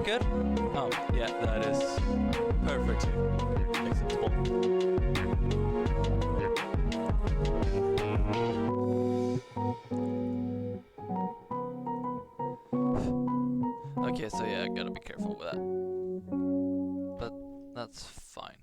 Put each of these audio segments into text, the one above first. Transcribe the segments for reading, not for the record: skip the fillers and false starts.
Good? Oh, yeah, that is perfectly acceptable. Okay, so yeah, I gotta be careful with that. But that's fine.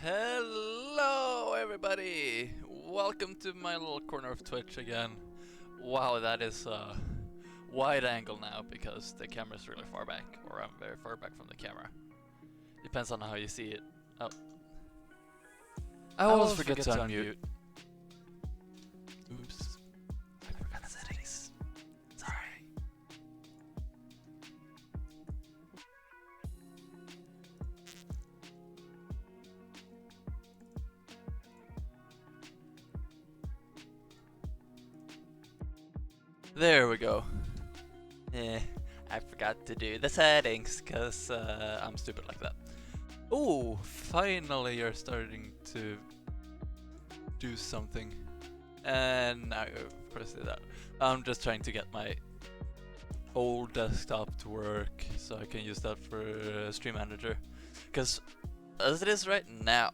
Hello everybody! Welcome to my little corner of Twitch again. Wow, that is a wide angle now because the camera's really far back, or I'm very far back from the camera. Depends on how you see it. Oh. I always forget to unmute. Oops. I forgot the settings. Sorry. There we go. I forgot to do the settings because I'm stupid like that. Oh, finally you're starting to do something. And now of course do that. I'm just trying to get my old desktop to work so I can use that for Stream Manager. Because as it is right now,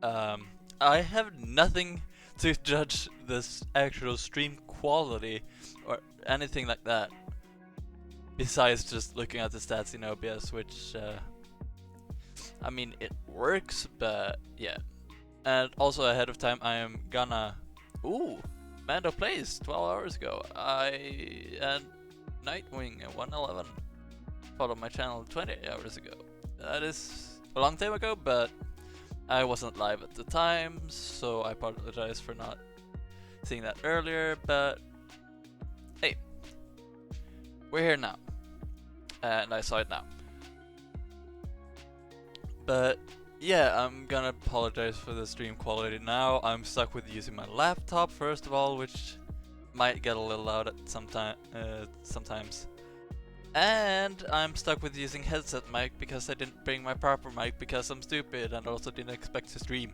I have nothing to judge this actual stream quality or anything like that. Besides just looking at the stats in OBS, which, I mean, it works, but yeah. And also ahead of time, I am gonna... Ooh! Mando Plays 12 hours ago. And Nightwing at 111 followed my channel 20 hours ago. That is a long time ago, but I wasn't live at the time, so I apologize for not seeing that earlier, but hey, we're here now, and I saw it now. But yeah, I'm gonna apologize for the stream quality now. I'm stuck with using my laptop first of all, which might get a little loud at sometimes. And I'm stuck with using headset mic because I didn't bring my proper mic because I'm stupid and also didn't expect to stream.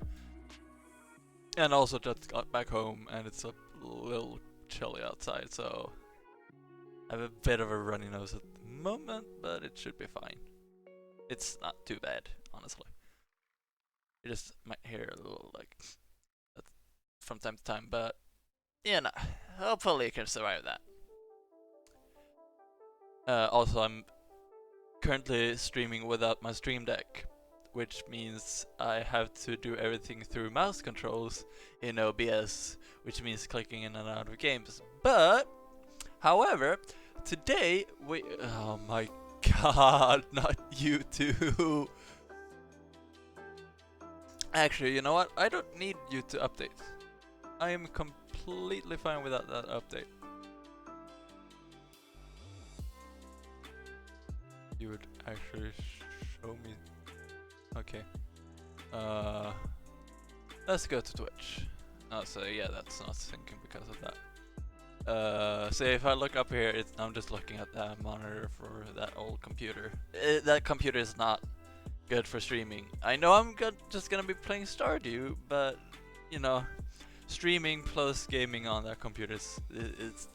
And also just got back home and it's a little chilly outside, so I have a bit of a runny nose at the moment, but it should be fine. It's not too bad, honestly. You just might hear a little like from time to time, but yeah, no, hopefully you can survive that. Also, I'm currently streaming without my Stream Deck, which means I have to do everything through mouse controls in OBS, which means clicking in and out of games. But, however, today we... Oh my god, not you two! Actually, you know what? I don't need you to update. I am completely fine without that update. You would actually show me. Okay. Let's go to Twitch. Oh, so yeah, that's not syncing because of that. So if I look up here, I'm just looking at that monitor for that old computer. That computer is not good for streaming. I know I'm just gonna be playing Stardew, but you know, streaming plus gaming on that computer it's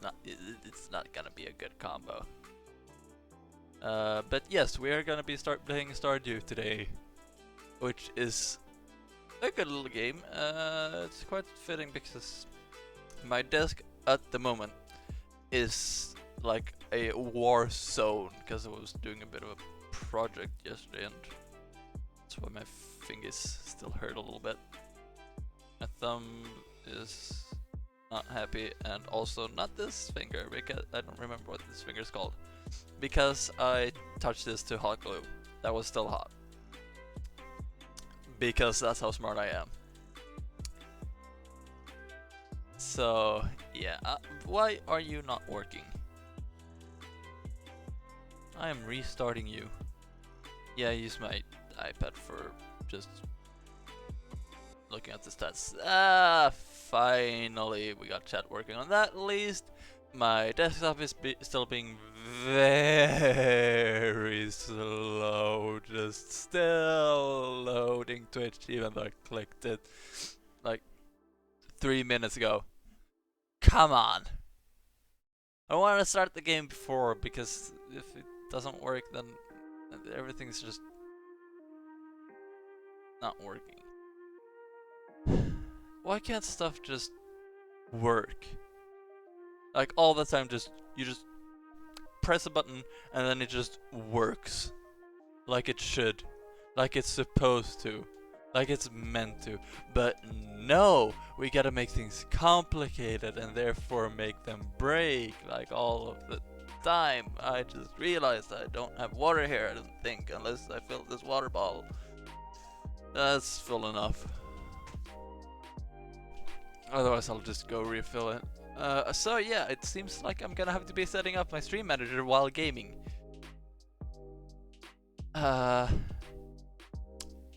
not gonna be a good combo. But yes, we are gonna be playing Stardew today, which is a good little game. It's quite fitting because my desk at the moment is like a war zone because I was doing a bit of a project yesterday, and that's why my fingers still hurt a little bit. My thumb is not happy, and also not this finger because I don't remember what this finger is called. Because I touched this to hot glue that was still hot. Because that's how smart I am. So, yeah. Why are you not working? I am restarting you. Yeah, I use my iPad for just looking at the stats. Finally, we got chat working on that at least. My desktop is still being very slow, just still loading Twitch, even though I clicked it like 3 minutes ago. Come on! I want to start the game before, because if it doesn't work, then everything's just not working. Why can't stuff just work? Like all the time, you just press a button and then it just works. Like it should. Like it's supposed to. Like it's meant to. But no! We gotta make things complicated and therefore make them break like all of the time. I just realized I don't have water here, I don't think, unless I fill this water bottle. That's full enough. Otherwise I'll just go refill it. So yeah, it seems like I'm gonna have to be setting up my stream manager while gaming.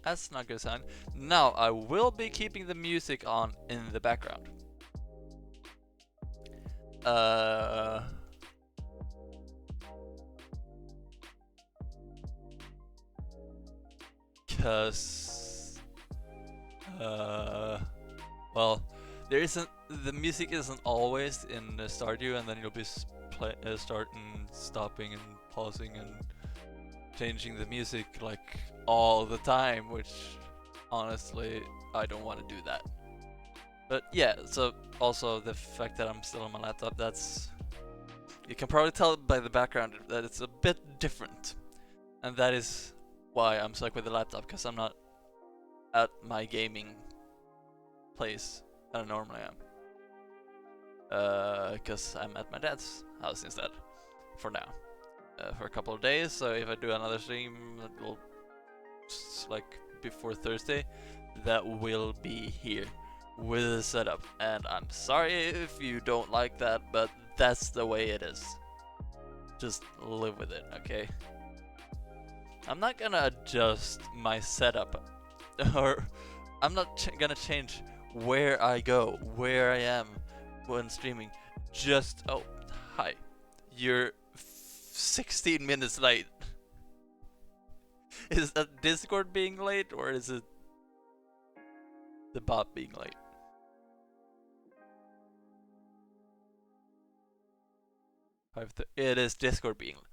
That's not good sign. Now, I will be keeping the music on in the background. Cause well, there isn't the music isn't always in Stardew, and then you'll be starting, stopping, and pausing and changing the music like all the time, which honestly I don't want to do that. But yeah, so also the fact that I'm still on my laptop, that's, you can probably tell by the background that it's a bit different, and that is why I'm stuck with the laptop, because I'm not at my gaming place that I normally am. Because I'm at my dad's house instead, for now. For a couple of days, so if I do another stream, it'll like before Thursday, that will be here with the setup. And I'm sorry if you don't like that, but that's the way it is. Just live with it, okay? I'm not gonna adjust my setup, or I'm not gonna change where I go, where I am when streaming. Just, oh, hi. You're 16 minutes late. Is that Discord being late, or is it the bot being late? It is Discord being late.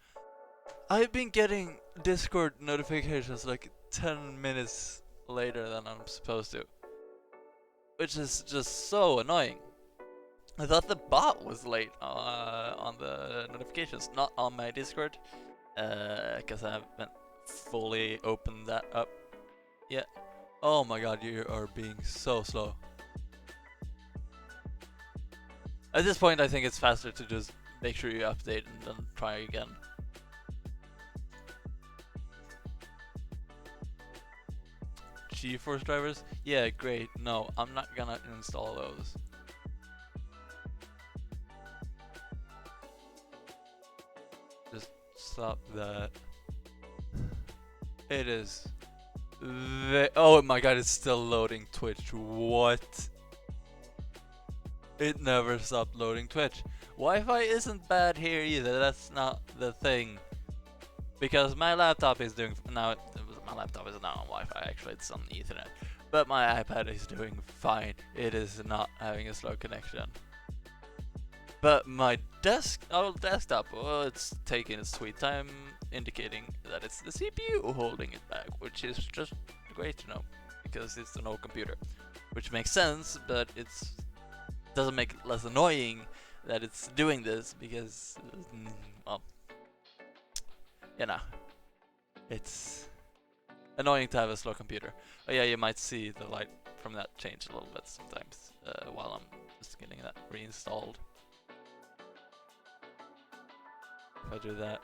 I've been getting Discord notifications like 10 minutes later than I'm supposed to, which is just so annoying. I thought the bot was late on the notifications, not on my Discord, because I haven't fully opened that up yet. Oh my god, you are being so slow. At this point, I think it's faster to just make sure you update and then try again. GeForce drivers? Yeah, great. No, I'm not gonna install those. Just stop that. It is. Oh my god, it's still loading Twitch. What? It never stopped loading Twitch. Wi-Fi isn't bad here either. That's not the thing. Because my laptop is doing now. My laptop is not on Wi-Fi. Actually, it's on Ethernet. But my iPad is doing fine. It is not having a slow connection. But my desktop, well, it's taking its sweet time, indicating that it's the CPU holding it back, which is just great to know, because it's an old computer, which makes sense, but it's doesn't make it less annoying that it's doing this, because, well, you know, it's annoying to have a slow computer. Oh yeah, you might see the light from that change a little bit sometimes, while I'm just getting that reinstalled. If I do that,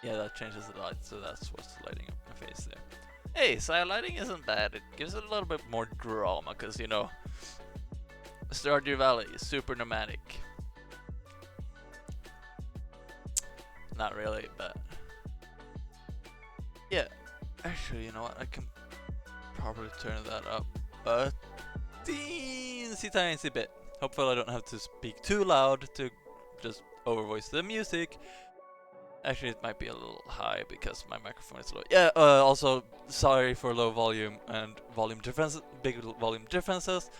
yeah, that changes the light, so that's what's lighting up my face there. Hey, side lighting isn't bad. It gives it a little bit more drama, because, you know, Stardew Valley is super nomadic. Not really, but yeah. Actually, you know what? I can probably turn that up a teensy bit. Hopefully I don't have to speak too loud to just overvoice the music. Actually, it might be a little high because my microphone is low. Yeah, also, sorry for low volume and volume differences, big volume differences.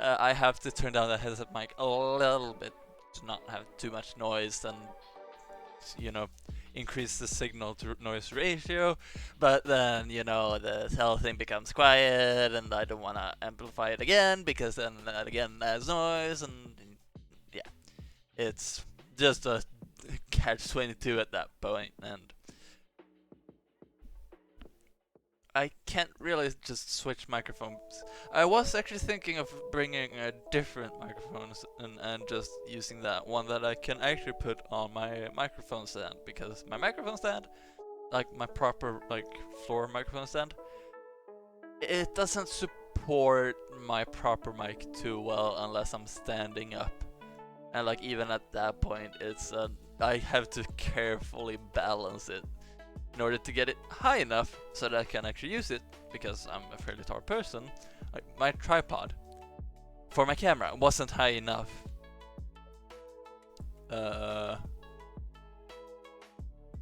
I have to turn down the headset mic a little bit to not have too much noise and, you know, increase the signal to noise ratio. But then, you know, the whole thing becomes quiet and I don't want to amplify it again, because then that again adds noise, and yeah, it's just a catch-22 at that point, and I can't really just switch microphones. I was actually thinking of bringing a different microphone and just using that one that I can actually put on my microphone stand, because my microphone stand, like my proper like floor microphone stand, it doesn't support my proper mic too well unless I'm standing up. And like even at that point, it's I have to carefully balance it in order to get it high enough so that I can actually use it, because I'm a fairly tall person. Like my tripod for my camera wasn't high enough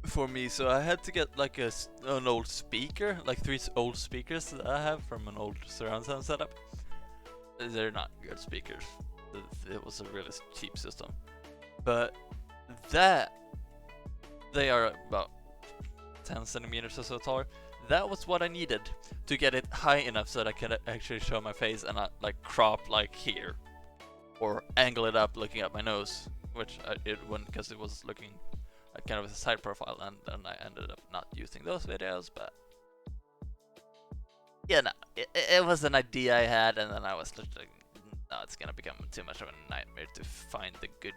for me, so I had to get like an old speaker, like 3 old speakers that I have from an old surround sound setup. They're not good speakers. It was a really cheap system, but they are about 10 centimeters or so taller. That was what I needed to get it high enough so that I could actually show my face and not like crop like here, or angle it up looking at my nose, which it wouldn't because it was looking kind of a side profile, and then I ended up not using those videos. But yeah, no, it was an idea I had, and then I was just like, no, it's gonna become too much of a nightmare to find the good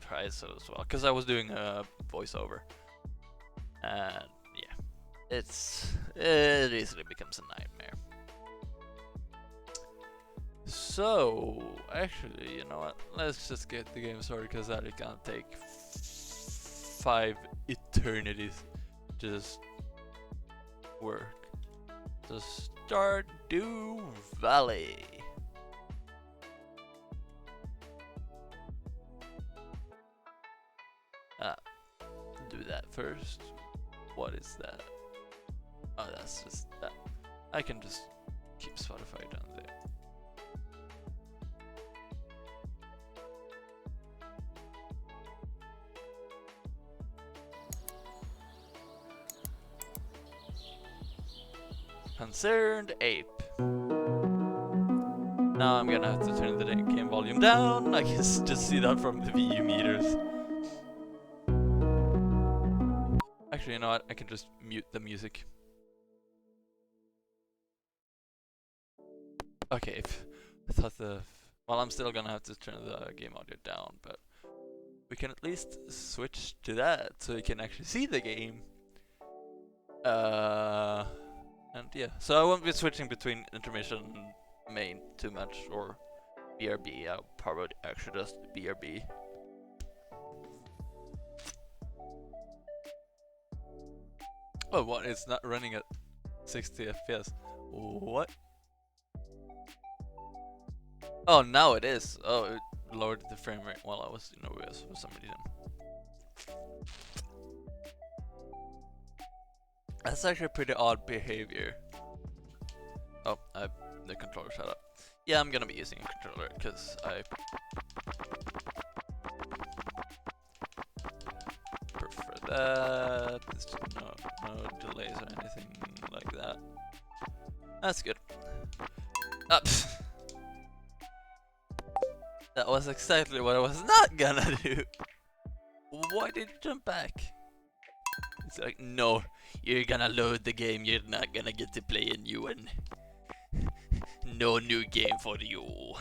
tries as well, because I was doing a voiceover, and yeah, it easily becomes a nightmare. So actually, you know what? Let's just get the game started, because that is gonna take 5 eternities to just work. So Stardew Valley. Do that first. What is that? Oh, that's just that. I can just keep Spotify down there. Concerned ape. Now I'm gonna have to turn the game volume down. I can just see that from the VU meters. Actually, you know what? I can just mute the music. Okay, I thought well, I'm still gonna have to turn the game audio down, but we can at least switch to that so you can actually see the game. And yeah, so I won't be switching between intermission and main too much, or BRB. I'll probably actually just BRB. Oh, what? It's not running at 60 FPS. What? Oh, now it is. Oh, it lowered the frame rate while I was in OBS for some reason. That's actually pretty odd behavior. Oh, the controller shut up. Yeah, I'm gonna be using a controller because I prefer that. There's no delays or anything like that. That's good. That was exactly what I was not gonna do. Why did you jump back? It's like, no, you're gonna load the game, you're not gonna get to play a new one. No new game for you.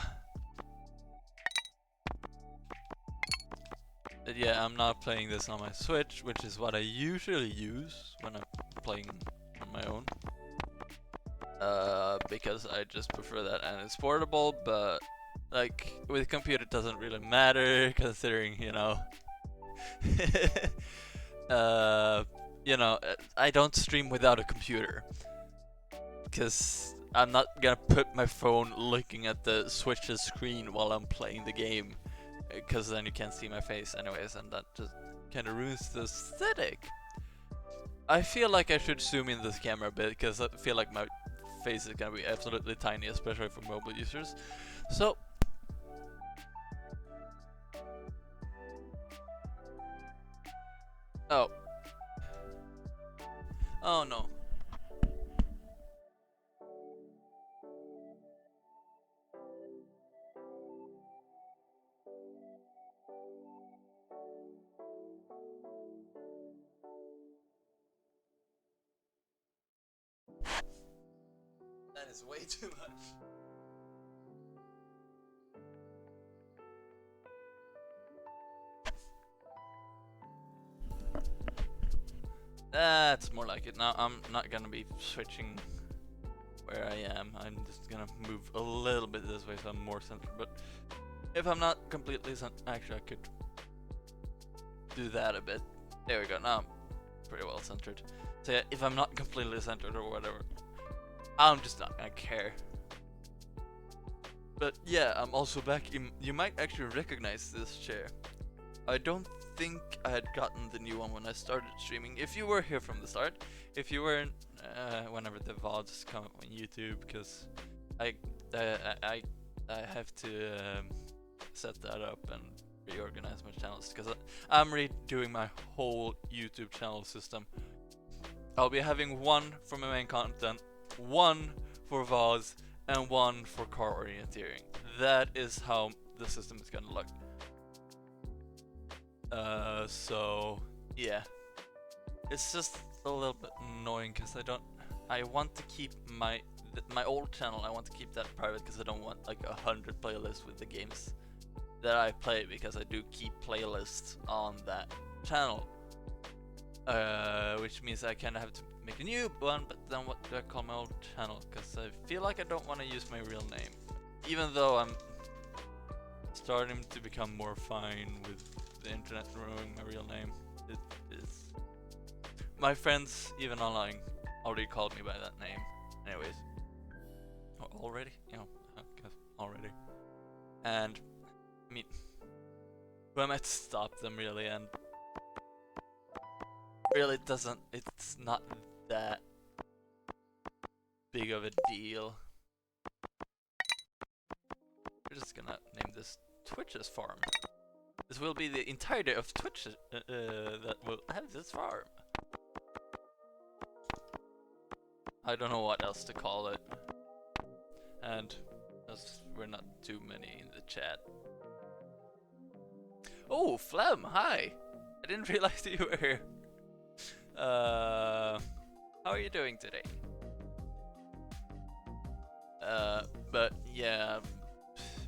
But yeah, I'm not playing this on my Switch, which is what I usually use when I'm playing on my own. Because I just prefer that, and it's portable, but like with a computer it doesn't really matter, considering, you know, you know, I don't stream without a computer, because I'm not gonna put my phone looking at the Switch's screen while I'm playing the game, because then you can't see my face anyways, and that just kind of ruins the aesthetic. I feel like I should zoom in this camera a bit, because I feel like my face is gonna be absolutely tiny, especially for mobile users. So oh no. That is way too much. That's more like it. Now I'm not gonna be switching where I am. I'm just gonna move a little bit this way so I'm more centered. But if I'm not completely centered, actually I could do that a bit. There we go. Now I'm pretty well centered. So yeah, if I'm not completely centered or whatever, I'm just not gonna care. But yeah, I'm also back. You might actually recognize this chair. I don't think I had gotten the new one when I started streaming. If you were here from the start, if you weren't, whenever the VODs come up on YouTube, because I, I, I have to set that up and reorganize my channels, because I'm redoing my whole YouTube channel system. I'll be having one for my main content, one for VODs, and one for car orienteering. That is how the system is gonna look. So yeah, it's just a little bit annoying because I want to keep my old channel. I want to keep that private because I don't want like 100 playlists with the games that I play, because I do keep playlists on that channel. Which means I kind of have to make a new one, but then what do I call my old channel? Because I feel like I don't want to use my real name, even though I'm starting to become more fine with the internet knowing my real name. It is. My friends, even online, already called me by that name. Anyways, already, you know, I guess already. And I mean, who am I to stop them really? And really doesn't. It's not that big of a deal. We're just gonna name this Twitch's farm. This will be the entirety of Twitch that will have this farm. I don't know what else to call it. And as we're not too many in the chat. Oh, Flem, hi! I didn't realize that you were here. How are you doing today? But yeah,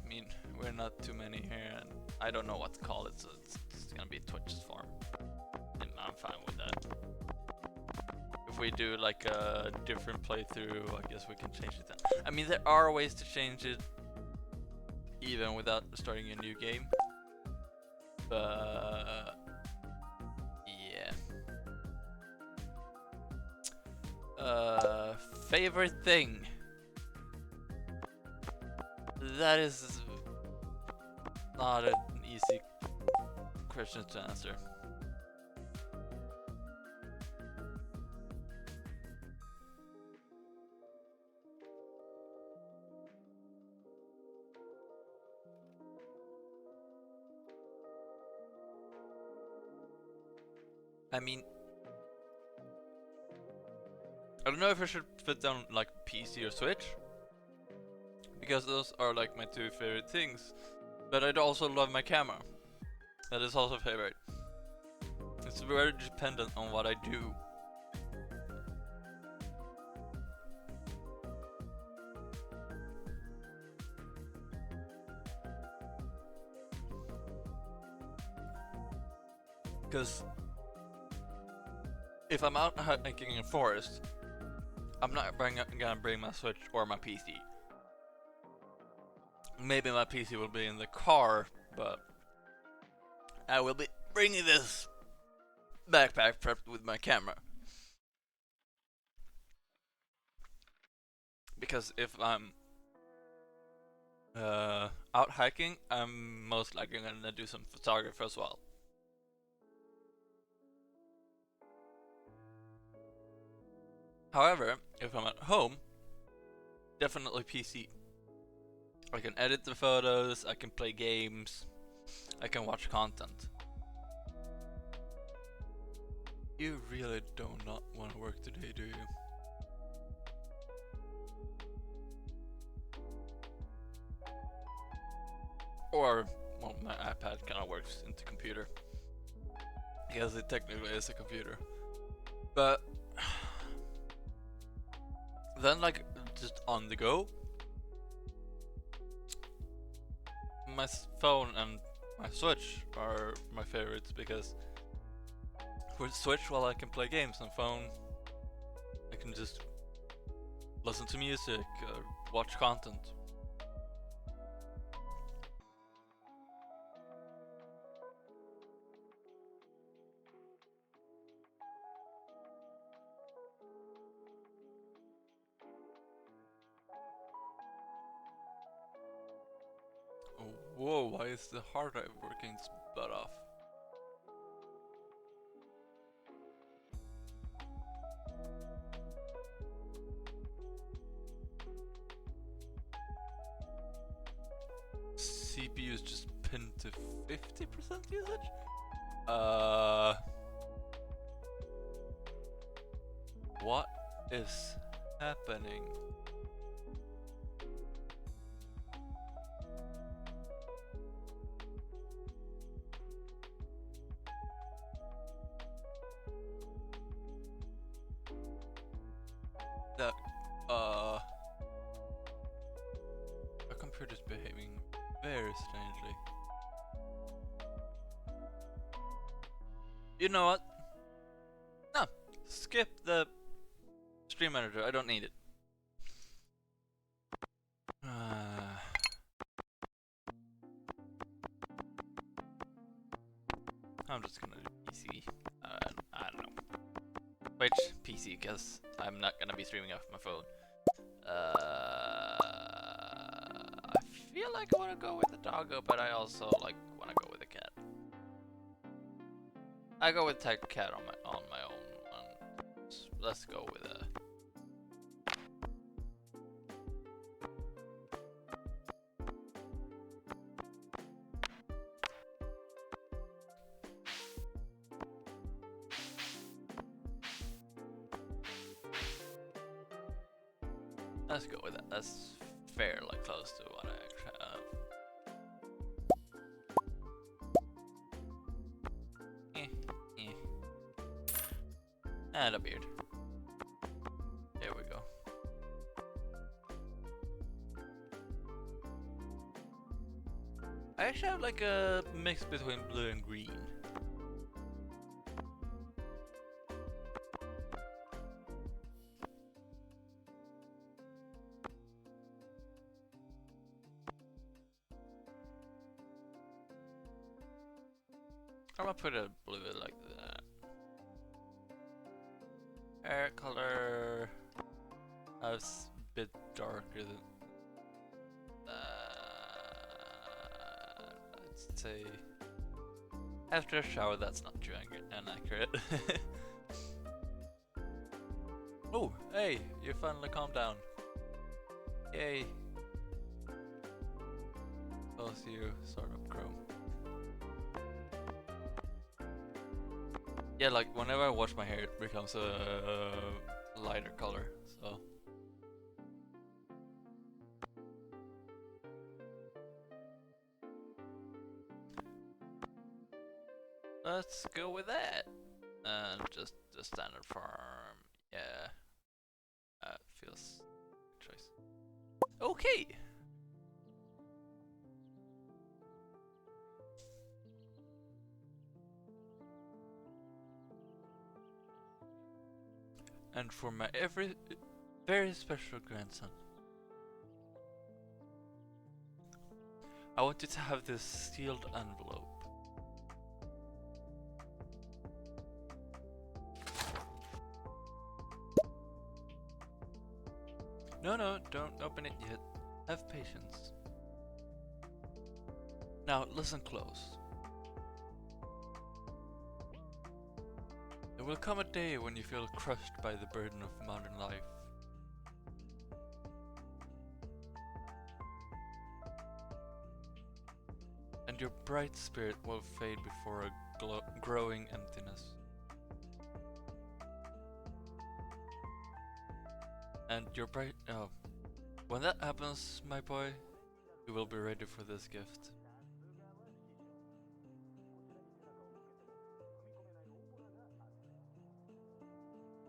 I mean, we're not too many here, and I don't know what to call it, so it's gonna be Twitch's farm. And I'm fine with that. If we do like a different playthrough, I guess we can change it then. I mean, there are ways to change it even without starting a new game. But yeah. Favorite thing? That is not an easy question to answer. I mean, I don't know if I should put down like PC or Switch, because those are like my two favorite things. But I'd also love my camera. That is also favorite. It's very dependent on what I do. Because if I'm out hiking in a forest, I'm not gonna bring my Switch or my PC. Maybe my PC will be in the car, but I will be bringing this backpack prepped with my camera. Because if I'm out hiking, I'm most likely gonna do some photography as well. However, if I'm at home, definitely PC. I can edit the photos, I can play games, I can watch content. You really do not want to work today, do you? Or, well, my iPad kind of works into computer. Because it technically is a computer. But then, like, just on the go, my phone and my Switch are my favorites, because with Switch, well, I can play games, and phone, I can just listen to music, watch content. Whoa, why is the hard drive working its butt off? just pinned to 50% usage? What is happening? That, our computer's behaving very strangely. You know what? No, skip the stream manager. I don't need it. I'm just gonna do PC. I don't know. Which PC, because I'm not gonna be streaming off my phone. I feel like I wanna go with the doggo, but I also like wanna go with the cat. I go with type cat on my own one. Let's go with a. Let's go with that. That's fairly close to what I actually have. And a beard. There we go. I actually have like a mix between blue and green. I'm gonna put a blue like that. Hair color a bit darker than let's say after a shower. That's not too inaccurate. Oh, hey, you finally calmed down. Yay. Both you sort of chrome. Yeah, like whenever I wash my hair, it becomes a lighter color. So let's go with that. And just the standard farm. Yeah, feels good choice. Okay. And for my very special grandson, I want you to have this sealed envelope. No, don't open it yet. Have patience. Now listen close. There will come a day when you feel crushed by the burden of modern life. And your bright spirit will fade before a growing emptiness. And your when that happens, my boy, you will be ready for this gift.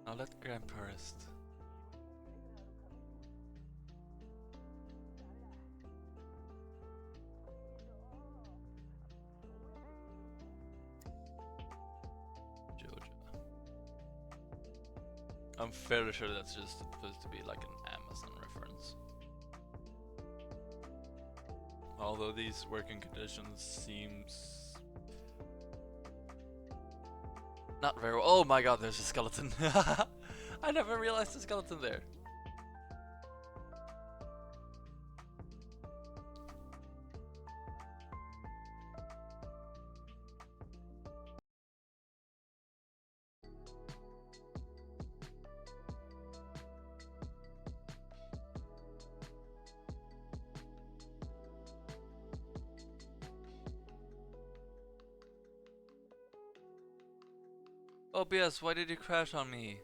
Now let Grandpa rest. Georgia. I'm fairly sure that's just supposed to be like an Amazon reference. Although these working conditions seems not very well. Oh my god, there's a skeleton. I never realized the skeleton there. OBS, why did you crash on me?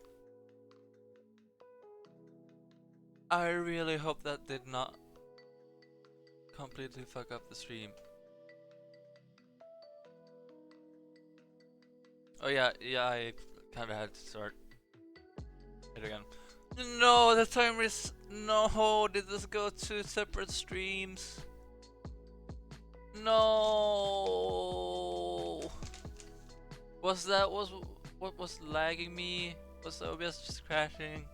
I really hope that did not completely fuck up the stream. Oh yeah, I kinda had to start it again. No, the timer is... No, did this go to separate streams? No. What was lagging me? Was the OBS just crashing?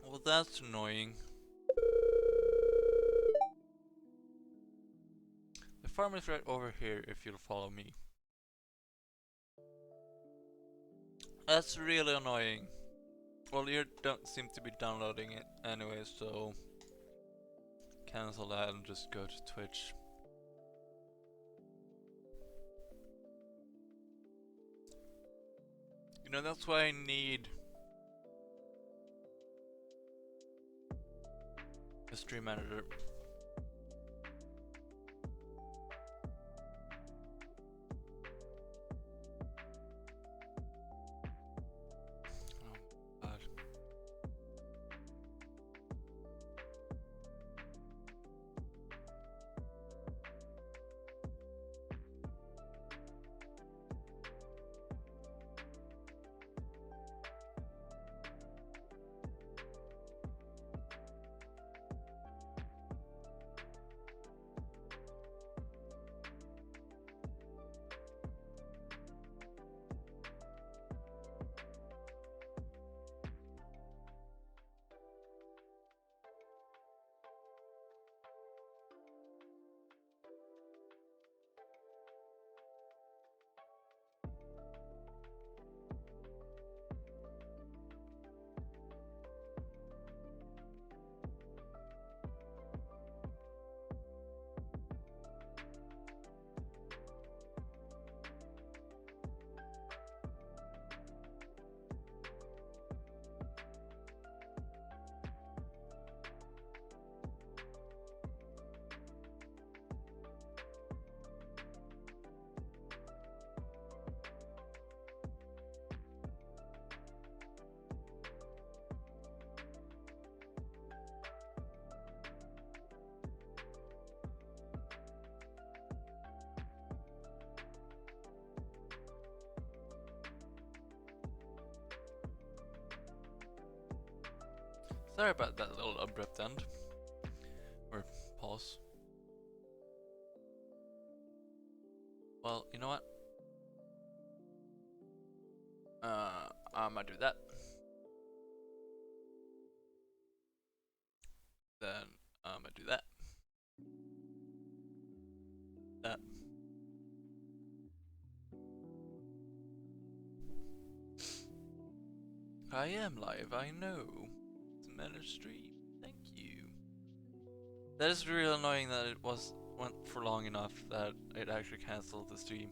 Well, that's annoying. The farm is right over here if you'll follow me. That's really annoying. Well, you don't seem to be downloading it anyway, so cancel that and just go to Twitch. You know, that's why I need a stream manager. Oh god. Sorry about that little abrupt end. Or pause. Well, you know what? I'm gonna do that. Then I'm gonna do that. That. I am live, I know. It's a managed stream. Thank you. That is really annoying that it went for long enough that it actually cancelled the stream.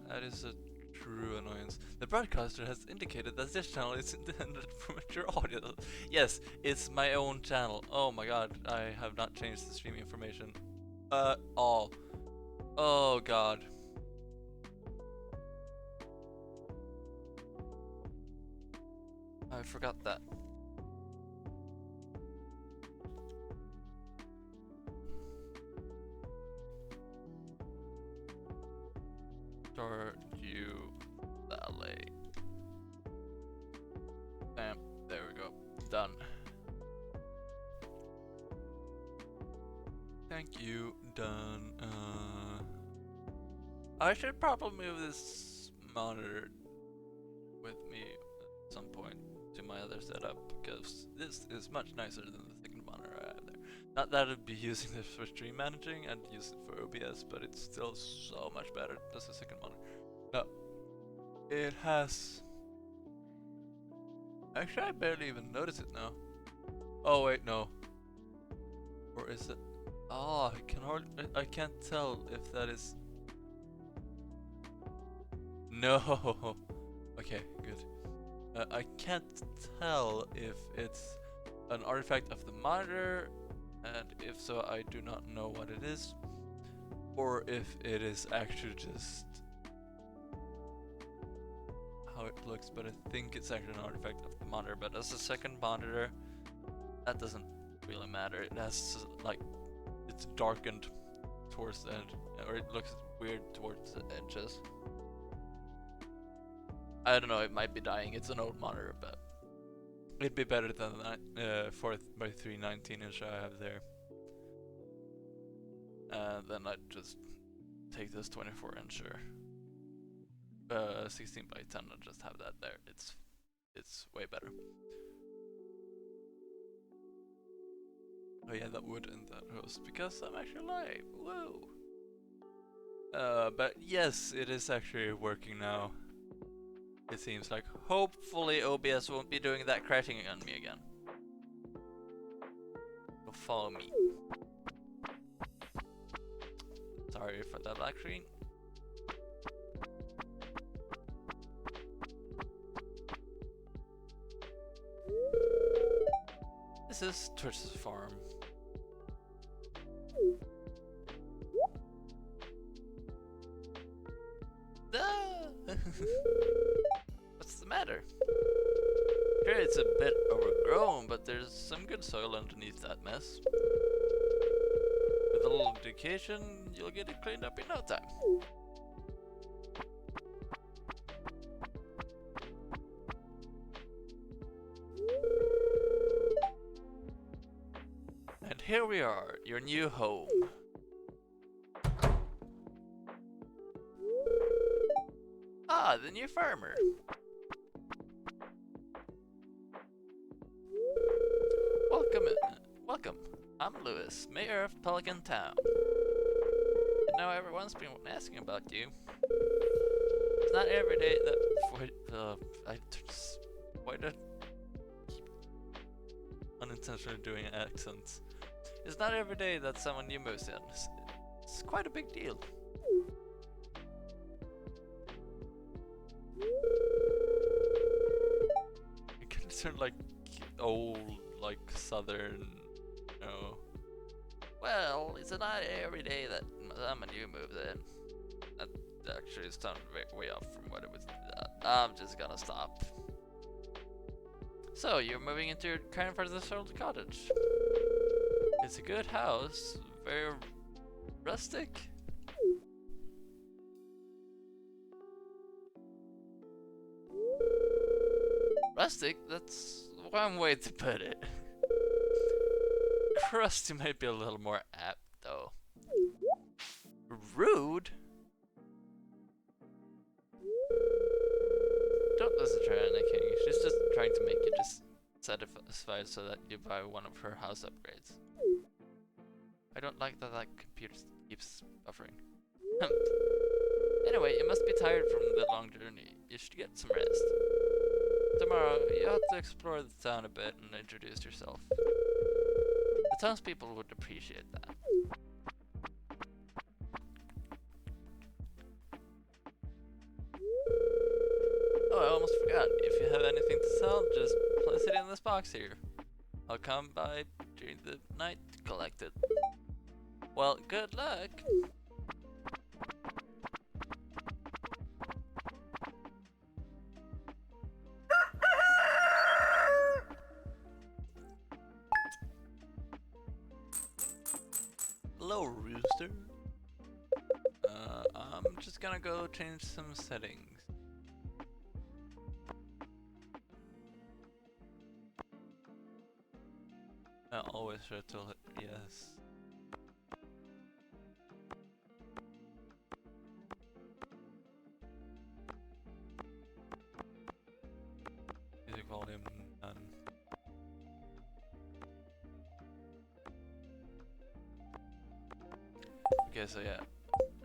That is a true annoyance. The broadcaster has indicated that this channel is intended for mature audience. Yes, it's my own channel. Oh my god, I have not changed the stream information at all. Oh god. I forgot that. Stardew Valley. Bam. There we go. Done. Thank you. Done. I should probably move this monitor with me at some point to my other setup because this is much nicer than the second monitor I had there. Not that I'd be using this for stream managing, I'd use it for OBS, but it's still so much better as a second monitor. No, it has... Actually, I barely even notice it now. Oh wait, no. Or is it? Oh, I can't tell if that is... No! Okay, good. I can't tell if it's an artifact of the monitor, and if so, I do not know what it is, or if it is actually just how it looks, but I think it's actually an artifact of the monitor. But as a second monitor, that doesn't really matter. It has, like, it's darkened towards the end, or it looks weird towards the edges. I don't know, it might be dying. It's an old monitor, but it'd be better than that 4x319 inch I have there. Then I'd just take this 24 incher, 16x10, and just have that there. It's way better. Oh yeah, that would end that host because I'm actually live. Whoa. But yes, it is actually working now. It seems like. Hopefully OBS won't be doing that crashing on me again. So follow me. Sorry for that black screen. This is Twitch's farm. What's the matter? Sure, it's a bit overgrown, but there's some good soil underneath that mess. With a little dedication, you'll get it cleaned up in no time. And here we are, your new home. Ah, the new farmer. Welcome. I'm Lewis, mayor of Pelican Town. I know everyone's been asking about you. It's not every day that why did I keep unintentionally doing accents? It's not every day that someone new moves in. It's quite a big deal. It can sound like old, like southern, you know. Well, it's not every day that someone new moves in. That actually sounded way off from what it was. I'm just gonna stop. So, you're moving into your current father's old cottage. It's a good house, very rustic. Rustic? That's one way to put it. Crusty might be a little more apt, though. Rude? Don't listen to her, King. She's just trying to make you just satisfied so that you buy one of her house upgrades. I don't like that computer keeps buffering. Anyway, you must be tired from the long journey. You should get some rest. Tomorrow, you have to explore the town a bit and introduce yourself. The townspeople would appreciate that. Oh, I almost forgot. If you have anything to sell, just place it in this box here. I'll come by during the night to collect it. Well, good luck! Hello, Rooster. I'm just gonna go change some settings. I always try to yes. Music volume none. Okay, so yeah,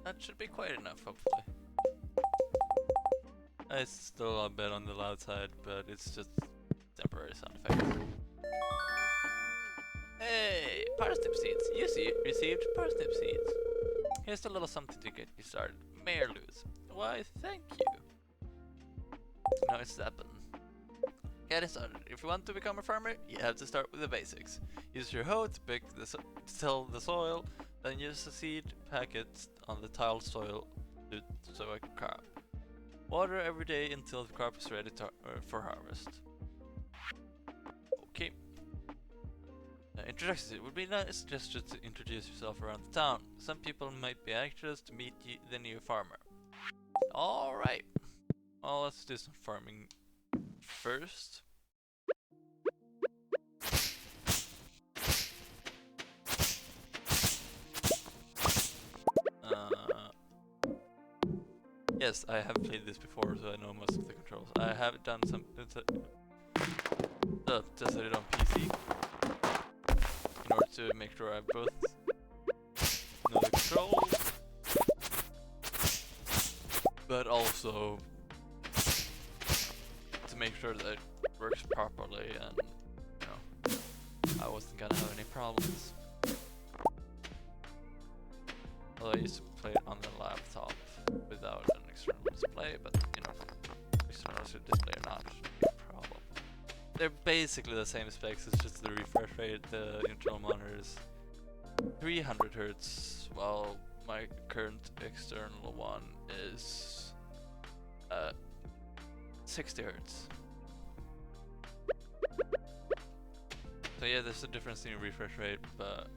that should be quite enough, hopefully. It's still a bit on the loud side, but it's just temporary sound effect. Hey, parsnip seeds. You received parsnip seeds. Here's a little something to get you started. May or lose. Why, thank you. No, it's that button. Get it started. If you want to become a farmer, you have to start with the basics. Use your hoe to pick the till the soil, then use the seed packets on the tiled soil to sow a crop. Water every day until the crop is ready for harvest. Okay. Introductions. It would be nice just to introduce yourself around the town. Some people might be anxious to meet the new farmer. Alright. Well, let's do some farming first. Yes, I have played this before, so I know most of the controls. I have done some tested it on PC in order to make sure I both know the controls, but also to make sure that it works properly and, you know, I wasn't gonna have any problems. Although I used to play it on the laptop without an external display, but, you know, external display or not, shouldn't be a problem. They're basically the same specs, it's just the refresh rate. The internal monitor is 300 Hz, while my current external one is 60 Hz. So yeah, there's a difference in refresh rate, but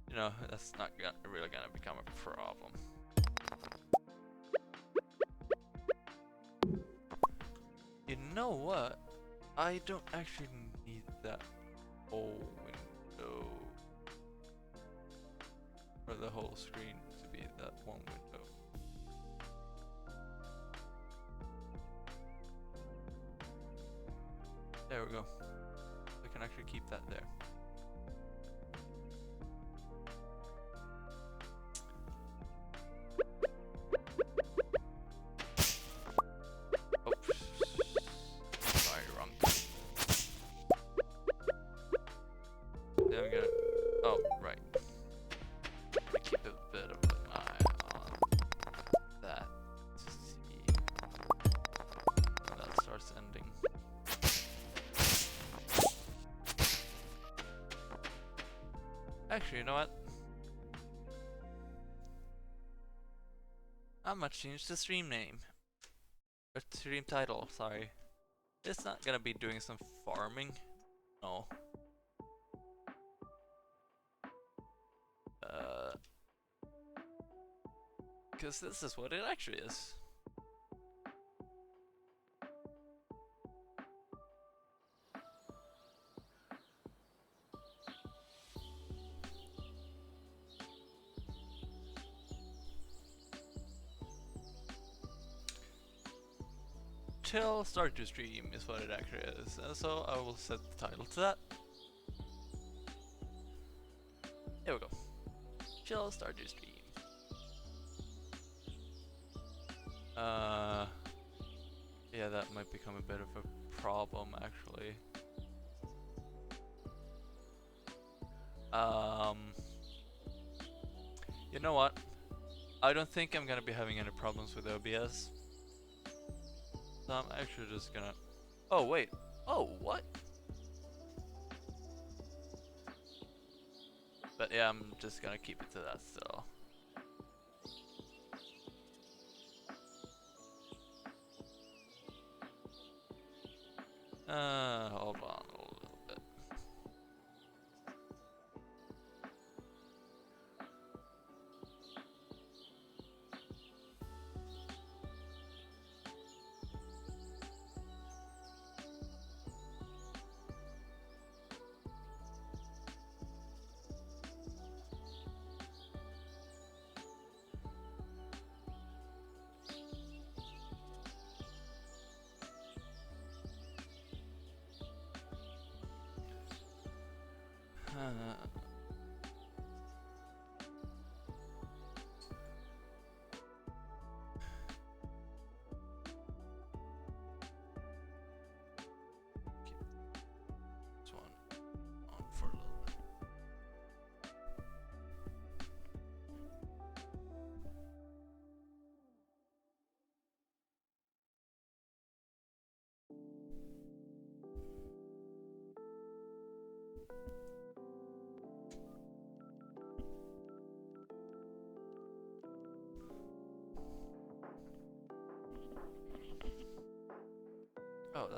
you know, that's not really gonna become a problem. You know what? I don't actually need that whole window, or the whole screen to be that one window. There we go. I can actually keep that there. Actually, you know what? I'm gonna change the stream name. Or stream title, sorry. It's not gonna be doing some farming. No. Because this is what it actually is. Chill Stardew stream is what it actually is, and so I will set the title to that. There we go. Chill Stardew stream. Yeah, that might become a bit of a problem actually. You know what? I don't think I'm gonna be having any problems with OBS. So I'm actually just gonna... Oh, wait. Oh, what? But yeah, I'm just gonna keep it to that still. Hold on a little bit.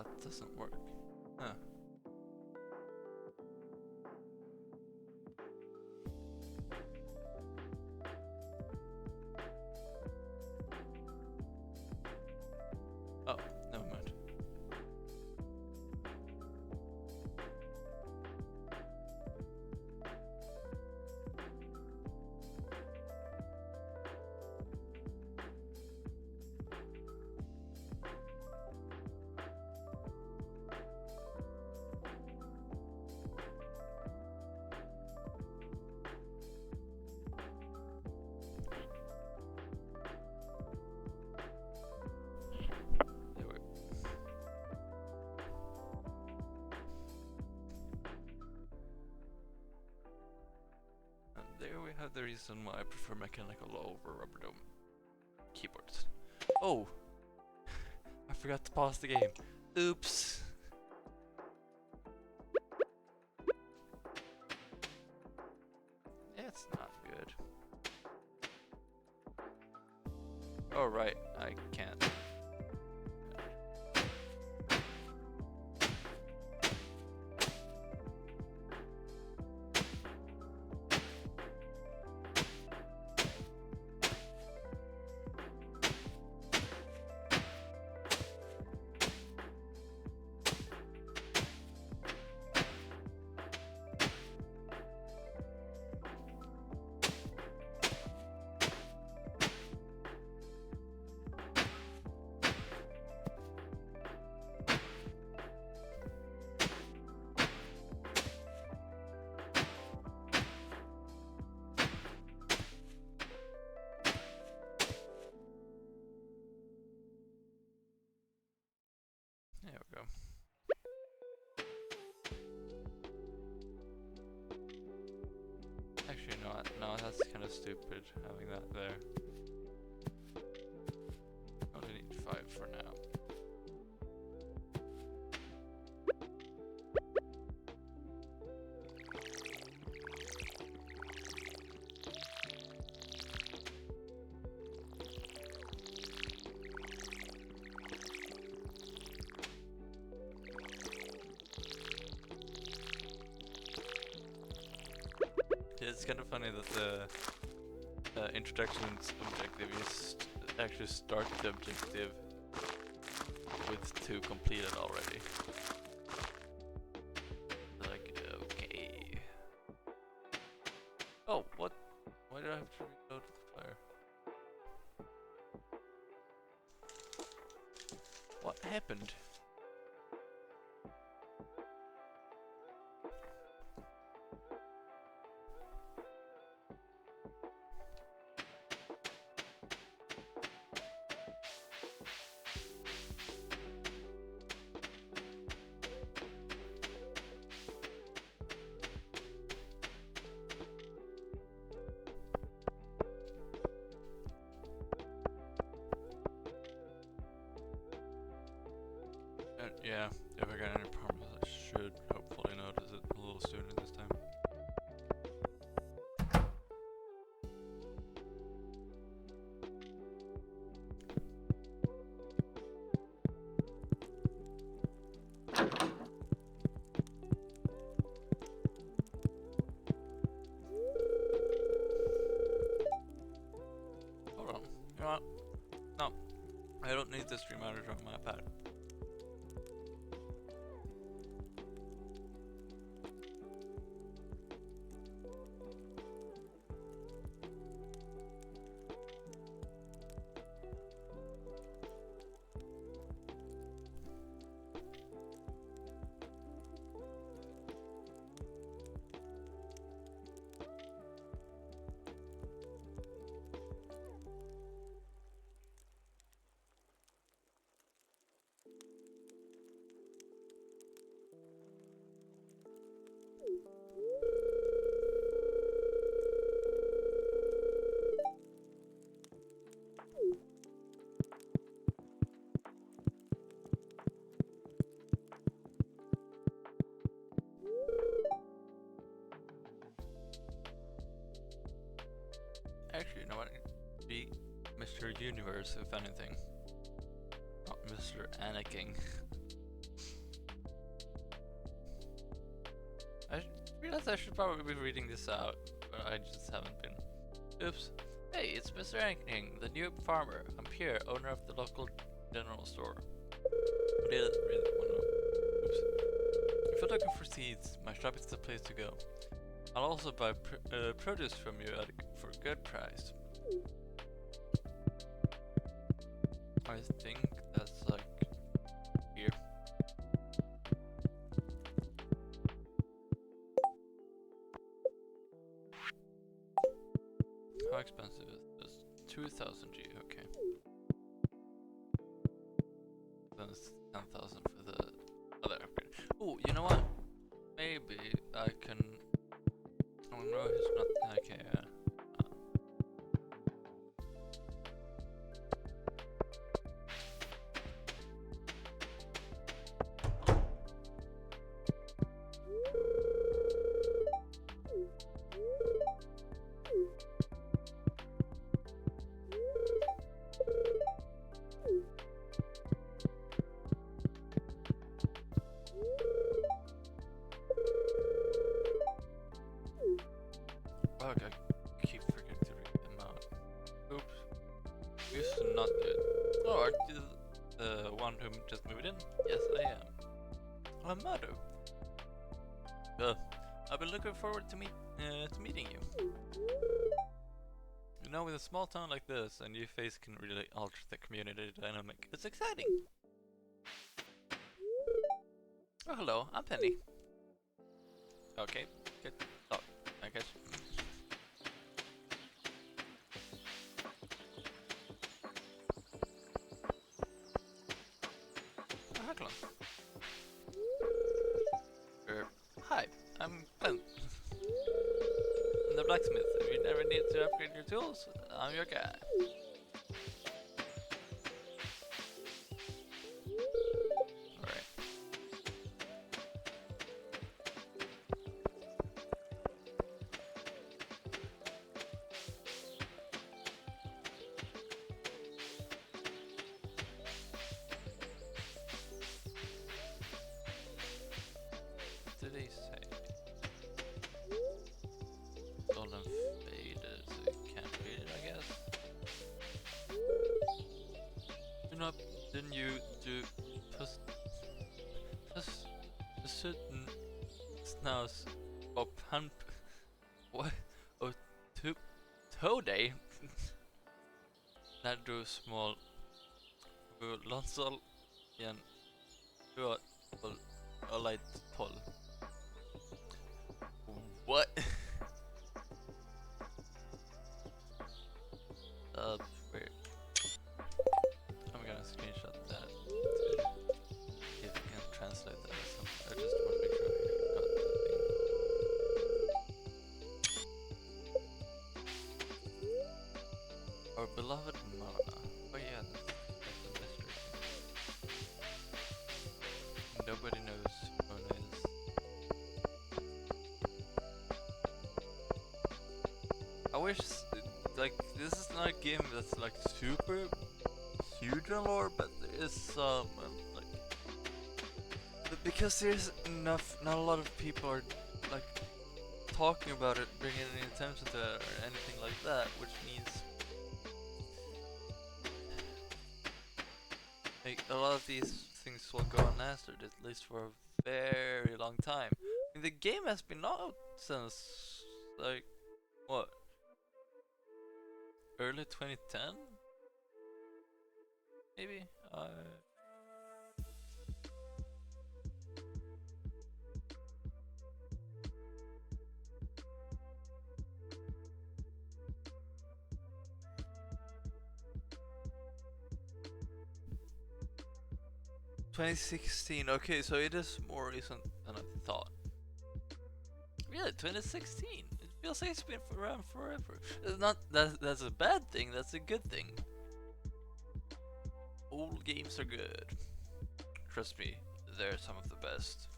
that doesn't work. Huh. Oh, never mind. There we have the reason why I prefer mechanical over rubber dome keyboards. Oh! I forgot to pause the game. Oops! It's not good. Oh right, I can't. There we go. Actually, no, that's kind of stupid having that there. Only need 5 for now. It's kind of funny that the introduction's objective is actually start the objective with 2 completed already. Like, okay. Oh, what? Why did I have to reload the fire? What happened? Yeah, if I got any problems, I should hopefully notice it a little sooner this time. Hold on. You know what? No, I don't need the stream manager on my pad. Actually, you know what? It'd be Mr. Universe, if anything. Not Mr. Anakin. realize I should probably be reading this out, but I just haven't been. Oops. Hey, it's Mr. Ranking, the new farmer. I'm Pierre, owner of the local general store. Oops. If you're looking for seeds, my shop is the place to go. I'll also buy produce from you for a good price. I think that's like here. How expensive is this? 2,000 G, okay. Then it's 10,000 for the other upgrade. Oh, you know what? Maybe I can. Oh no, he's not. Okay, okay, I keep forgetting to read them out. Oops. Used to not do it. Oh, aren't you the one who just moved in? Yes, I am. I'm Madu. I've been looking forward to meeting you. You know, with a small town like this, a new face can really alter the community dynamic. It's exciting. Oh, hello, I'm Penny. Okay, good talk, I guess. Oh, hello. Hi, I'm Clint. I'm the blacksmith. If you never need to upgrade your tools, I'm your guy. Alright. What did they say? Stolen faded, so you can't read it, I guess. Didn't you do certain snows or pump? What? Oh, today? That drew small. Lonsol igen. A light pull. What? That's weird. I'm gonna screenshot that to see if I can translate that or something. I just want to make sure I got the thing. Our beloved Mona. Oh yeah, that's the mystery. Nobody knows who Mona is. I wish, like, this is not a game that's like super huge on lore, but there is some, like, but because there's not a lot of people are like talking about it, bringing any attention to it or anything like that, which means like a lot of these things will go unanswered, at least for a very long time. I mean, the game has been out since like what? Early 2010? Maybe? 2016, okay, so it is more recent than I thought. Really, 2016? It feels like it's been around forever. It's not that's a bad thing, that's a good thing. Old games are good. Trust me, they're some of the best.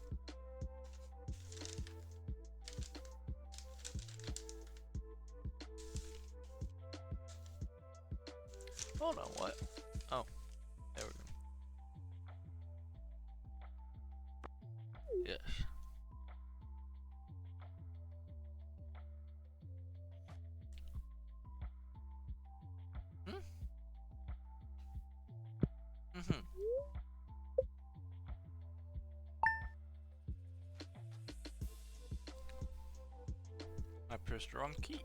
Hold on, what? Oh, there we go. Yes. pressed the wrong key.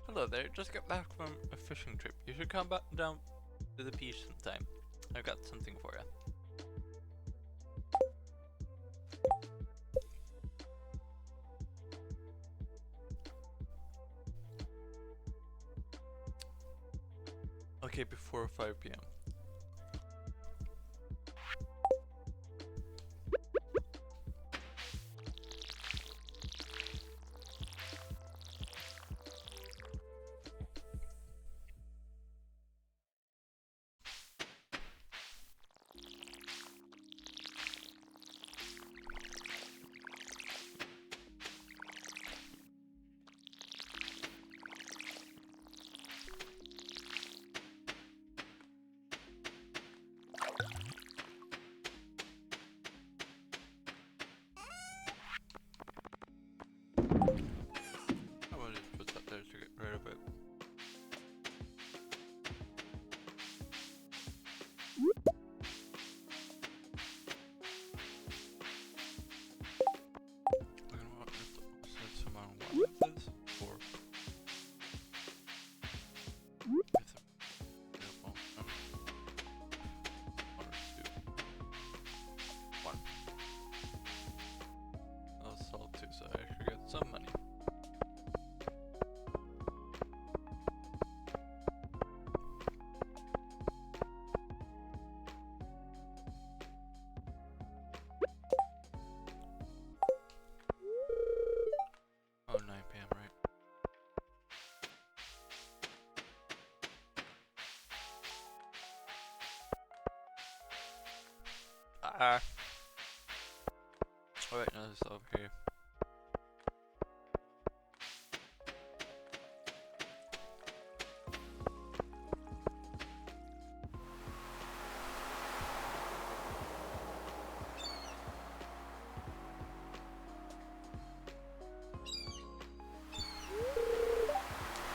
Hello there, just got back from a fishing trip. You should come back down to the beach sometime. I've got something for you. Okay, before 5 p.m. I will just put that there to get rid of it. I'm gonna want to set some on one of this, or with a available or two. One. I'll sell two so I actually get some money. Oh, 9 p.m. right? Alright, now this is over here.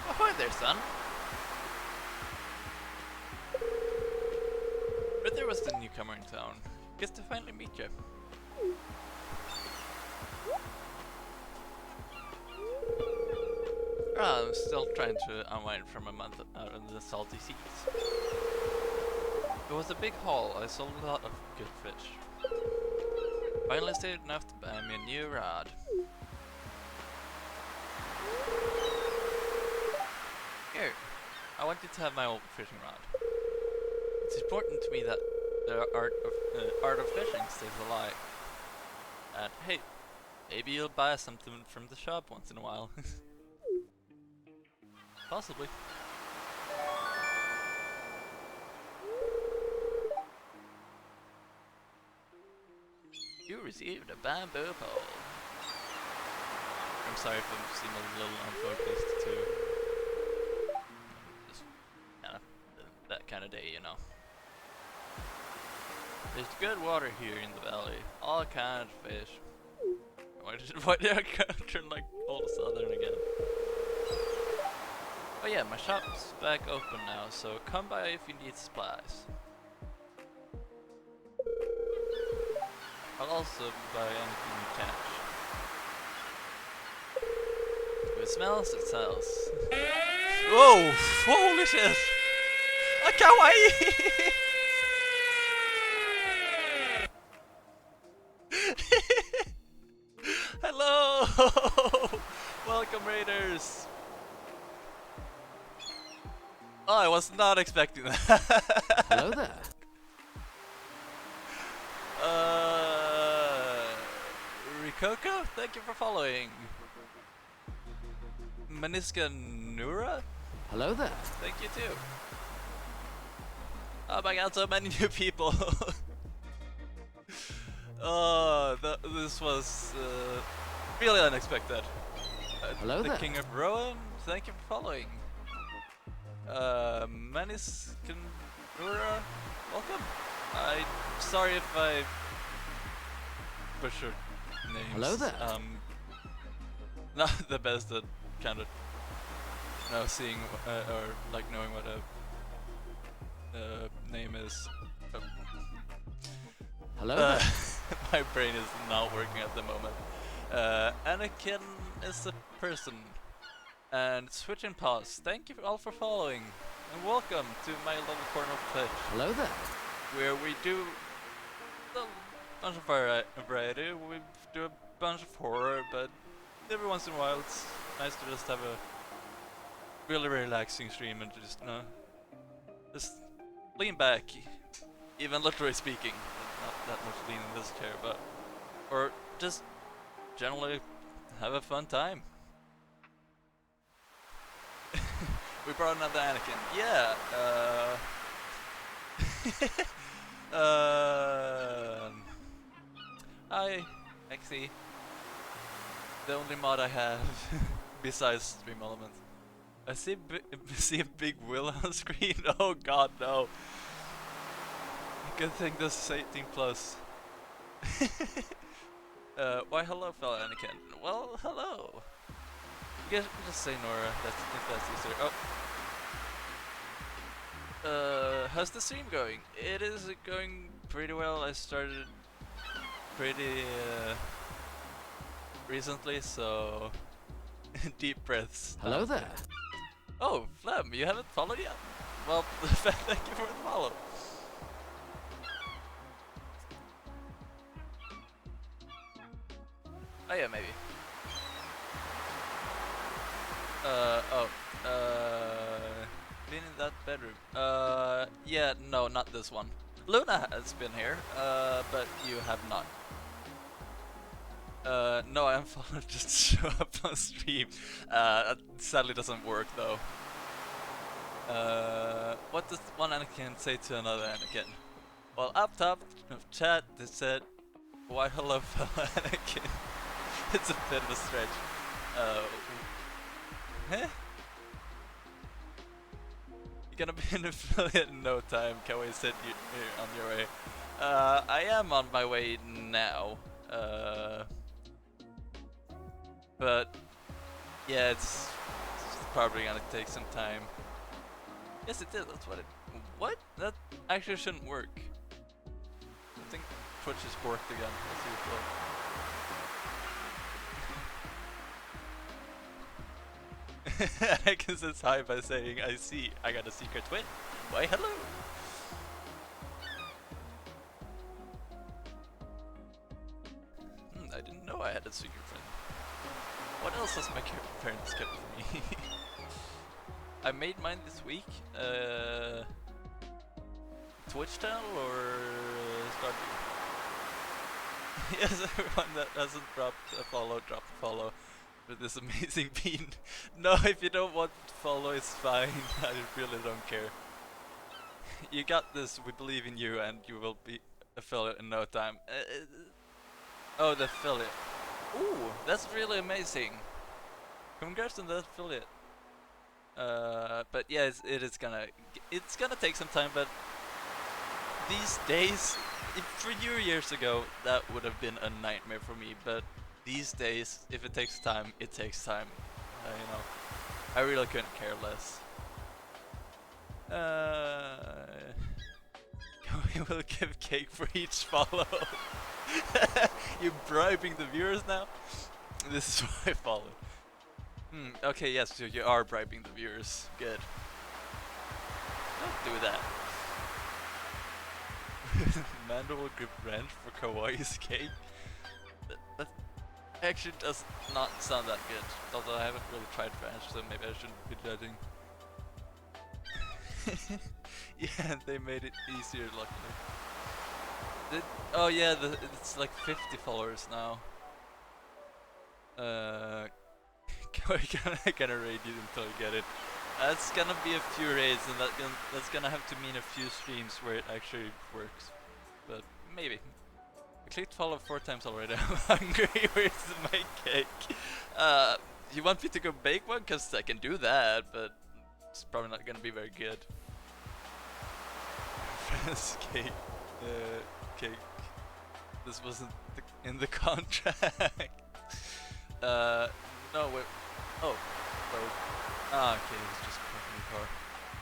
Oh, hi there, son. But there was the newcomer in town. Guess to finally meet you. I'm still trying to unwind from a month out in the salty seas. It was a big haul. I sold a lot of good fish. Finally saved enough to buy me a new rod. Here, I want you to have my old fishing rod. It's important to me that the art of fishing stays alive. And hey, maybe you'll buy something from the shop once in a while. Possibly. You received a bamboo pole. I'm sorry if I'm seeming a little unfocused too. Just kind of that kind of day, you know. There's good water here in the valley. All kinds of fish. Why did I turn like all southern again? Oh yeah, my shop's back open now, so come by if you need supplies. I'll also buy anything you catch. If it smells, it sells. Whoa! Holy shit! Ah, kawaii! Hello! Welcome, Raiders! Oh, I was not expecting that. Hello there. Rikoko, thank you for following. Maniska Nura, Hello there. thank you too. Oh my god, so many new people. This was really unexpected. Hello the there. King of Rowan, thank you for following. Maniska Nura, welcome. Sorry if I butchered names. Hello there. Not the best at kind of seeing or like knowing what a name is. Hello there. My brain is not working at the moment. Anakin is a person. And switching paths. Thank you all for following. And welcome to my little corner of Twitch. Hello there. Where we do a bunch of variety. We do a bunch of horror, but every once in a while it's nice to just have a really relaxing stream and just lean back, even literally speaking. Not that much lean in this chair, but or just generally have a fun time. We brought another Anakin. Yeah. Hi, Exy. The only mod I have besides Stream Elements. I see see a big will on screen. Oh god, no. Good thing this is 18 plus. Why hello, fellow Anakin. Well, hello. You guys can just say Nora. If that's easier. Oh. How's the stream going? It is going pretty well. I started pretty recently, so deep breaths. Hello there. Oh, Flem, you haven't followed yet? Well, thank you for the follow. Oh yeah, maybe. Cleaning that bedroom. Yeah, no, not this one. Luna has been here, but you have not. No, I unfollowed just to show up on stream. That sadly doesn't work though. What does one Anakin say to another Anakin? Well, up top of chat they said, why hello fellow Anakin. It's a bit of a stretch. Huh? You're gonna be an affiliate in no time. Can we send you on your way? I am on my way now. But yeah, it's probably gonna take some time. Yes, it did. That's what it. What? That actually shouldn't work. I think Twitch is borked again. Let's see if I can say hi by saying, I see, I got a secret twin. Why, hello! I didn't know I had a secret friend. What else has my parents kept for me? I made mine this week. Twitch channel or Stardew? Yes, everyone that hasn't dropped a follow, drop a follow. With this amazing bean. No, if you don't want to follow, it's fine. I really don't care. You got this, we believe in you, and you will be affiliate in no time. Oh, the affiliate. Ooh, that's really amazing. Congrats on the affiliate. But yeah, it's gonna take some time, but these days, for years ago, that would have been a nightmare for me, but these days, if it takes time, it takes time. You know, I really couldn't care less. We will give cake for each follow. You're bribing the viewers now? This is why I followed. Okay, yes, so you are bribing the viewers. Good. Don't do that. Mando will give rent for Kawaii's cake? That actually does not sound that good. Although I haven't really tried ranch, so maybe I shouldn't be judging. Yeah, they made it easier, luckily. Oh yeah, it's like 50 followers now. Gonna raid you until you get it. That's gonna be a few raids, and that's gonna have to mean a few streams where it actually works. But maybe. I clicked follow 4 times already. I'm hungry. Where's my cake? You want me to go bake one? Cause I can do that, but it's probably not gonna be very good. Friends cake. Cake. This wasn't in the contract. No, wait. Oh, wait. Ah, okay, he's just parking the car.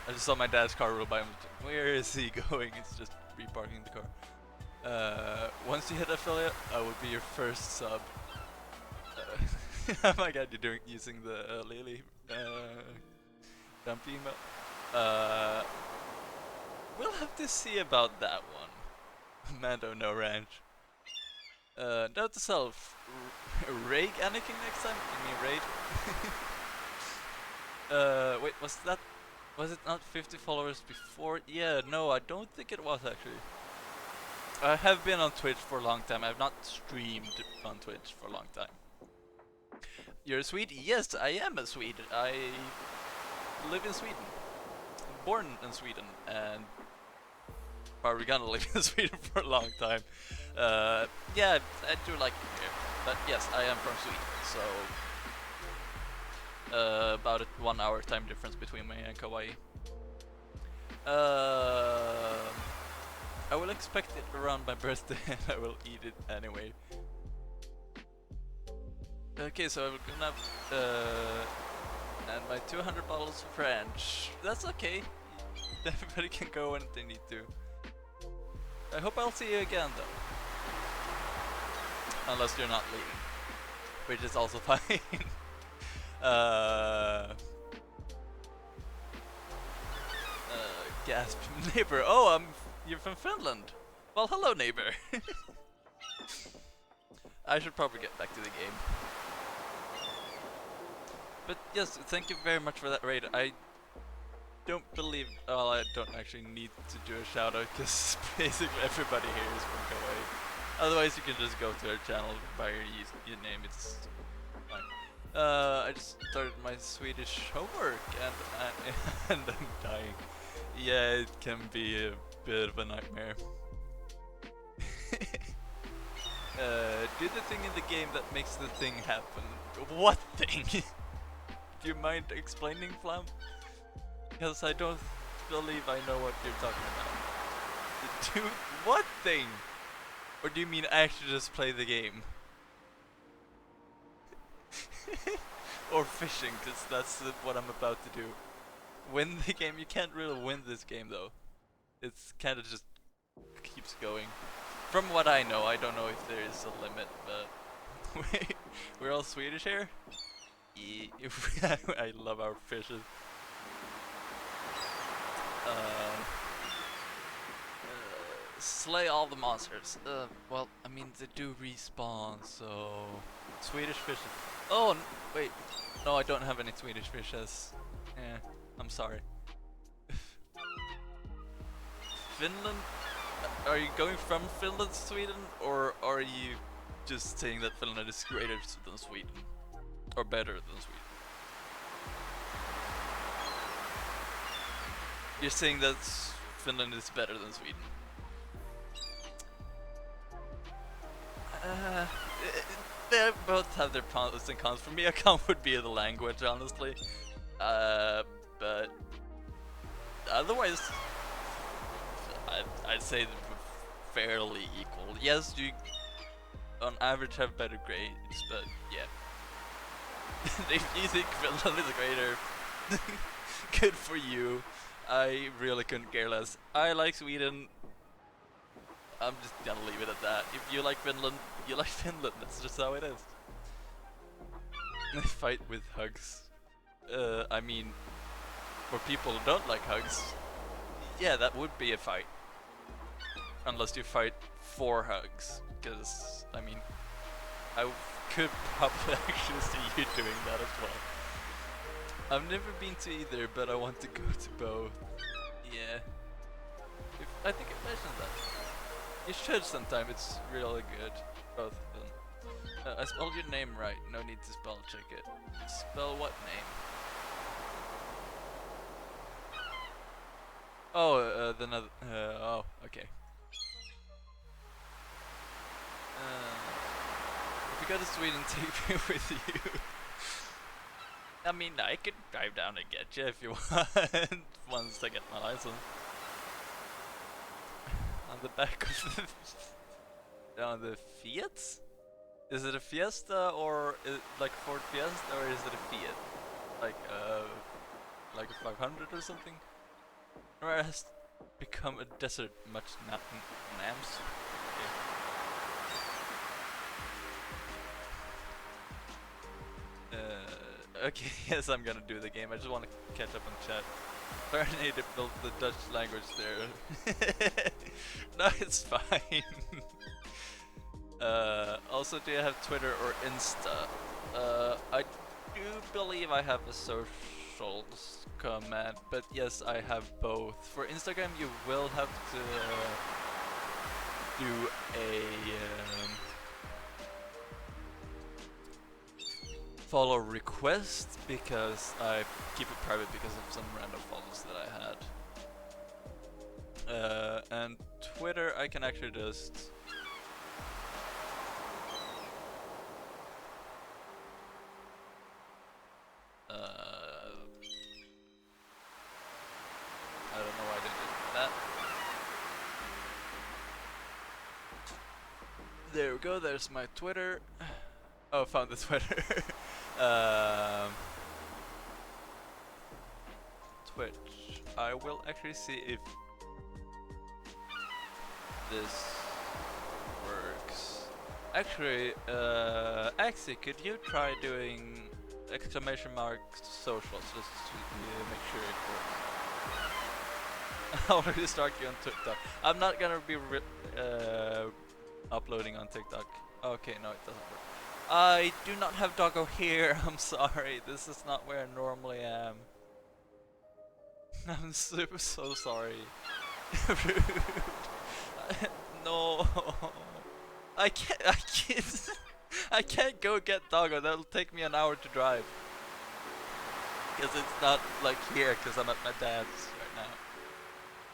I just saw my dad's car roll by him. Where is he going? He's just reparking the car. Once you hit affiliate, I will be your first sub. Oh my god, you're using the Lily dump email. We'll have to see about that one. Mando no ranch. Note to self, Raig Anakin next time? You mean raid? Wait, was it not 50 followers before? Yeah, no, I don't think it was actually. I have been on Twitch for a long time. I have not streamed on Twitch for a long time. You're a Swede? Yes, I am a Swede. I live in Sweden. Born in Sweden, and probably gonna live in Sweden for a long time. Yeah, I do like it here. But yes, I am from Sweden, so about a 1 hour time difference between me and Kauai. I will expect it around my birthday and I will eat it anyway. Okay, so I'm gonna and my 200 bottles of French. That's okay. Everybody can go when they need to. I hope I'll see you again though. Unless you're not leaving. Which is also fine. Gasp, neighbor. Oh, you're from Finland. Well, hello, neighbor. I should probably get back to the game. But yes, thank you very much for that raid. I don't believe. Well, I don't actually need to do a shout out because basically everybody here is from Kauai. Otherwise, you can just go to our channel by your name. It's fine. I just started my Swedish homework and I'm dying. Yeah, it can be a bit of a nightmare. Do the thing in the game that makes the thing happen. What thing? Do you mind explaining, Flam? Because I don't believe I know what you're talking about. Do what thing? Or do you mean actually just play the game? Or fishing, because that's what I'm about to do. Win the game. You can't really win this game though. It's kind of just keeps going. From what I know, I don't know if there is a limit, but we're all Swedish here. Yeah, I love our fishes. Slay all the monsters. Well, I mean they do respawn, so Swedish fishes. Oh wait, no, I don't have any Swedish fishes. Yeah, I'm sorry. Finland? Are you going from Finland to Sweden, or are you just saying that Finland is greater than Sweden? Or better than Sweden? You're saying that Finland is better than Sweden? They both have their pros and cons. For me, a con would be the language, honestly. But otherwise, I'd say they're fairly equal. Yes, you on average have better grades, but yeah. If you think Finland is greater, good for you. I really couldn't care less. I like Sweden. I'm just gonna leave it at that. If you like Finland, you like Finland. That's just how it is. Fight with hugs. I mean, for people who don't like hugs, yeah, that would be a fight. Unless you fight for hugs, because I mean, I could probably actually see you doing that as well. I've never been to either, but I want to go to both. Yeah. I think I mentioned that. You should sometime, it's really good. Both of them. I spelled your name right, no need to spell check it. Spell what name? Oh, oh, okay. If you go to Sweden, take me with you. I mean, I could drive down and get you if you want, once I get my license. On the back of the... on the Fiat? Is it a Fiesta, or like Ford Fiesta, or is it a Fiat? Like a 500 or something? Or become a desert much nams. Okay, yes, I'm gonna do the game. I just want to catch up on chat. Learn native build the Dutch language there. No, it's fine. Also, do you have Twitter or Insta? I do believe I have a socials command, but yes, I have both. For Instagram, you will have to do a follow request because I keep it private because of some random follows that I had. And Twitter, I can actually just I don't know why I didn't do that. There we go, there's my Twitter. Oh, found the Twitter. Twitch. I will actually see if this works. Actually, Axie, could you try doing exclamation mark socials just to make sure it works? I'll already start you on TikTok. I'm not gonna be uploading on TikTok. Okay, no, it doesn't work. I do not have Doggo here. I'm sorry. This is not where I normally am. I'm super so sorry. Rude. No. I can't. I can't go get Doggo. That'll take me an hour to drive. Because it's not like here, because I'm at my dad's right now.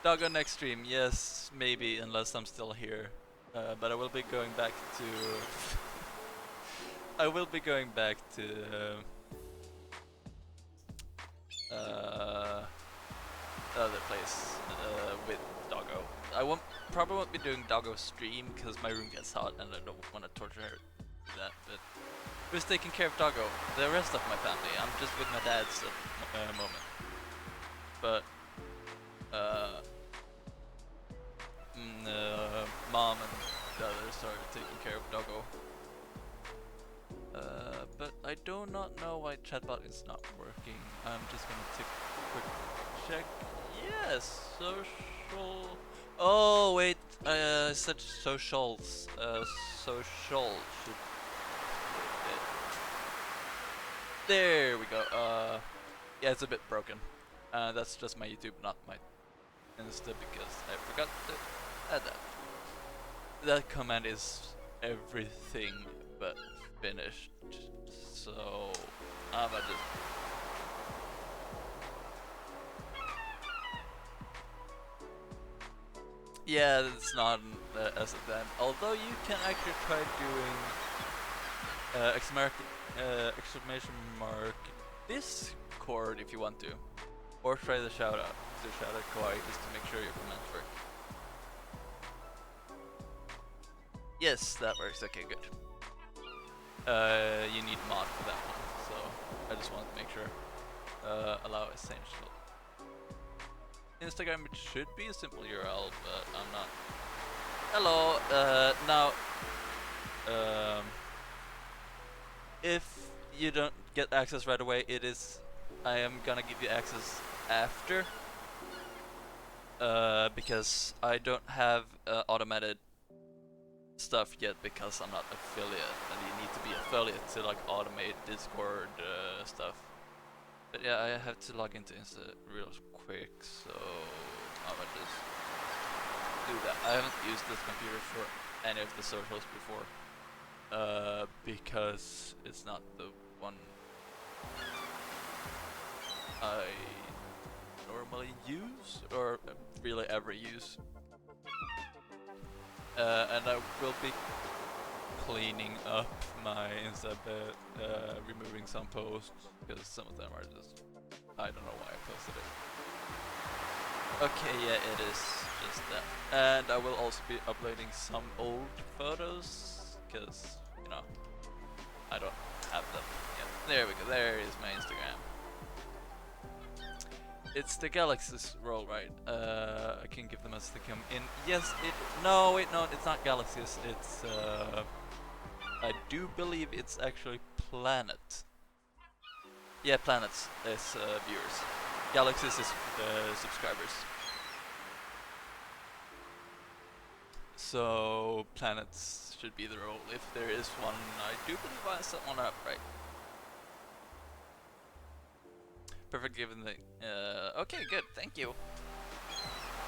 Doggo next stream, yes, maybe, unless I'm still here. But I will be going back to. I will be going back to other place with Doggo. I probably won't be doing Doggo stream because my room gets hot and I don't want to torture her with that. But who's taking care of Doggo? The rest of my family. I'm just with my dad's at the moment. But mom and the others are taking care of Doggo. But I do not know why chatbot is not working. I'm just gonna take a quick check. Yes, social. Oh wait, I said socials. Social should. There we go. Yeah, it's a bit broken. That's just my YouTube, not my Insta, because I forgot to add that. That command is everything but finished. So I'ma just yeah, it's not as of then. Although you can actually try doing exclamation mark Discord if you want to, or try the shout out Kawaii just to make sure your commands work. Yes, that works. Okay, good. You need mod for that one, so I just wanted to make sure. Allow essential. Instagram, it should be a simple URL, but I'm not. Hello. Now, if you don't get access right away, I am gonna give you access after. Because I don't have automated stuff yet because I'm not affiliate, and you need to be affiliate to like automate Discord stuff. But yeah, I have to log into Insta real quick, so I'm gonna just do that. I haven't used this computer for any of the socials before, because it's not the one I normally use, or really ever use. And I will be cleaning up my Insta a bit, removing some posts, because some of them are just, I don't know why I posted it. Okay, yeah, it is just that. And I will also be uploading some old photos, because, you know, I don't have them yet. There we go, there is my Instagram. It's the Galaxy's role, right? can give them as they come in. Yes, no, wait, no, it's not galaxies. It's I do believe it's actually planet. Yeah, planets is viewers. Galaxies is subscribers. So planets should be the role. If there is one, I do believe I set one up, right? Perfect given the... okay, good, thank you.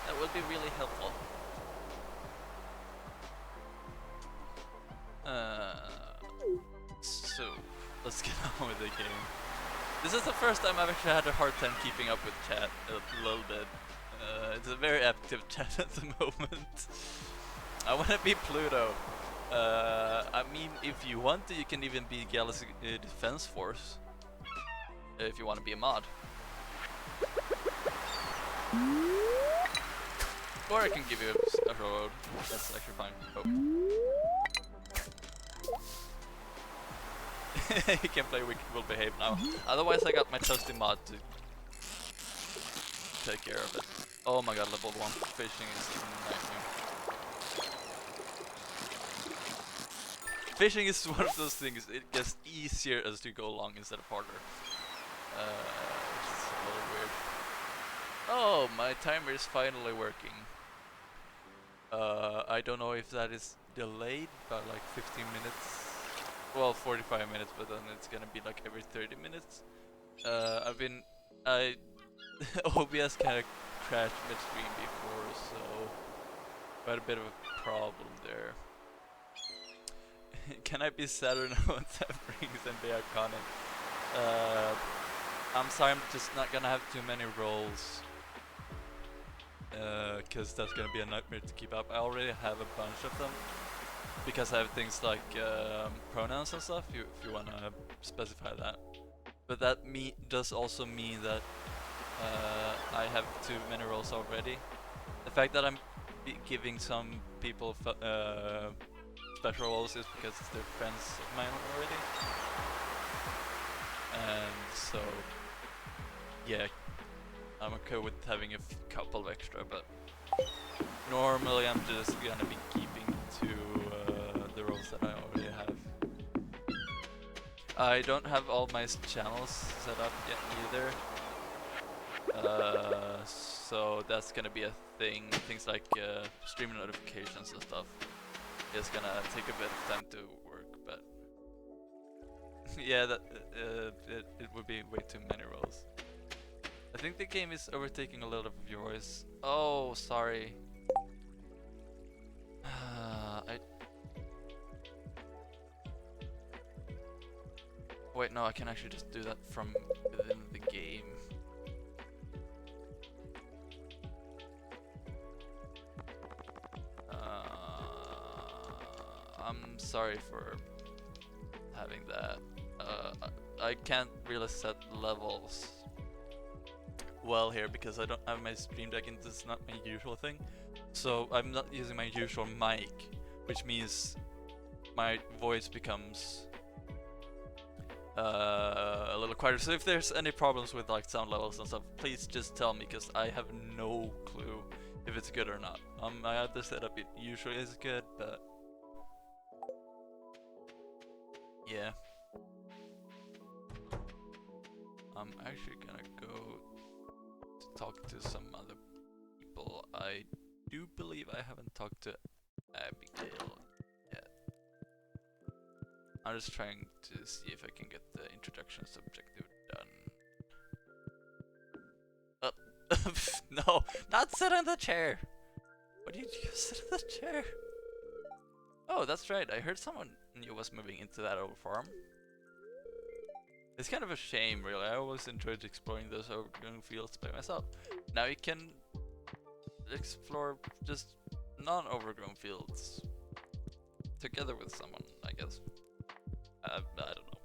That would be really helpful. So, let's get on with the game. This is the first time I've actually had a hard time keeping up with chat a little bit. It's a very active chat at the moment. I want to be Pluto. I mean, if you want to, you can even be Galaxy Defense Force. If you want to be a mod. Or I can give you a special road. That's actually fine. Oh. You can play We Will Behave now. Otherwise I got my trusty mod to take care of it. Oh my god, level 1 fishing is a nightmare. Fishing is one of those things, it gets easier as you go along instead of harder. Which is a little weird. Oh, my timer is finally working. I don't know if that is delayed by like 15 minutes. Well, 45 minutes, but then it's gonna be like every 30 minutes. OBS kind of crashed midstream before, so I had a bit of a problem there. Can I be Saturn once that brings and be iconic? I'm sorry, I'm just not gonna have too many roles. Cause that's gonna be a nightmare to keep up. I already have a bunch of them. Because I have things like pronouns and stuff, if you wanna specify that. But that does also mean that I have too many roles already. The fact that I'm giving some people special roles is because they're friends of mine already. And so, yeah, I'm okay with having a couple of extra, but normally I'm just gonna be keeping to the roles that I already have. I don't have all my channels set up yet either. So that's gonna be a thing. Things like stream notifications and stuff is gonna take a bit of time to work, but yeah, that it would be way too many roles. I think the game is overtaking a lot of your voice. Oh, sorry. Wait, no, I can actually just do that from within the game. I'm sorry for having that. I can't really set levels well here because I don't have my stream deck and this is not my usual thing. So I'm not using my usual mic, which means my voice becomes a little quieter. So if there's any problems with like sound levels and stuff, please just tell me because I have no clue if it's good or not. My other setup usually is good, but yeah. I'm actually gonna go to talk to some other people. I do believe I haven't talked to Abigail yet. I'm just trying to see if I can get the introduction objective done. No, not sit in the chair! What did you sit in the chair? Oh, that's right, I heard someone new was moving into that old farm. It's kind of a shame, really. I always enjoyed exploring those overgrown fields by myself. Now you can explore just non-overgrown fields together with someone, I guess. I don't know.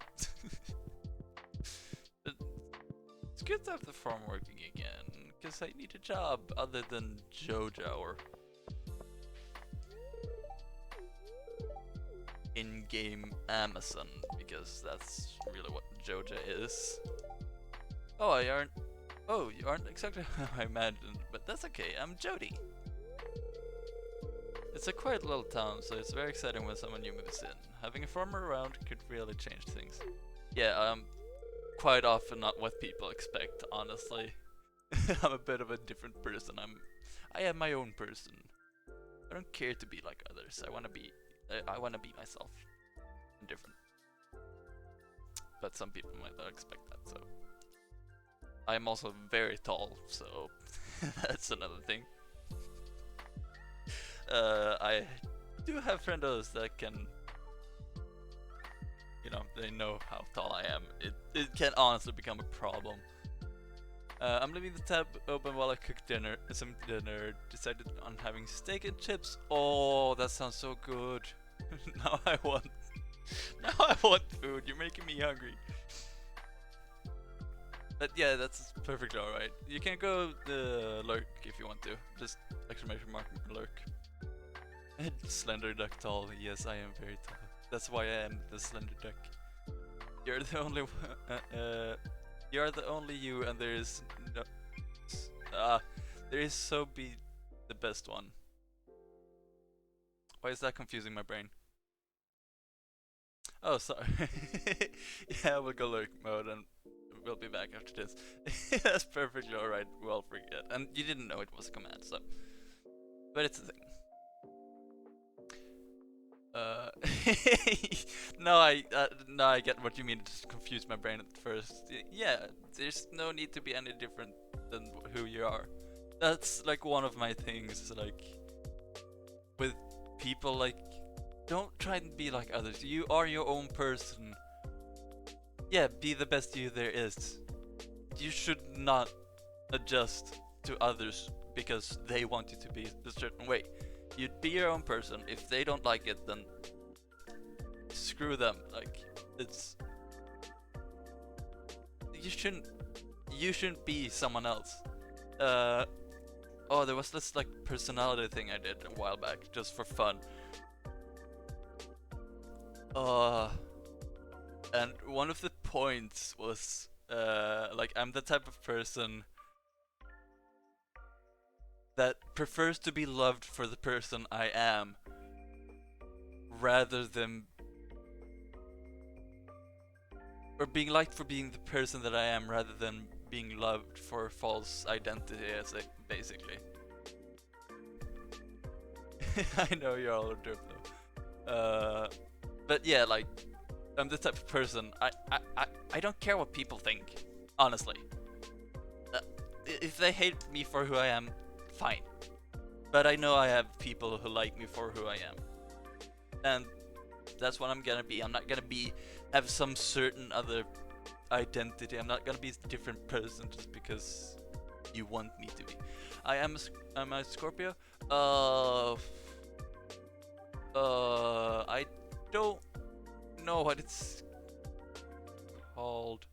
But it's good to have the farm working again, because I need a job other than Joja or in-game Amazon, because that's really what Joja is. Oh, you aren't exactly how I imagined, but that's okay. I'm Jody. It's a quiet little town, so it's very exciting when someone new moves in. Having a farmer around could really change things. Yeah, quite often not what people expect, honestly. I'm a bit of a different person. I am my own person. I don't care to be like others. I wanna be myself. I'm different. But some people might not expect that, so. I am also very tall, so that's another thing. I do have friendos that can, you know, they know how tall I am. It can honestly become a problem. I'm leaving the tab open while I cook some dinner. Decided on having steak and chips. Oh, that sounds so good. Now I want food. You're making me hungry. But yeah, that's perfectly alright. You can go lurk if you want to. Just exclamation mark lurk. Slender duck tall. Yes, I am very tall. That's why I am the slender duck. You're the only you're the only you, and there is no. There is so be the best one. Why is that confusing my brain? Oh, sorry. Yeah, we'll go lurk mode and we'll be back after this. That's perfectly alright. We'll forget. And you didn't know it was a command, so. But it's a thing. No, I get what you mean. It just confused my brain at first. Yeah, there's no need to be any different than who you are. That's like one of my things. Like with people, like don't try and be like others. You are your own person. Yeah, be the best you there is. You should not adjust to others because they want you to be a certain way. You'd be your own person. If they don't like it, then screw them. Like it's you shouldn't be someone else. Oh, there was this like personality thing I did a while back just for fun. And one of the points was like I'm the type of person that prefers to be loved for the person I am rather than or being liked for being the person that I am rather than being loved for false identity, as basically. I know you're all derp though. But yeah, like I'm the type of person I don't care what people think, honestly. If they hate me for who I am, fine. But I know I have people who like me for who I am. And that's what I'm gonna be. I'm not gonna have some certain other identity. I'm not gonna be a different person just because you want me to be. I'm a Scorpio. I don't know what it's called.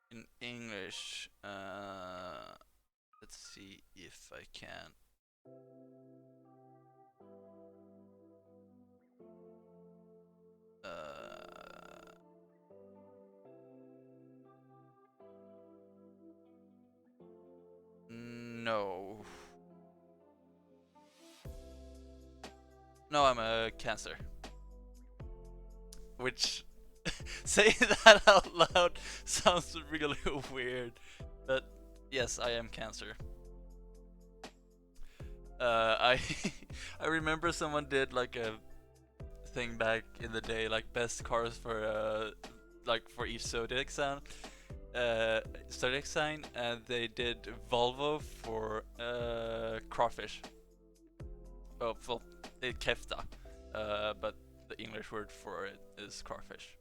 In English, let's see if I can. No. No, I'm a Cancer. Which, saying that out loud sounds really weird. But yes, I am Cancer. I I remember someone did like a thing back in the day, like best cars for like for each zodiac sign. And they did Volvo for crawfish. Oh, well, kefta, but the English word for it is crawfish.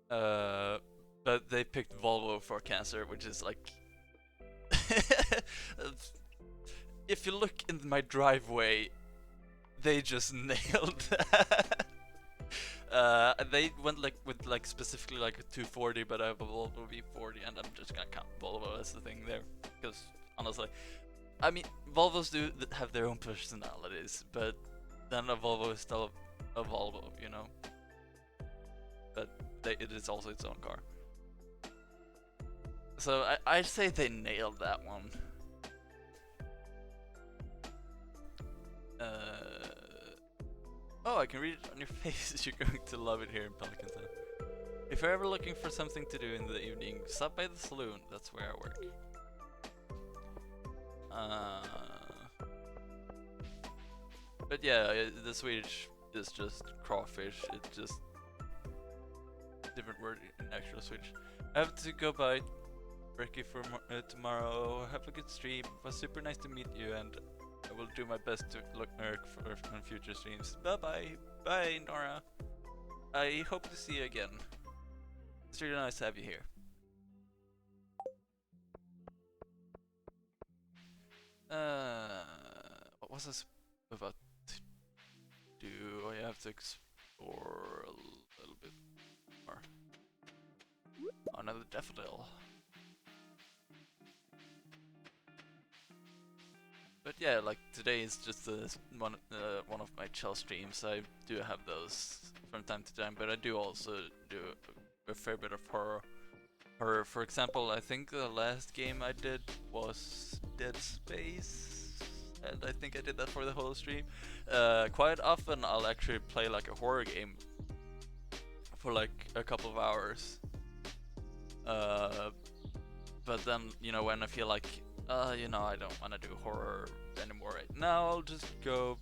But they picked Volvo for Cancer, which is like, if you look in my driveway, they just nailed that. They went like with like specifically like a 240, but I have a Volvo V40, and I'm just gonna count Volvo as the thing there, because honestly, I mean Volvos do have their own personalities, but then a Volvo is still a Volvo, you know. but it is also its own car. So I'd say they nailed that one. Oh, I can read it on your face. You're going to love it here in Pelican Town. If you're ever looking for something to do in the evening, stop by the saloon. That's where I work. But yeah, the Swedish is just crawfish. It's just different word in actual Swedish. I have to go by Ricky for tomorrow. Have a good stream. It was super nice to meet you, and I will do my best to lurk on future streams. Bye bye. Bye, Nora. I hope to see you again. It's really nice to have you here. What was this about to do? I have to explore a little bit more. Another daffodil. But yeah, like today is just one of my chill streams. I do have those from time to time, but I do also do a fair bit of horror. For example, I think the last game I did was Dead Space, and I think I did that for the whole stream. Quite often I'll actually play like a horror game for like a couple of hours. But then, you know, when I feel like, you know, I don't want to do horror anymore right now, I'll just go.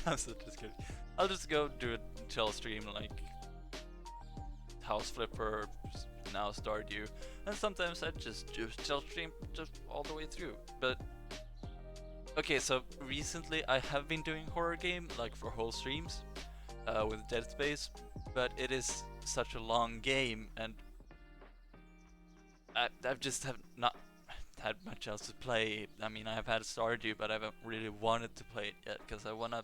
I'm so just kidding. I'll just go do a chill stream like House Flipper, now Stardew, and sometimes I just do chill stream just all the way through. But okay, so recently I have been doing horror game like for whole streams with Dead Space, but it is such a long game, and I've just have not had much else to play. I mean, I have had Stardew, but I haven't really wanted to play it yet because I want to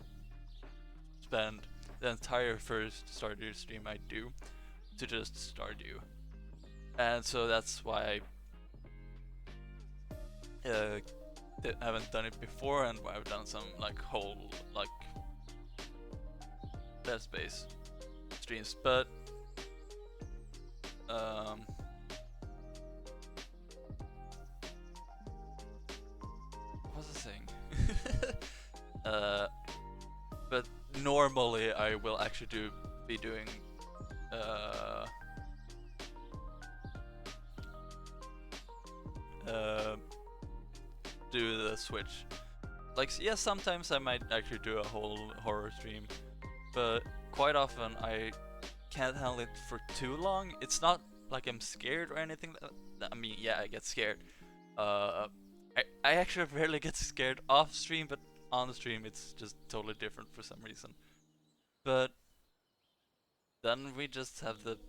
spend the entire first Stardew stream I do to just Stardew. And so that's why I haven't done it before, and why I've done some like whole like Dead Space streams. But what was I saying? But normally I will actually be doing do the Switch. Like, yeah, sometimes I might actually do a whole horror stream, but quite often I can't handle it for too long. It's not like I'm scared or anything. I mean, yeah, I get scared. I actually rarely get scared off stream, but on stream it's just totally different for some reason. But then we just have the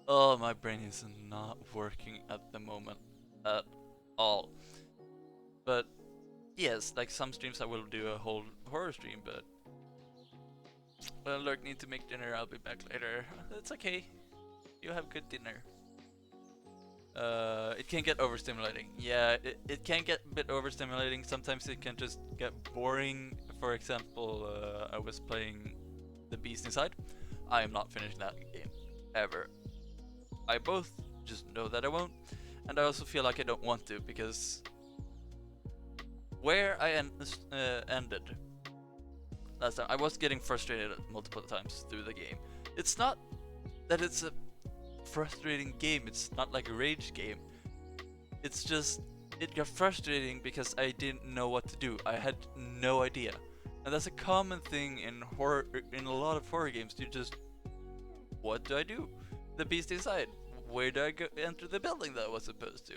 oh, my brain is not working at the moment at all. But yes, like some streams I will do a whole horror stream, but well, Lurk, need to make dinner. I'll be back later. It's okay. You have good dinner. It can get overstimulating. Yeah, it can get a bit overstimulating. Sometimes it can just get boring. For example, I was playing The Beast Inside. I am not finishing that game ever. I both just know that I won't, and I also feel like I don't want to, because where I ended last time, I was getting frustrated multiple times through the game. It's not that it's a frustrating game, it's not like a rage game. It's just, it got frustrating because I didn't know what to do. I had no idea. And that's a common thing in horror, in a lot of horror games. You just, what do I do? The Beast Inside. Where do I go enter the building that I was supposed to?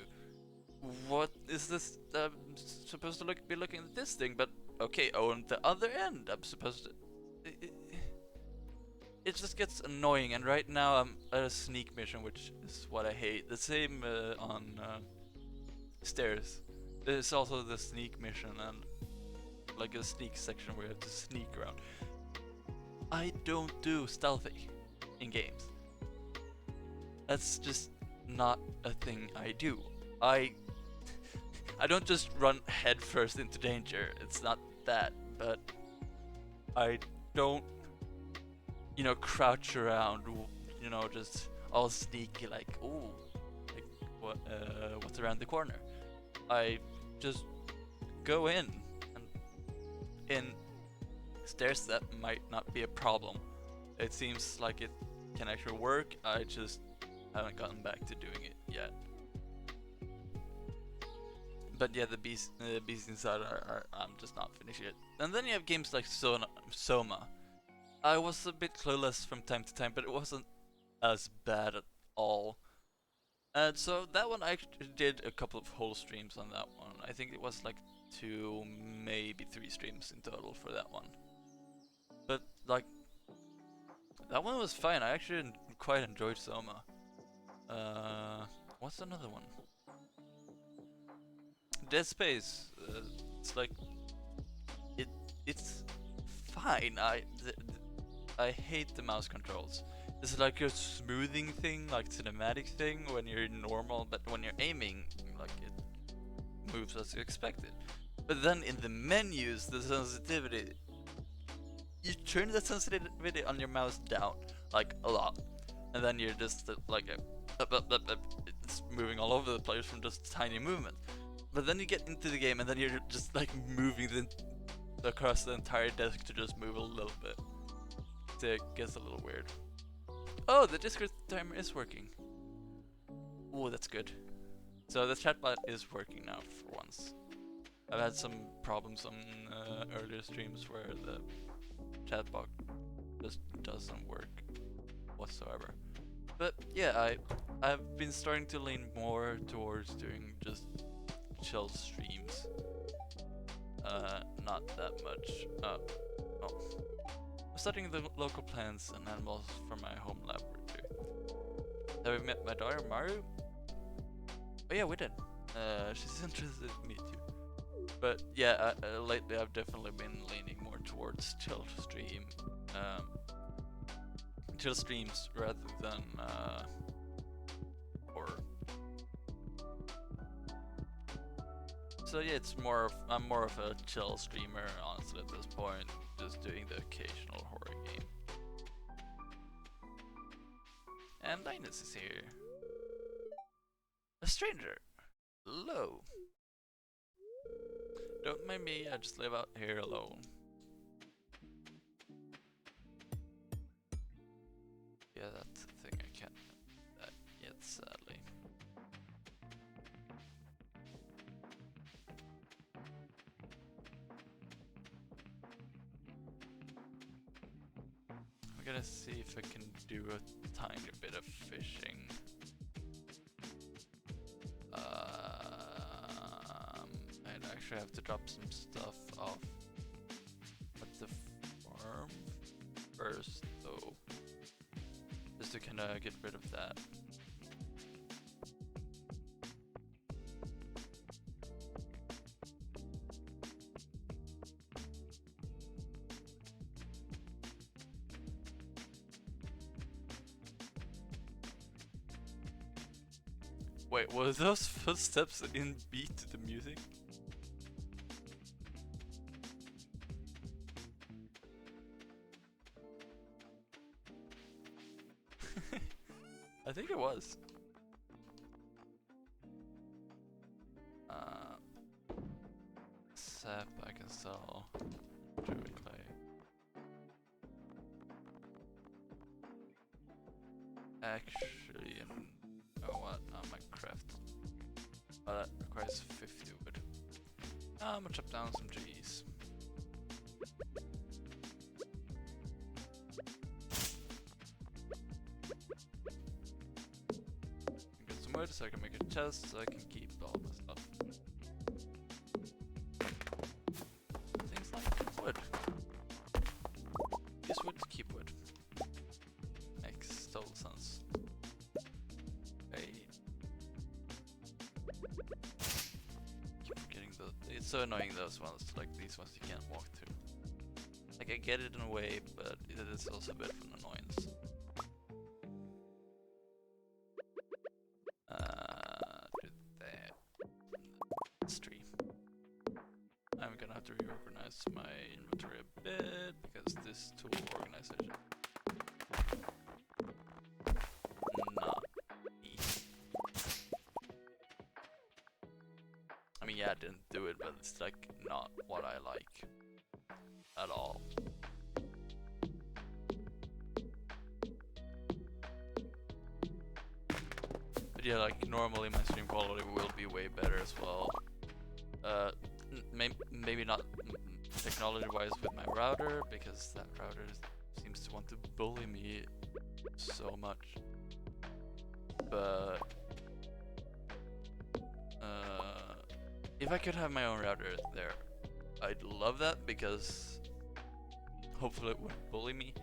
What is this? I'm supposed to be looking at this thing, but okay, on the other end, I'm supposed to. It just gets annoying, and right now I'm at a sneak mission, which is what I hate. The same on stairs. There's also the sneak mission and like a sneak section where you have to sneak around. I don't do stealthy in games. That's just not a thing I do. I don't just run headfirst into danger. It's not that, but I don't you know, crouch around, you know, just all sneaky, like, ooh, like what's around the corner? I just go in, and in stairs that might not be a problem. It seems like it can actually work. I just haven't gotten back to doing it yet. But yeah, the beasts inside I'm just not finished yet. And then you have games like Soma. I was a bit clueless from time to time, but it wasn't as bad at all. And so that one I actually did a couple of whole streams on that one. I think it was like 2, maybe 3 streams in total for that one. But like, that one was fine. I actually quite enjoyed Soma. What's another one? Dead Space. It's like it's fine. I hate the mouse controls. It's like a smoothing thing, like cinematic thing when you're normal, but when you're aiming, like it moves as expected. But then in the menus, the sensitivity, you turn the sensitivity on your mouse down like a lot, and then you're just like it's moving all over the place from just tiny movements. But then you get into the game, and then you're just like moving across the entire desk to just move a little bit. So it gets a little weird. Oh, the Discord timer is working. Oh, that's good. So the chatbot is working now for once. I've had some problems on earlier streams where the chatbot just doesn't work whatsoever. But yeah, I've been starting to lean more towards doing just chill streams. Not that much. Oh. I'm studying the local plants and animals from my home laboratory. Have we met my daughter Maru? Oh yeah, we did. She's interested in me too. But yeah, lately I've definitely been leaning more towards chill streams rather than horror. So yeah, I'm more of a chill streamer honestly at this point, just doing the occasional horror game. And Linus is here. A stranger. Hello. Don't mind me, I just live out here alone. Yeah, that's the thing, I can't do that yet, sadly. I'm gonna see if I can do a tiny bit of fishing. I'd actually have to drop some stuff off at the farm first, though, just to kind of get rid of that. Wait, were those footsteps in beat to the music? I think it was. Sap I can sell. Cherry clay. Actually, oh what? My craft. Oh, that requires 50 wood. I'm gonna chop down some trees. Get some wood so I can make a chest so I can keep all my stuff. Things like wood. Use wood to keep wood. Makes total sense. Okay. Keep forgetting those. It's so annoying, those ones, like these ones you can't walk through. Like I get it in a way, but it is also a bit of an annoyance. Do that. This tree. I'm gonna have to reorganize my inventory a bit because this tool organization mean, yeah, I didn't do it, but it's like not what I like at all. But yeah, like normally my stream quality will be way better as well. Maybe not technology-wise with my router, because that router seems to want to bully me so much. But if I could have my own router there, I'd love that, because hopefully it wouldn't bully me.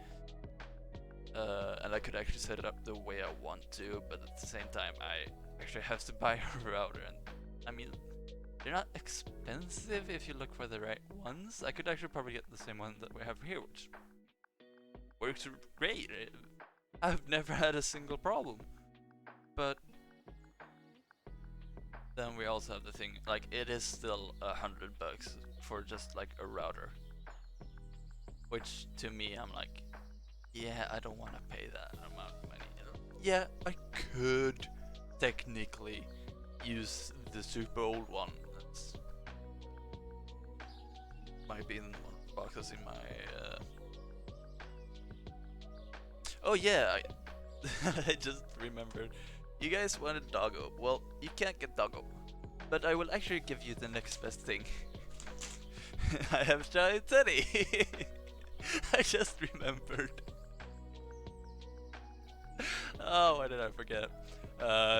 And I could actually set it up the way I want to, but at the same time I actually have to buy a router, and I mean, they're not expensive if you look for the right ones. I could actually probably get the same one that we have here, which works great. I've never had a single problem. But then we also have the thing, like, it is still $100 for just like a router, which to me, I'm like, yeah, I don't want to pay that amount of money. Yeah, I could technically use the super old one. That's might be in one of the boxes in my oh yeah, I just remembered. You guys wanted doggo. Well, you can't get doggo, but I will actually give you the next best thing. I have giant teddy. I just remembered. Oh, why did I forget?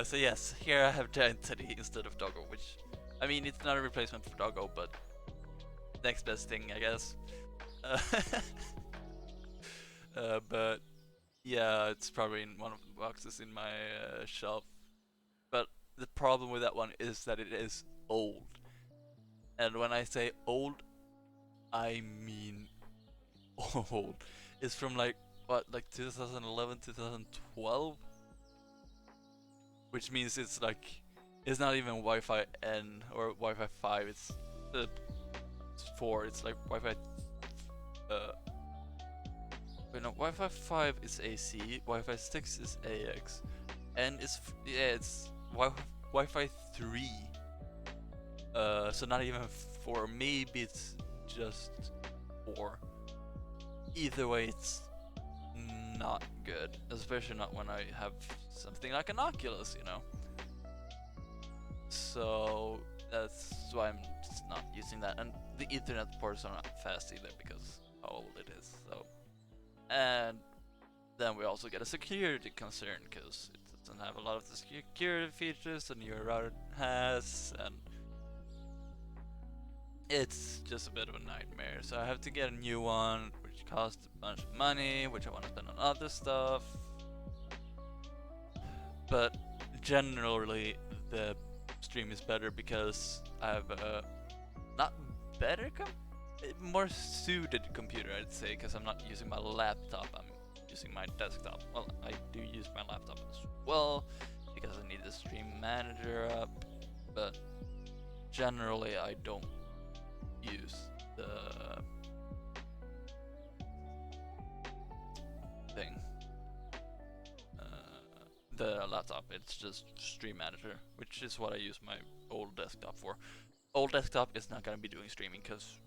So yes, here I have giant teddy instead of doggo, which, I mean, it's not a replacement for doggo, but next best thing, I guess. But yeah, it's probably in one of the boxes in my shelf. But the problem with that one is that it is old. And when I say old, I mean old. It's from like, what, like 2011, 2012? Which means it's like, it's not even Wi-Fi N or Wi-Fi 5, it's 4, it's like Wi-Fi, wait, no, Wi-Fi 5 is AC, Wi-Fi 6 is AX, and it's Wi-Fi 3, so not even 4, maybe it's just 4. Either way, it's not good, especially not when I have something like an Oculus, you know. So that's why I'm just not using that, and the Ethernet ports are not fast either because how old it is. So, and then we also get a security concern because it doesn't have a lot of the security features the newer router has, and it's just a bit of a nightmare. So I have to get a new one, which costs a bunch of money, which I want to spend on other stuff. But generally, the stream is better because I have a not better, more suited computer, I'd say, because I'm not using my laptop. I'm using my desktop. Well, I do use my laptop as well because I need the stream manager up, but generally I don't use the thing, the laptop. It's just stream manager, which is what I use my old desktop for. Old desktop is not gonna be doing streaming because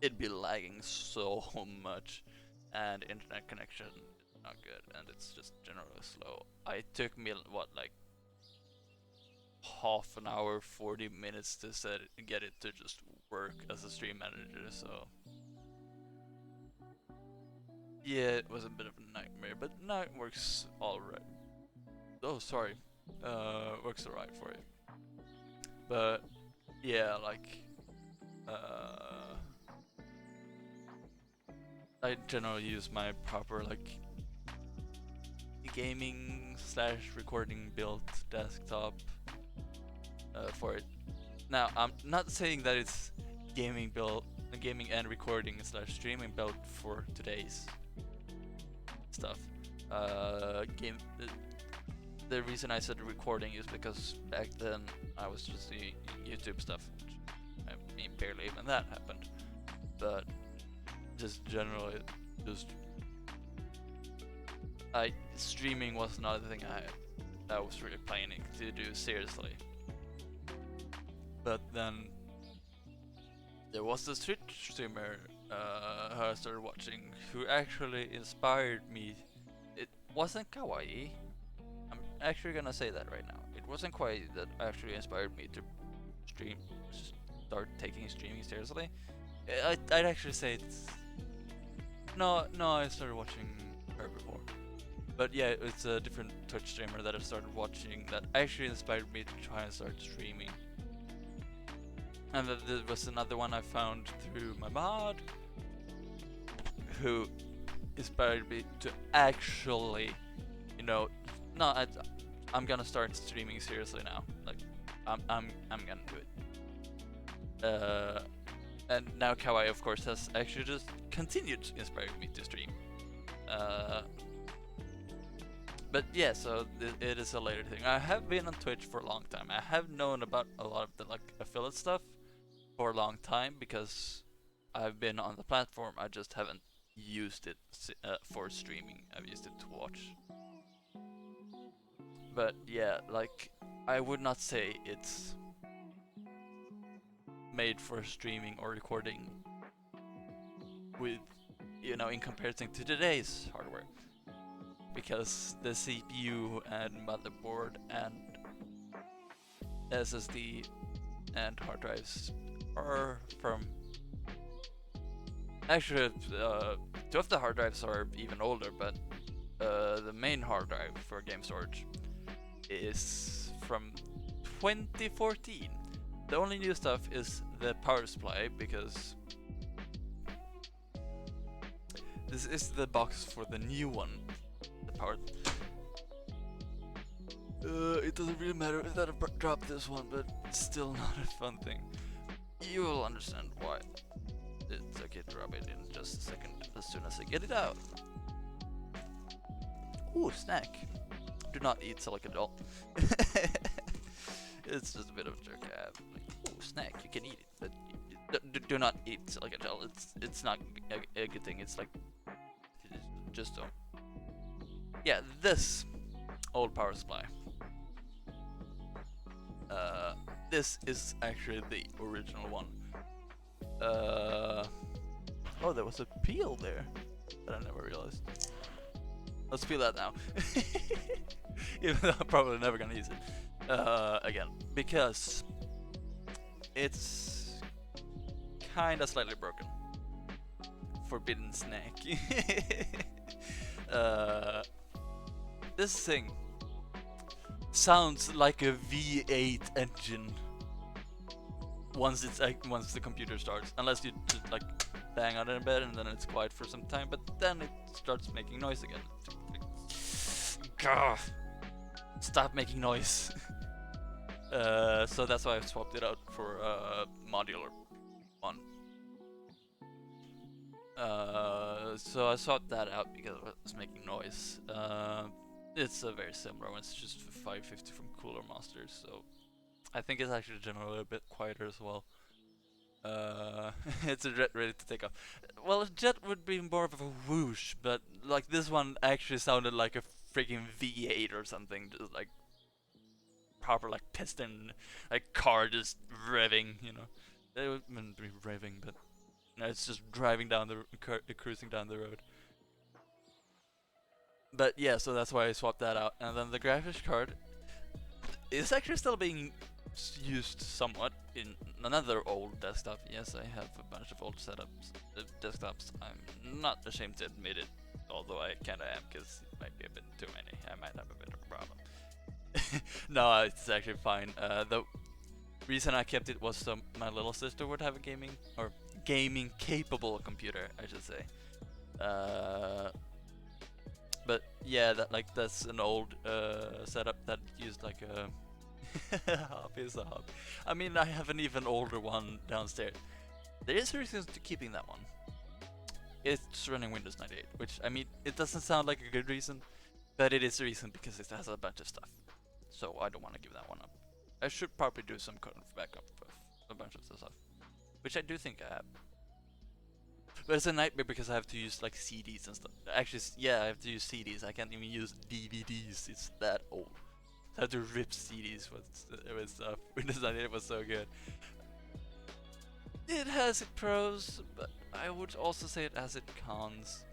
it'd be lagging so much, and internet connection is not good, and it's just generally slow. It took me what, like half an hour, 40 minutes to get it to just work as a stream manager, so yeah, it was a bit of a nightmare, but now it works alright. Oh, sorry. Works alright for it. But yeah, like I generally use my proper like gaming slash recording built desktop for it. Now, I'm not saying that it's gaming and recording slash streaming built for today's stuff. The reason I said recording is because back then I was just doing YouTube stuff, which, I mean, barely even that happened. But just generally, streaming was not the thing I was really planning to do seriously. But then there was this Twitch streamer who I started watching who actually inspired me. It wasn't kawaii. I'm actually gonna say that right now. It wasn't kawaii that actually inspired me to stream, start taking streaming seriously. I'd actually say it's no. I started watching her before, but yeah, it's a different Twitch streamer that I started watching that actually inspired me to try and start streaming. And then there was another one I found through my mod, who inspired me to actually, you know, no, I'm gonna start streaming seriously now. Like, I'm gonna do it. And now Kawaii, of course, has actually just continued inspiring me to stream. But yeah, so it is a later thing. I have been on Twitch for a long time. I have known about a lot of the like affiliate stuff for a long time because I've been on the platform. I just haven't used it for streaming. I've used it to watch. But yeah, like I would not say it's made for streaming or recording with, you know, in comparison to today's hardware, because the CPU and motherboard and SSD and hard drives are from actually two of the hard drives are even older, but the main hard drive for game storage is from 2014. The only new stuff is the power supply, because this is the box for the new one. The power. It doesn't really matter that I dropped this one, but it's still not a fun thing. You will understand why. It's okay to drop it in just a second, as soon as I get it out. Ooh, snack. Do not eat silicon doll. It's just a bit of a joke. Like, ooh, snack, you can eat it, but do not eat silicon gel. It's not a good thing. It's like, just don't. Yeah, this old power supply. This is actually the original one. Oh, there was a peel there that I never realized. Let's peel that now. Even though I'm probably never gonna use it again, because it's kinda slightly broken. Forbidden snack. This thing sounds like a V8 engine once the computer starts, unless you just like bang on it in bed and then it's quiet for some time, but then it starts making noise again. Gah! Stop making noise. So that's why I swapped it out for a modular one. So I swapped that out because it was making noise. It's a very similar one. It's just 550 from Cooler Monsters, so I think it's actually generally a bit quieter as well. It's a jet ready to take off. Well, a jet would be more of a whoosh, but like this one actually sounded like a freaking V8 or something, just like proper like piston, like car just revving, you know. It wouldn't be revving, but no, it's just driving down the cruising down the road. But yeah, so that's why I swapped that out, and then the graphics card is actually still being used somewhat in another old desktop. Yes, I have a bunch of old setups, desktops. I'm not ashamed to admit it, although I kinda am, because it might be a bit too many. I might have a bit of a problem. No, it's actually fine. The reason I kept it was so my little sister would have a gaming capable computer, I should say. But yeah, that's an old setup that used like a hub is a hub. I mean, I have an even older one downstairs. There is a reason to keeping that one. It's running Windows 98, which, I mean, it doesn't sound like a good reason, but it is a reason because it has a bunch of stuff. So I don't want to give that one up. I should probably do some kind of backup of a bunch of the stuff, which I do think I have. But it's a nightmare because I have to use like CDs and stuff. Actually, yeah, I have to use CDs. I can't even use DVDs. It's that old. had to rip CDs with stuff. Windows 98 was so good. It has its pros, but I would also say it has its cons.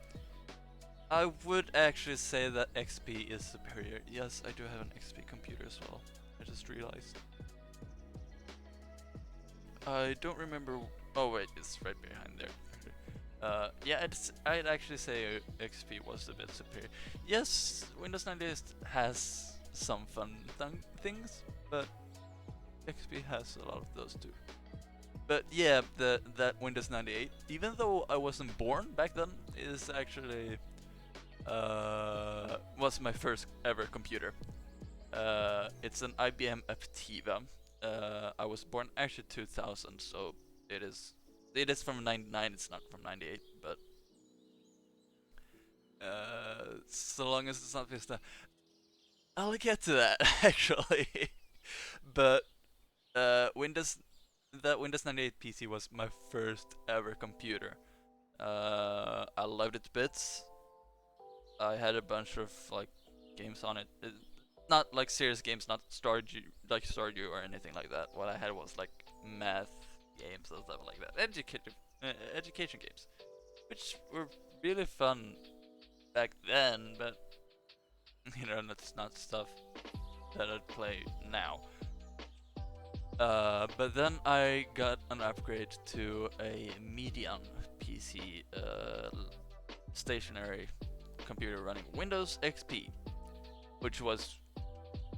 I would actually say that XP is superior. Yes, I do have an XP computer as well. I just realized. I don't remember. Oh wait, it's right behind there. Yeah, I'd actually say XP was a bit superior. Yes, Windows 98 has some fun things, but XP has a lot of those too. But yeah, that Windows 98, even though I wasn't born back then, is actually was my first ever computer. It's an IBM Aptiva. I was born actually 2000, so it is from 99. It's not from 98, but so long as it's not Vista, I'll get to that actually. But Windows 98 PC was my first ever computer. I loved it to bits. I had a bunch of like games on it. Not like serious games, not Stardew or anything like that. What I had was like math games and stuff like that. Education games, which were really fun back then, but you know, that's not stuff that I'd play now. But then I got an upgrade to a medium PC, stationary computer running Windows XP, which was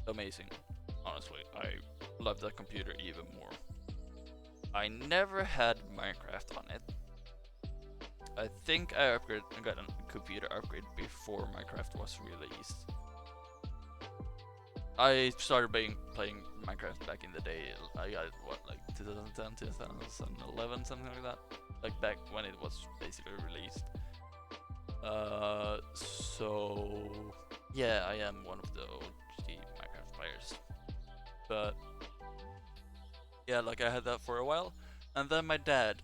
amazing. Honestly, I loved that computer even more. I never had Minecraft on it. I think I got a computer upgrade before Minecraft was released. I started playing Minecraft back in the day. I got it, what, like 2010, 2011, something like that. Like back when it was basically released. So yeah, I am one of the OG Minecraft players. But yeah, like I had that for a while, and then my dad,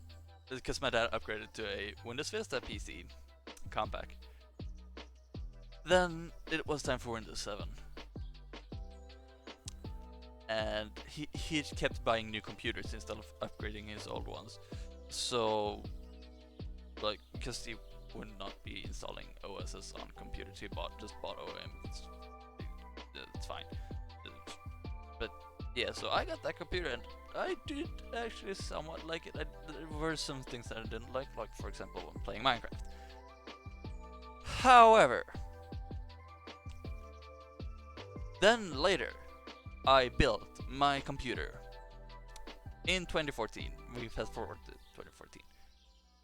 because my dad upgraded to a Windows Vista PC, compact. Then it was time for Windows 7. And he kept buying new computers instead of upgrading his old ones. So, like, because he would not be installing OSs on computers, he just bought OEM. It's fine. But yeah, so I got that computer and I did actually somewhat like it. There were some things that I didn't like for example when playing Minecraft. However, then later, I built my computer in 2014. We fast forward to 2014.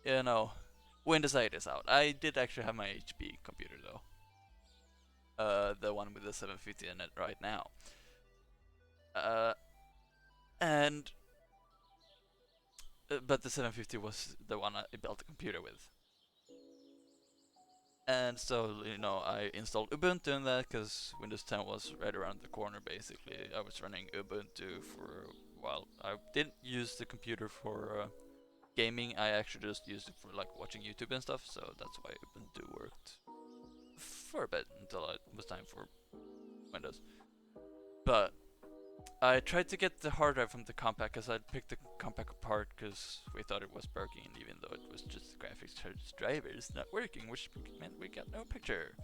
You know, Windows 8 is out. I did actually have my HP computer though. The one with the 750 in it right now. But the 750 was the one I built the computer with. And so, you know, I installed Ubuntu in that because Windows 10 was right around the corner basically. I was running Ubuntu for a while. I didn't use the computer for gaming, I actually just used it for like watching YouTube and stuff, so that's why Ubuntu worked for a bit until it was time for Windows. But I tried to get the hard drive from the compact because I picked the compact apart because we thought it was broken, even though it was just the graphics drivers not working, which meant we got no picture.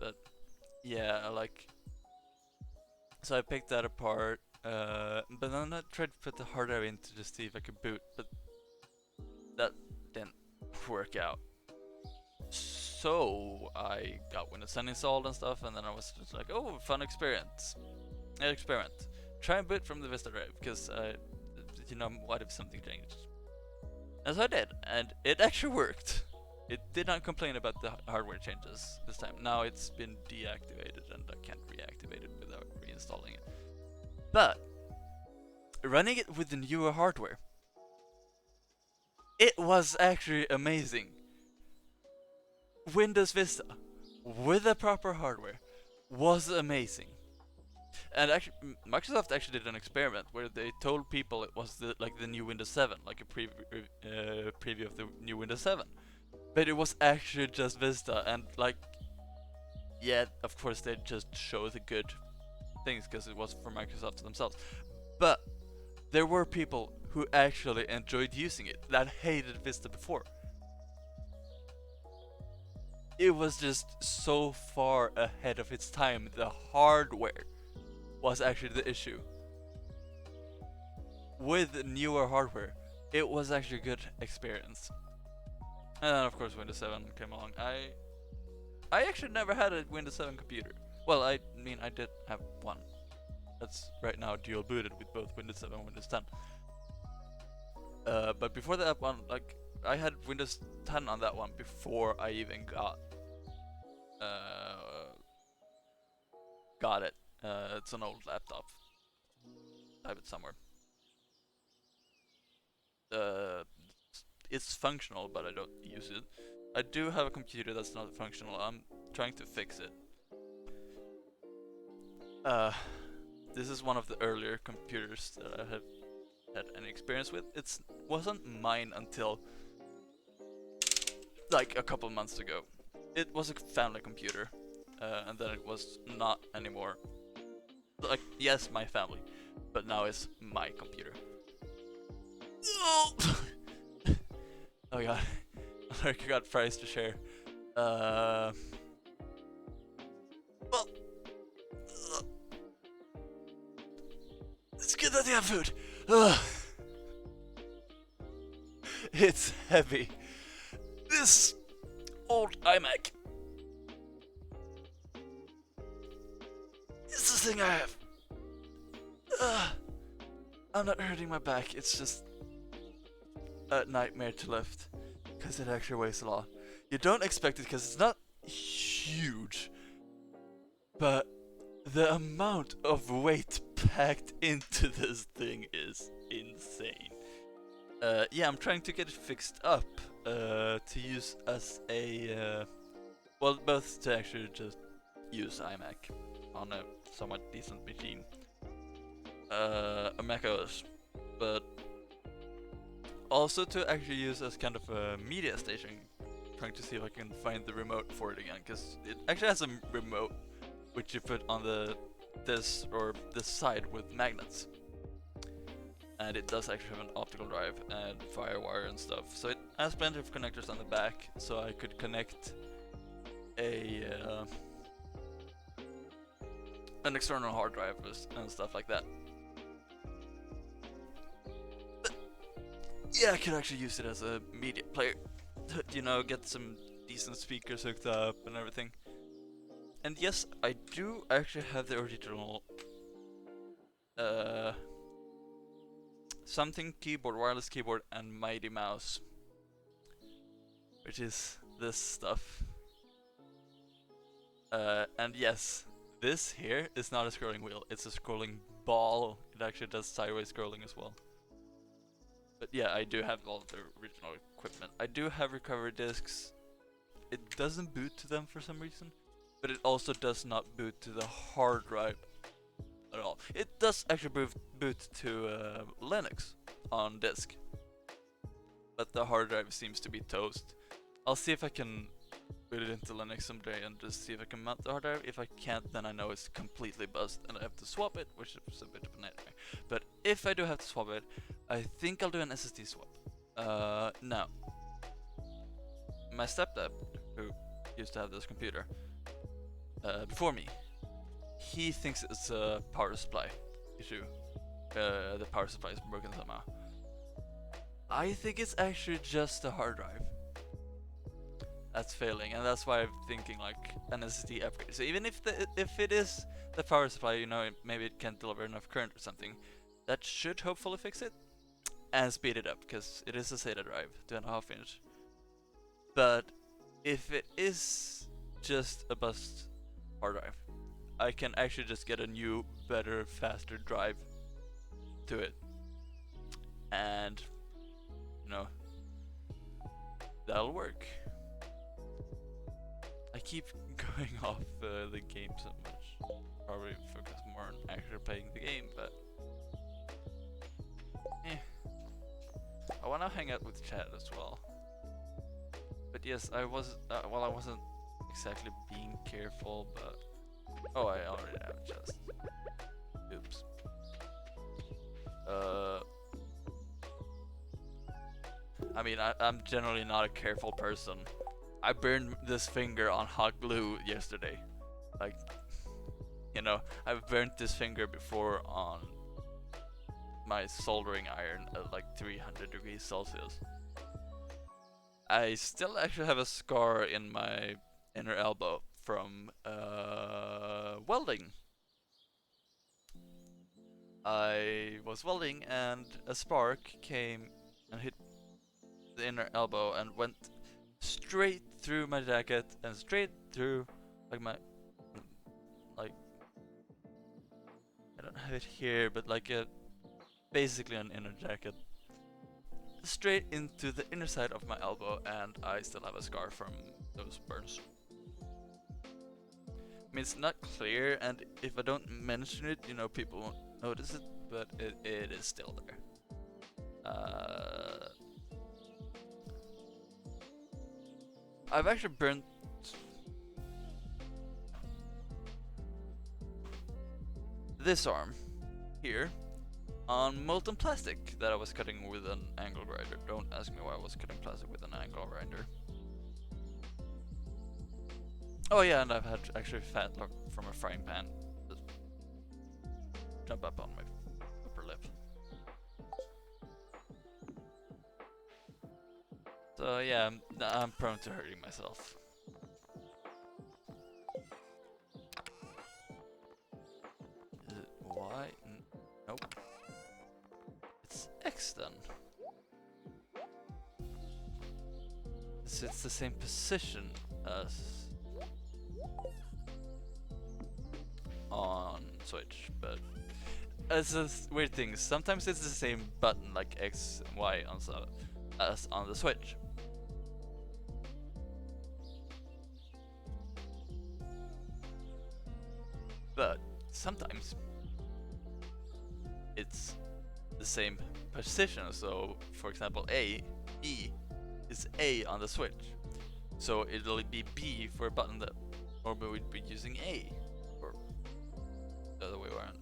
But yeah, like, so I picked that apart, but then I tried to put the hard drive in to just see if I could boot, but that didn't work out. So I got Windows 10 installed and stuff, and then I was just like, oh, fun experiment. Try and boot from the Vista drive, because, you know, what if something changed? And so I did, and it actually worked. It did not complain about the hardware changes this time. Now it's been deactivated, and I can't reactivate it without reinstalling it. But, running it with the newer hardware, it was actually amazing. Windows Vista, with the proper hardware, was amazing. And actually, Microsoft actually did an experiment where they told people it was like the new Windows 7, like a preview of the new Windows 7. But it was actually just Vista, and like, yeah, of course they just show the good things because it was for Microsoft themselves. But there were people who actually enjoyed using it that hated Vista before. It was just so far ahead of its time. The hardware was actually the issue. With newer hardware, it was actually a good experience. And then of course Windows 7 came along. I actually never had a Windows 7 computer. Well, I mean I did have one. That's right now dual booted with both Windows 7 and Windows 10. But before that one, like I had Windows 10 on that one before I even got it. It's an old laptop. I have it somewhere. It's functional, but I don't use it. I do have a computer that's not functional. I'm trying to fix it. This is one of the earlier computers that I have had any experience with. It wasn't mine until like a couple months ago. It was a family computer, and then it was not anymore. Like, yes, my family, but now it's my computer. Oh, oh god, I got fries to share. Well, it's good that they have food. It's heavy. This old iMac is the thing I have. I'm not hurting my back, it's just a nightmare to lift because it actually weighs a lot. You don't expect it because it's not huge, but the amount of weight packed into this thing is insane. Yeah, I'm trying to get it fixed up to use as a well, both to actually just use iMac on a somewhat decent machine, a Mac OS, but also to actually use as kind of a media station. Trying to see if I can find the remote for it again, because it actually has a remote which you put on this side with magnets, and it does actually have an optical drive and firewire and stuff. So it has plenty of connectors on the back, so I could connect an external hard drive and stuff like that. But yeah, I could actually use it as a media player. You know, get some decent speakers hooked up and everything. And yes, I do actually have the original something keyboard, wireless keyboard, and mighty mouse, which is this stuff. And yes, this here is not a scrolling wheel, it's a scrolling ball. It actually does sideways scrolling as well. But yeah, I do have all the original equipment. I do have recovery discs. It doesn't boot to them for some reason, but it also does not boot to the hard drive at all. It does actually boot to Linux on disk, but the hard drive seems to be toast. I'll see if I can boot it into Linux someday and just see if I can mount the hard drive. If I can't, then I know it's completely bust and I have to swap it, which is a bit of a nightmare. But if I do have to swap it, I think I'll do an SSD swap. Now, my stepdad, who used to have this computer before me, he thinks it's a power supply issue. The power supply is broken somehow. I think it's actually just the hard drive that's failing, and that's why I'm thinking like an SSD upgrade. So even if it is the power supply, you know, maybe it can't deliver enough current or something, that should hopefully fix it and speed it up, because it is a SATA drive, 2.5 inch. But if it is just a bust hard drive, I can actually just get a new, better, faster drive to it, and you know, that'll work. I keep going off the game so much. Probably focus more on actually playing the game, but I wanna hang out with chat as well. But yes, I wasn't exactly being careful, but oh, I already have a chest. I mean, I'm generally not a careful person. I burned this finger on hot glue yesterday. Like, you know, I've burnt this finger before on my soldering iron at like 300 degrees Celsius. I still actually have a scar in my inner elbow from welding. I was welding and a spark came and hit the inner elbow and went straight through my jacket and straight through like my like I don't have it here, but like basically an inner jacket straight into the inner side of my elbow, and I still have a scar from those burns. I mean, it's not clear, and if I don't mention it, you know, people won't notice it, but it is still there. I've actually burnt this arm here on molten plastic that I was cutting with an angle grinder. Don't ask me why I was cutting plastic with an angle grinder. Oh yeah, and I've had actually fat lock from a frying pan just jump up on my upper lip. So yeah, I'm prone to hurting myself. Is it Y? Nope. It's X then. It's the same position as on Switch, but it's a weird thing. Sometimes it's the same button like X and Y as on the Switch. But sometimes it's the same position. So, for example, E is A on the Switch. So it'll be B for a button that normally would be using A, or the other way around.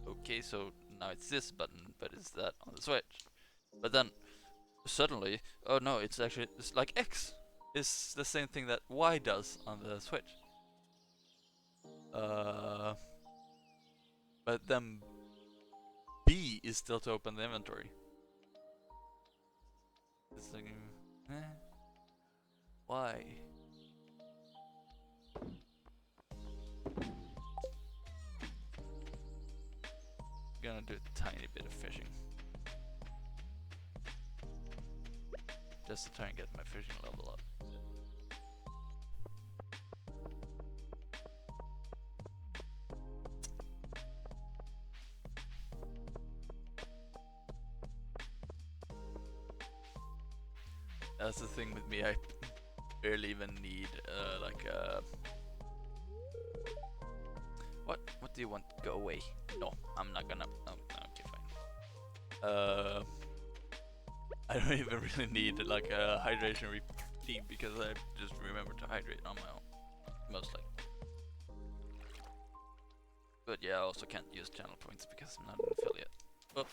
Okay, so now it's this button, but it's that on the Switch. But then suddenly, oh no, it's like X. It's the same thing that Y does on the Switch. But then B is still to open the inventory. It's like, why? Gonna do a tiny bit of fishing, just to try and get my fishing level up. That's the thing with me, I barely even need what do you want? Go away. No, I'm not gonna. Oh, okay, fine. I don't even really need like a hydration routine because I just remember to hydrate on my own, mostly. But yeah, I also can't use channel points because I'm not an affiliate. Oh.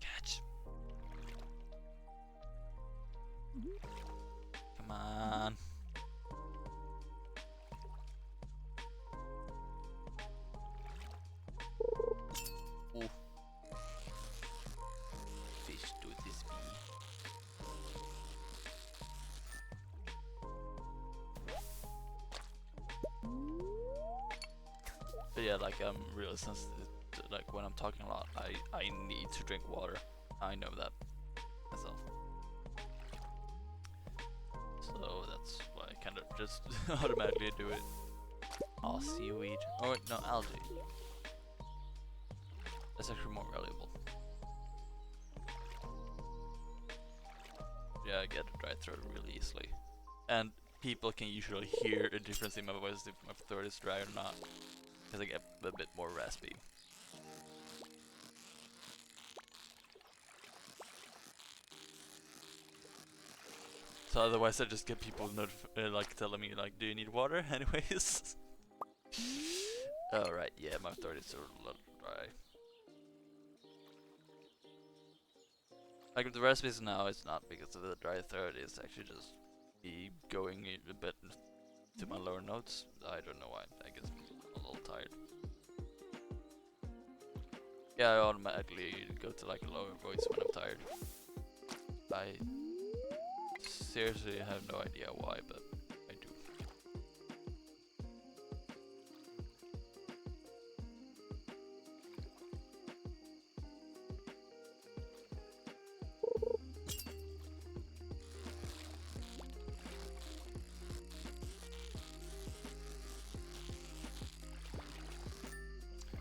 Catch. Come on. Ooh. Fish do this be. But yeah, like I'm really sensitive to, like when I'm talking a lot, I need to drink water. I know that myself. So that's why I kind of just automatically do it. Oh, seaweed. Oh wait, no, algae. That's actually more valuable. Yeah, I get a dry throat really easily. And people can usually hear a difference in my voice if my throat is dry or not. Because I get a bit more raspy. So otherwise I just get people like telling me like, do you need water? Anyways. Oh right, yeah, my throat is a little dry. Like the recipes now, it's not because of the dry throat. It's actually just me going a bit to my lower notes. I don't know why. I guess I'm a little tired. Yeah, I automatically go to like a lower voice when I'm tired. I seriously have no idea why, but I do.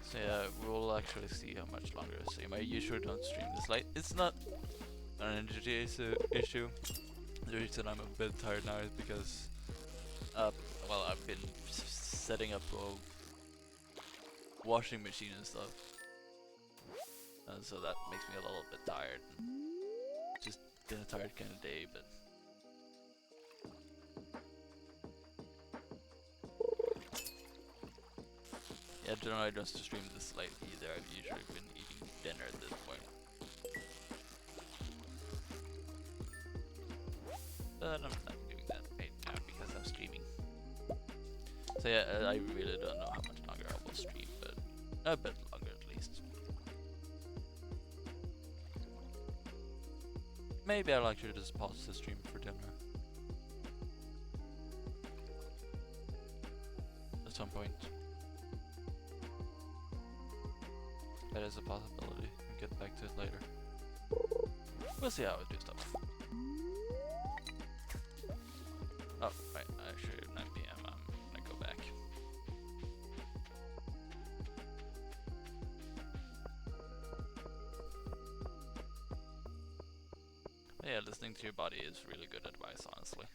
So yeah, we'll actually see how much longer I stream. I usually don't stream this late. It's not an energy issue. The reason I'm a bit tired now is because, well, I've been setting up a washing machine and stuff, and so that makes me a little bit tired. Just been a tired kind of day, but. Yeah, generally I don't stream this late either. I've usually been eating dinner at this point. But I'm not doing that right now because I'm streaming. So yeah, I really don't know how much longer I will stream, but a bit longer at least. Maybe I'll actually just pause the stream for dinner. At some point. That is a possibility. We'll get back to it later. We'll see how I do stuff. Oh, right, actually 9 PM, I'm gonna go back. But yeah, listening to your body is really good advice, honestly.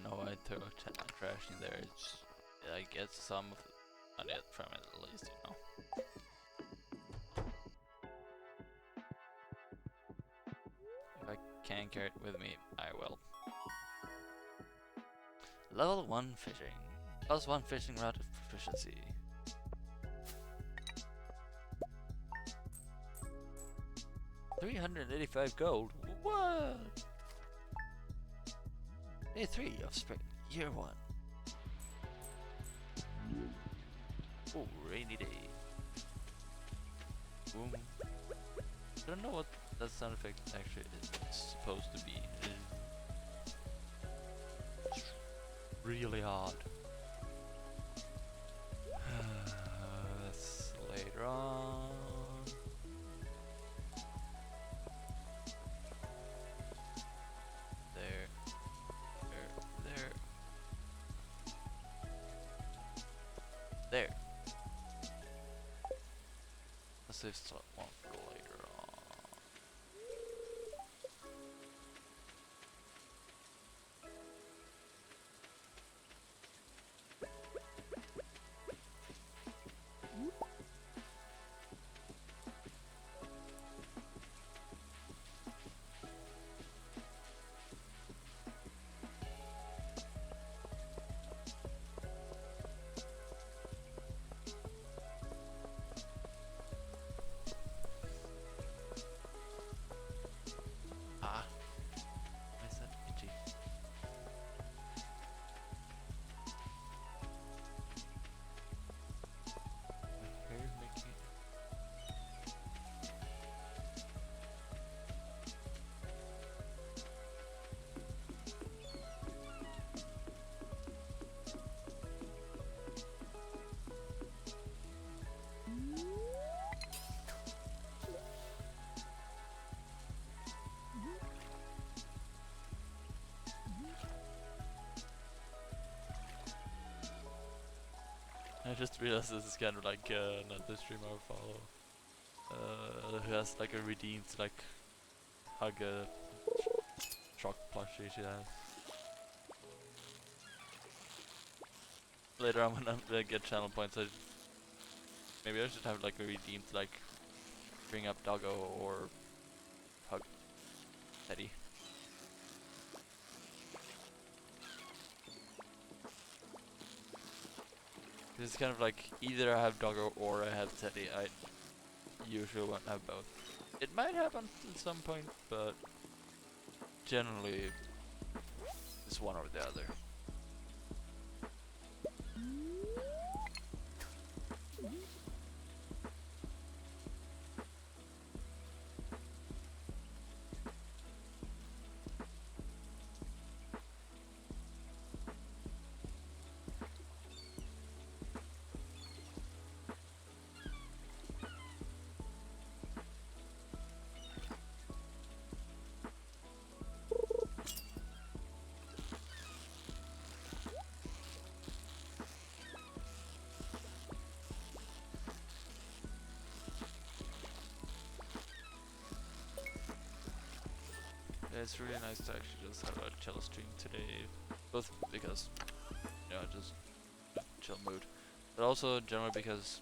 No, I throw trash in there. It's, I get some of it from it at least, you know. If I can carry it with me, I will. Level 1 fishing. +1 fishing rod proficiency. $385 gold. What? Day 3 of spring, year 1. Oh, rainy day. Boom. I don't know what that sound effect actually is supposed to be. It's really odd. That's later on. There. There. Let's save one for later on. Ah, why is that itchy? My hair is making it. I just realized this is kind of like another stream I follow. who has like a redeemed like hug a truck plushie she has. Later on when I get channel points, maybe I should have like a redeemed like bring up Doggo or hug Teddy. It's kind of like either I have Doggo or I have Teddy. I usually won't have both. It might happen at some point, but generally it's one or the other. It's really nice to actually just have a chill stream today, both because, you know, just chill mood, but also generally because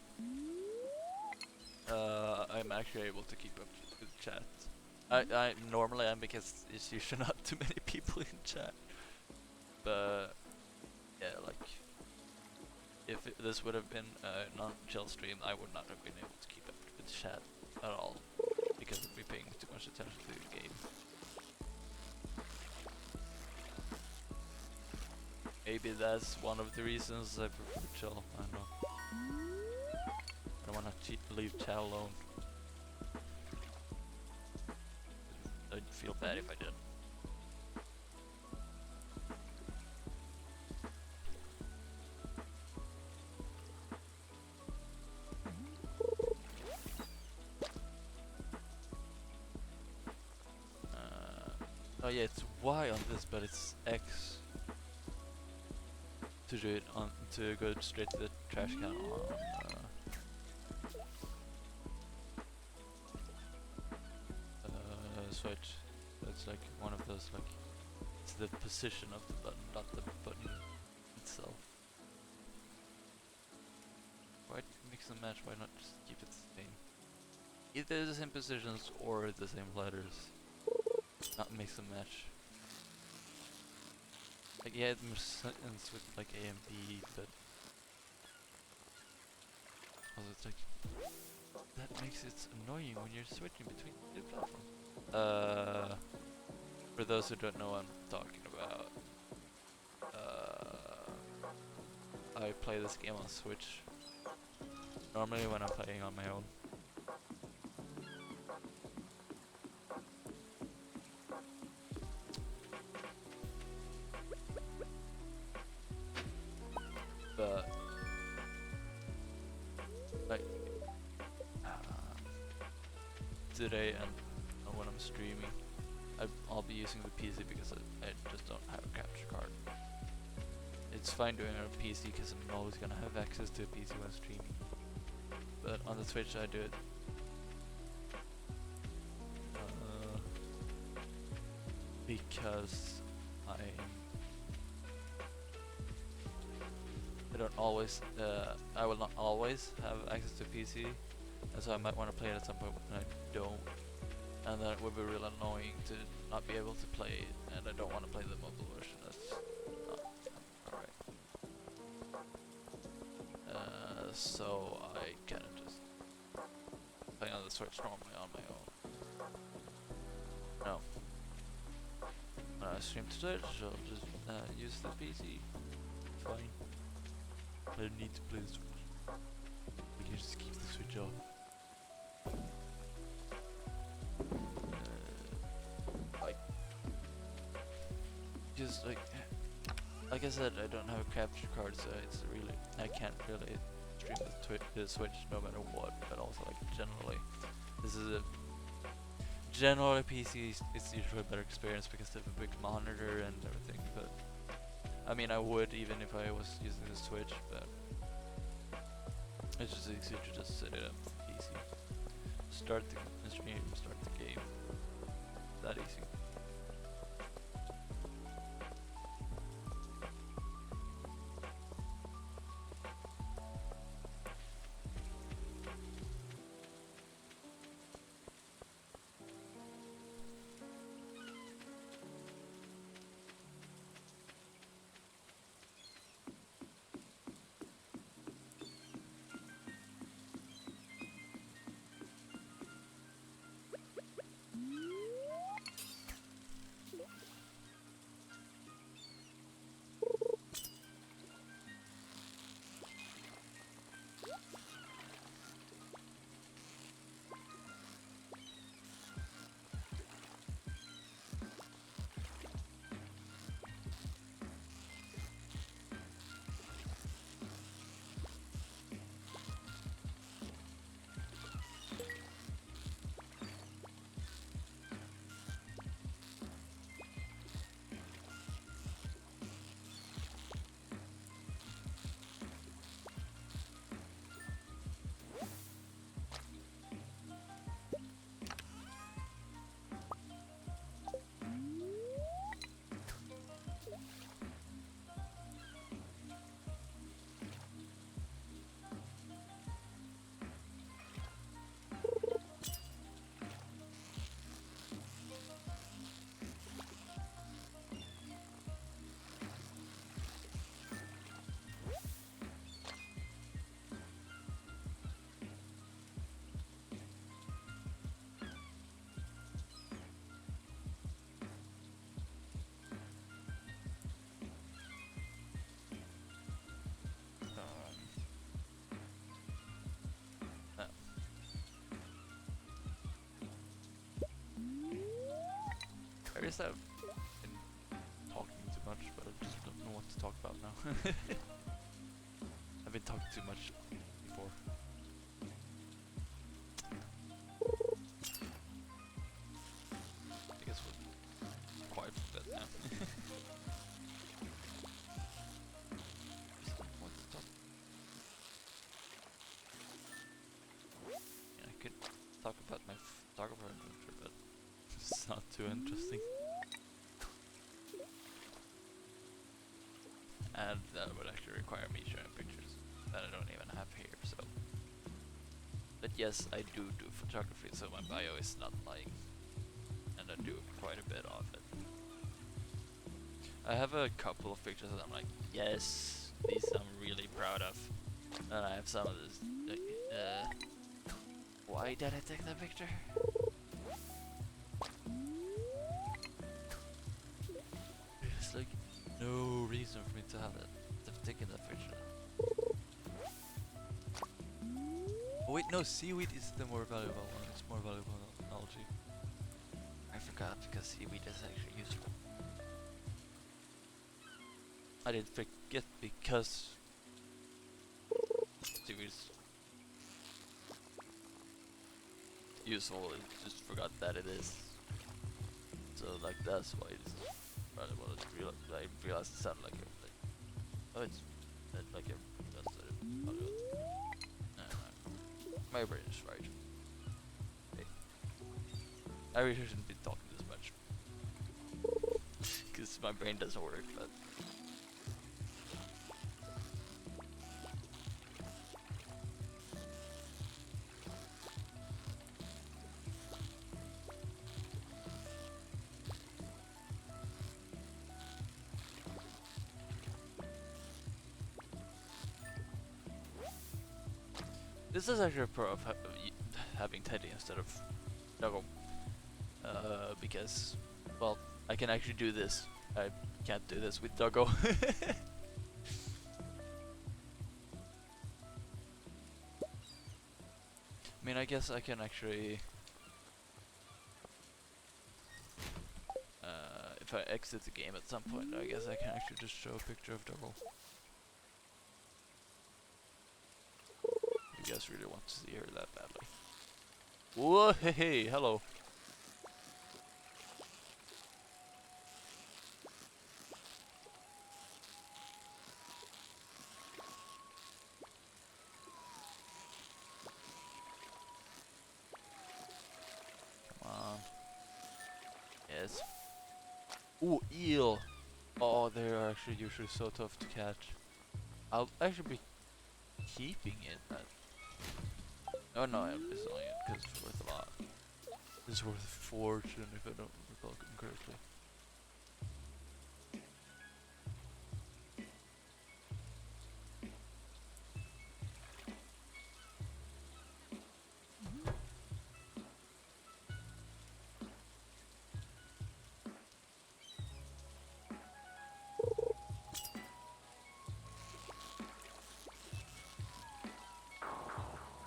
I'm actually able to keep up with chat. I normally am because it's usually not too many people in chat, but yeah, like if this would have been a non-chill stream, I would not have been able to keep up with chat at all because I'd be paying too much attention to the game. Maybe that's one of the reasons I prefer chill. I don't know. I don't want to leave chat alone. I'd feel bad if I did. Oh yeah, it's Y on this, but it's X to do it on to go straight to the trash can on Switch. That's like one of those like it's the position of the button, not the button itself. Why mix and match? Why not just keep it the same? Either the same positions or the same letters. Not mix and match. Like yeah, it makes sense with like A and B, but also it's like that makes it annoying when you're switching between the platforms. For those who don't know what I'm talking about, I play this game on Switch. Normally when I'm playing on my own. But like today and when I'm streaming, I'll be using the PC because I just don't have a capture card. It's fine doing it on a PC because I'm always gonna have access to a PC when streaming. But on the Switch I do it because I don't always, I will not always have access to PC, and so I might want to play it at some point when I don't, and then it would be real annoying to not be able to play it, and I don't want to play the mobile version. That's not alright. So I kind of just play on the Switch normally on my own. No. When I stream to Twitch, I'll just use the PC. Fine. I don't need to play the Switch. We can just keep the Switch off. Just like I said, I don't have a capture card, so it's really I can't really stream the Switch no matter what. But also like generally, this is a generally PC. It's usually a better experience because they have a big monitor and everything. But I mean, I would even if I was using the Switch, but it's just easier to just set it up on PC. start the stream, start the game. That easy. I guess I've been talking too much, but I just don't know what to talk about now. I've been talking too much before. I guess we're quiet for a bit now. Just don't know what to talk. Yeah, I could talk about my photographer adventure, but it's not too interesting. And that would actually require me showing pictures that I don't even have here, so. But yes, I do photography, so my bio is not lying. And I do quite a bit of it. I have a couple of pictures that I'm like, yes, these I'm really proud of. And I have some of this, like, why did I take that picture? There's like no reason for me to have that, to have taken that picture. Oh wait, no, seaweed is the more valuable one. It's more valuable than algae. I forgot because seaweed is actually useful. I did forget because seaweed is useful. I just forgot that it is. So like that's why it's valuable. I realized it sounded like a oh, it's like a that's valuable. My brain is right. Hey. I really shouldn't be talking this much because my brain doesn't work, but. This is actually a pro of having Teddy instead of Doggo. Because, well, I can actually do this. I can't do this with Doggo. I mean, I guess I can actually... if I exit the game at some point, I guess I can actually just show a picture of Doggo. You guys really want to see her that badly. Whoa, hey, hello. Ooh, eel. Oh, they are actually usually so tough to catch. I'll actually be keeping it. Oh no, I'm just selling it because it's worth a lot. It's worth a fortune if I don't recall correctly.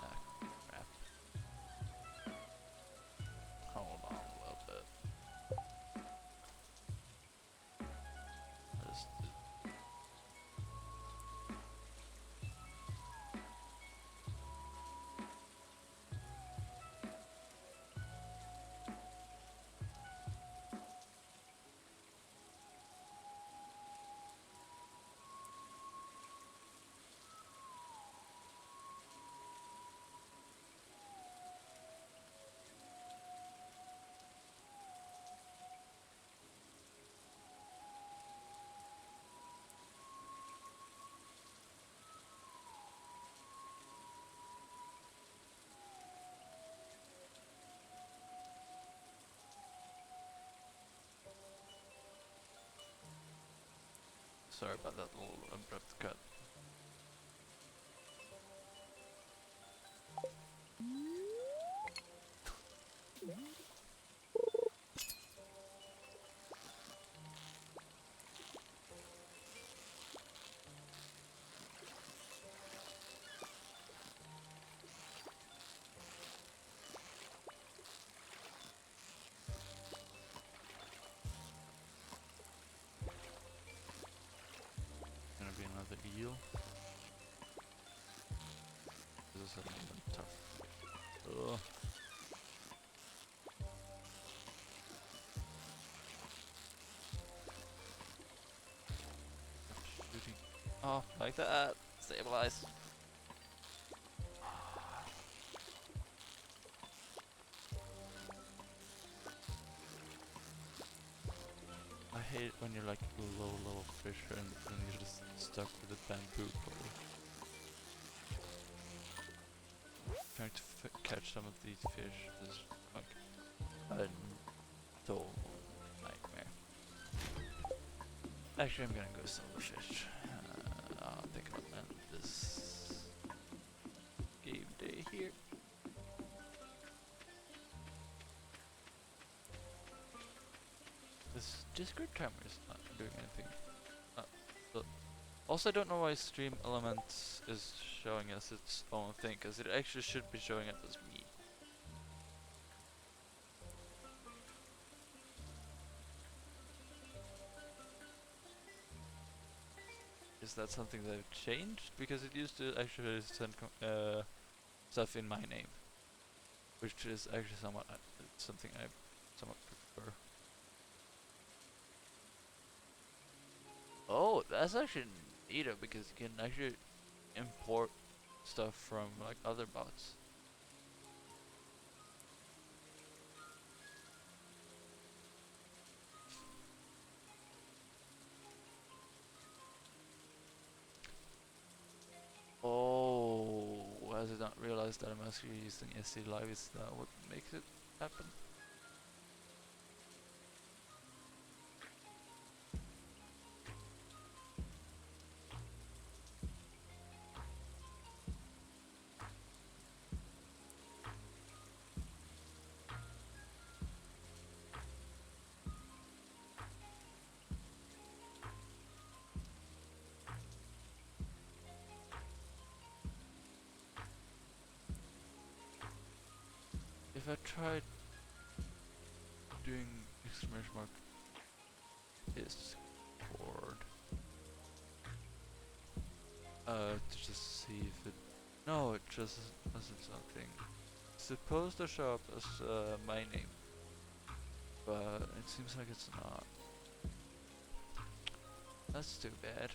Ah, crap. Hold on a little bit. Just sorry about that little abrupt cut. Gonna be another eel. This is a tough. Ugh. Shooting. Oh, like that. Stabilize. I hate when you're like a low level fisher and you're just stuck with a bamboo pole. Trying to catch some of these fish is like a total nightmare. Actually, I'm gonna go sell the fish. I think I'll end this game day here. This Discord timer is not doing anything. But also, I don't know why Stream Elements is showing us its own thing, because it actually should be showing it as me. Is that something they've changed? Because it used to actually send stuff in my name, which is actually somewhat something I somewhat prefer. Oh, that's actually neater because you can actually import stuff from like other bots. Oh, has it not realized that I'm actually using SC Live? Is that what makes it happen? If I tried doing exclamation mark Discord, to just see if it, no, it just doesn't something. It's supposed to show up as my name, but it seems like it's not. That's too bad.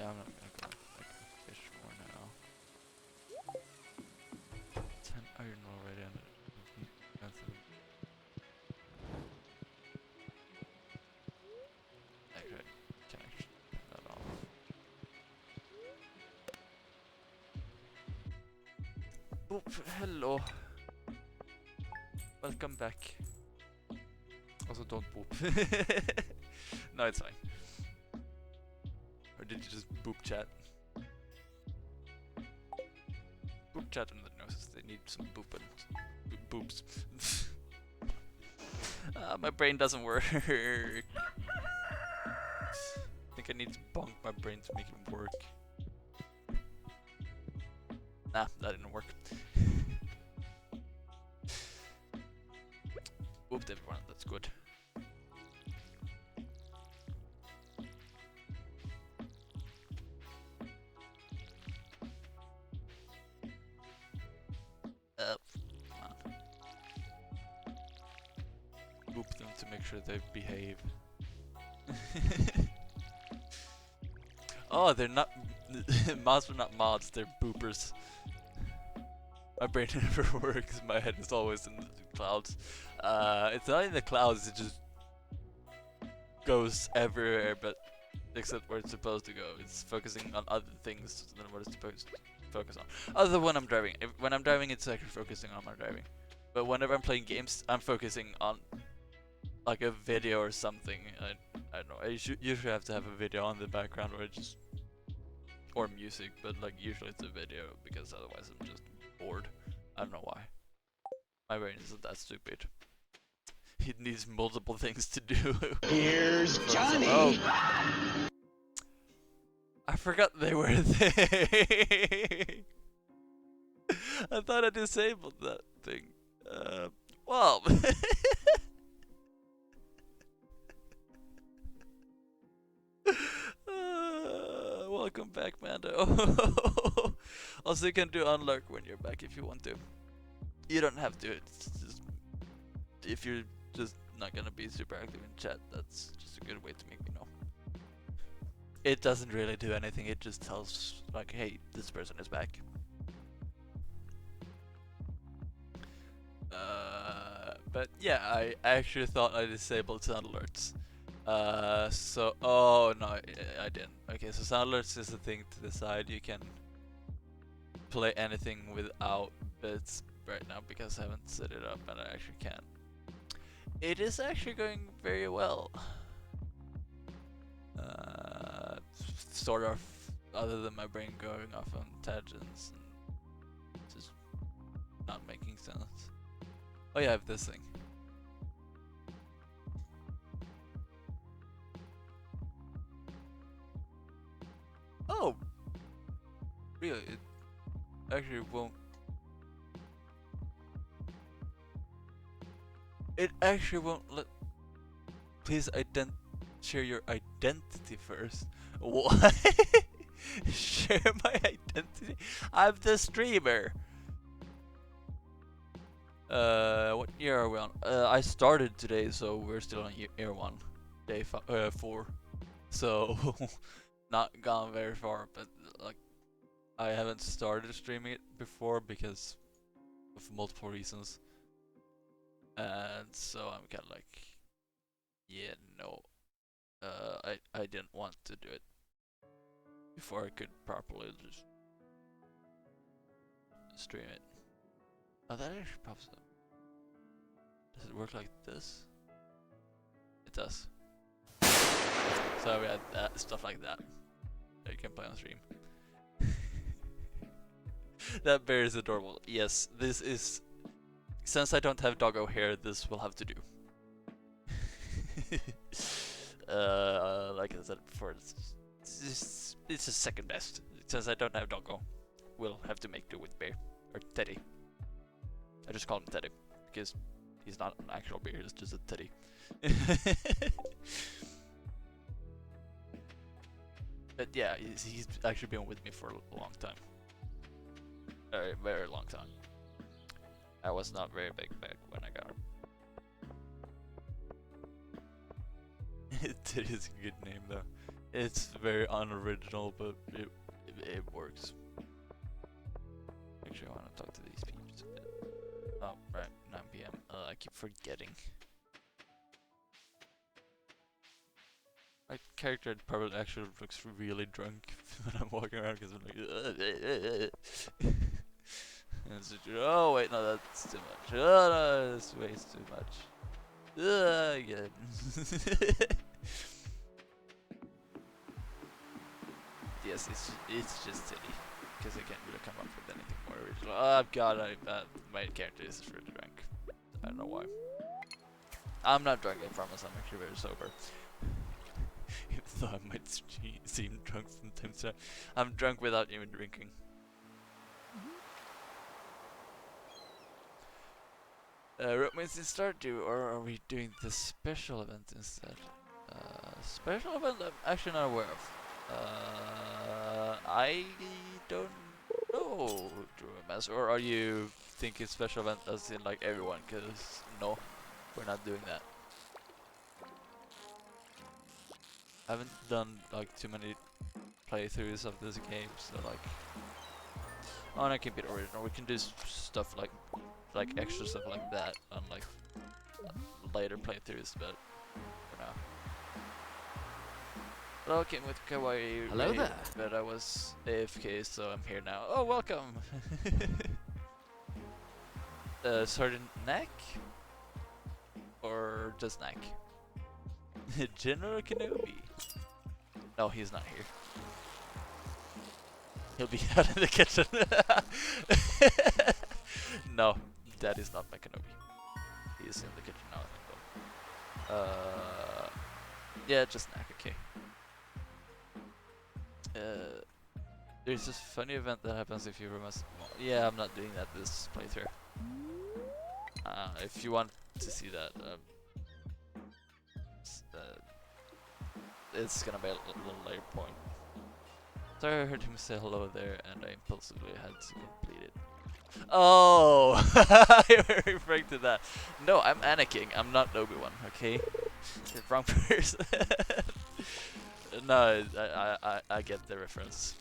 yeah, I'm not gonna go like fish more now. 10 iron already and that's actually, can actually turn that off. Boop, hello. Welcome back. Also, don't boop. No, it's fine. Or did you just boop chat? Boop chat on the noses. They need some booping. Boops. My brain doesn't work. I think I need to bonk my brain to make it work. Nah, that didn't work. Whooped everyone, that's good. Come on. Whoop them to make sure they behave. Oh, they're not mods are not mods, they're boopers. My brain never works, my head is always in the clouds. It's not in the clouds, it just goes everywhere, but except where it's supposed to go. It's focusing on other things than what it's supposed to focus on. Other than when I'm driving. When I'm driving, it's actually focusing on my driving. But whenever I'm playing games, I'm focusing on like a video or something. I don't know. I usually have to have a video on the background or just or music, but like usually it's a video because otherwise I'm just bored. I don't know why. My brain isn't that stupid. It needs multiple things to do. Here's Johnny! Oh. I forgot they were there. I thought I disabled that thing. Well. Welcome back, Mando. Also, you can do unlurk when you're back if you want to. You don't have to. It's just if you're just not gonna be super active in chat, that's just a good way to make me know. It doesn't really do anything. It just tells like, hey, this person is back. But yeah, I actually thought I disabled sound alerts. So, oh no, I didn't. Okay, so sound alerts is a thing to the side. You can play anything without bits right now because I haven't set it up and I actually can. It is actually going very well. Sort of, other than my brain going off on tangents and just not making sense. Oh yeah, I have this thing. Oh! Really? It actually won't. It actually won't let. Please share your identity first. What? Share my identity? I'm the streamer. What year are we on? I started today, so we're still on year 1, day 4. So not gone very far, but like I haven't started streaming it before because of multiple reasons, and so I'm kind of like, yeah, no, I didn't want to do it before I could properly just stream it. Oh, that actually pops up. Does it work like this? It does. So we had stuff like that you can play on stream. That bear is adorable. Yes, this is. Since I don't have doggo hair, this will have to do. Like I said before, it's the second best. Since I don't have doggo, we'll have to make do with bear or Teddy. I just call him Teddy because he's not an actual bear; he's just a Teddy. But yeah, he's actually been with me for a long time. A very long time. I was not very big back when I got him. Teddy's a good name though. It's very unoriginal, but it works. Actually, I want to talk to these people a bit. Oh, right, 9 p.m. I keep forgetting. My character probably actually looks really drunk when I'm walking around because I'm like, and it's just, oh wait, no, that's too much. Oh no, that's way too much. Again. Yes, it's just silly because I can't really come up with anything more original. Oh god, my character is really drunk. I don't know why. I'm not drunk, I promise. I'm actually very sober. Even though I might seem drunk sometimes, I'm drunk without even drinking. Romance in Stardew, or are we doing the special event instead? Special event I'm actually not aware of. I don't know, Romance, or are you thinking special event as in like everyone? Cause no, we're not doing that. I haven't done like too many playthroughs of this game, so like, oh, and I can be original. We can do stuff like extra stuff like that on like later playthroughs, but for now. Hello, came with Kawaii. Hello there. But I was AFK, so I'm here now. Oh, welcome. Sergeant Knack or just Knack? General Kenobi. No, he's not here. He'll be out in the kitchen. No, that is not my Kenobi. He is in the kitchen now, I think. Yeah, just Knack, okay. There's this funny event that happens if you remember. Yeah, I'm not doing that this playthrough. If you want to see that, it's gonna be a little later point. Sorry, I heard him say hello there, and I impulsively had to complete it. Oh, I'm referring to that. No, I'm Anakin. I'm not Obi-Wan. Okay, wrong person. No, I get the reference.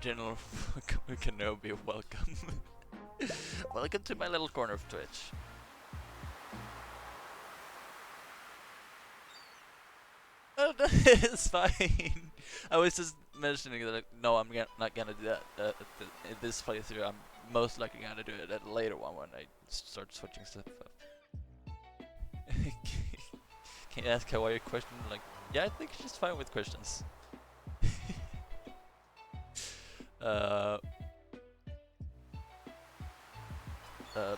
General Kenobi, welcome. Welcome to my little corner of Twitch. Oh, no, it's fine. I was just mentioning that, like, no, I'm not gonna do that in this playthrough. I'm most likely gonna do it at a later one when I start switching stuff up. Can you ask Kawaii a question? Like, yeah, I think she's fine with questions.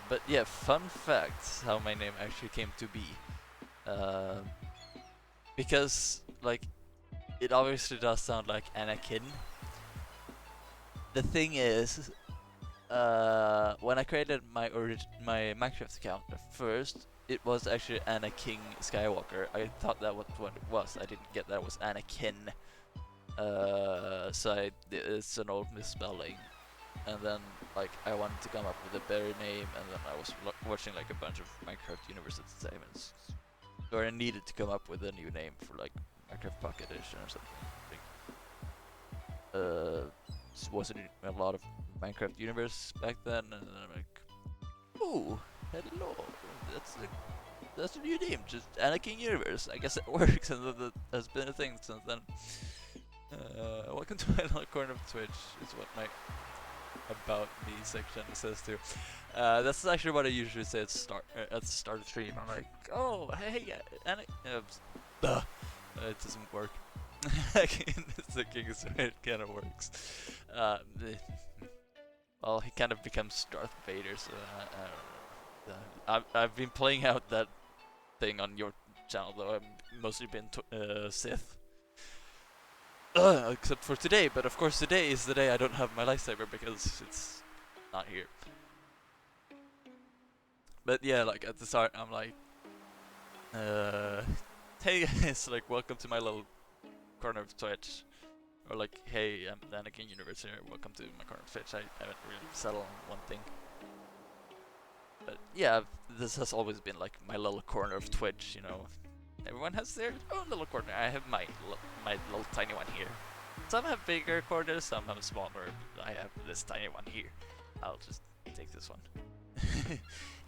But yeah, fun fact how my name actually came to be. Because, like, it obviously does sound like Anakin. The thing is, when I created my Minecraft account at first, it was actually Anakin Skywalker. I thought that was what it was. I didn't get that it was Anakin. So it's an old misspelling. And then, like, I wanted to come up with a better name, and then I was watching like a bunch of Minecraft universe at the time, or I needed to come up with a new name for like Minecraft Pocket Edition or something. Wasn't a lot of Minecraft universe back then, and then I'm like, oh, hello, that's a new name, just Anakin Universe. I guess it works, and that has been a thing since then. Welcome to my little corner of Twitch. Is what my about me section says too. That's actually what I usually say at the start of the stream. I'm like, oh, hey, and it doesn't work. It's the king, so it kind of works. Well, he kind of becomes Darth Vader, so I don't know. I've been playing out that thing on your channel, though. I've mostly been Sith. Except for today, but of course today is the day I don't have my lightsaber because it's not here. But yeah, like at the start I'm like, hey guys, like welcome to my little corner of Twitch, or like, hey, I'm Anakin Universe here, welcome to my corner of Twitch. I haven't really settled on one thing. But yeah, this has always been like my little corner of Twitch, you know. Everyone has their own little corner. I have my little tiny one here. Some have bigger corners, some have smaller. I have this tiny one here. I'll just take this one.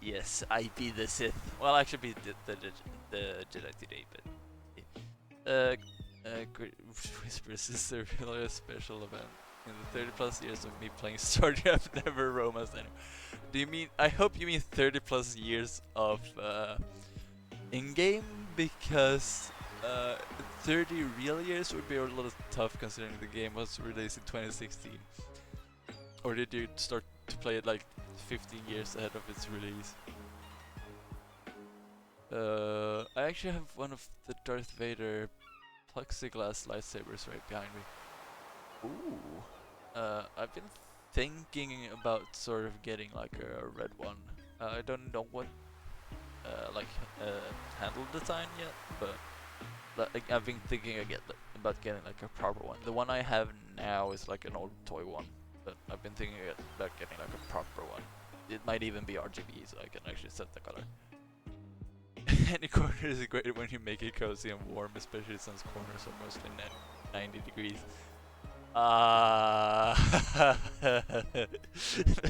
Yes, I be the Sith. Well, actually be the Jedi today, but Whispers is a really special event. In the 30 plus years of me playing Stardew, I've never romanced anyone. Do you mean? I hope you mean 30 plus years of in-game, because 30 real years would be a little tough considering the game was released in 2016. Or did you start to play it like 15 years ahead of its release? I actually have one of the Darth Vader plexiglass lightsabers right behind me. Ooh. I've been thinking about sort of getting like a red one. I don't know what handle design yet, but like, I've been thinking about getting like a proper one. The one I have now is like an old toy one, but I've been thinking about getting like a proper one. It might even be RGB, so I can actually set the color. Any corner is great when you make it cozy and warm, especially since corners are mostly 90 degrees.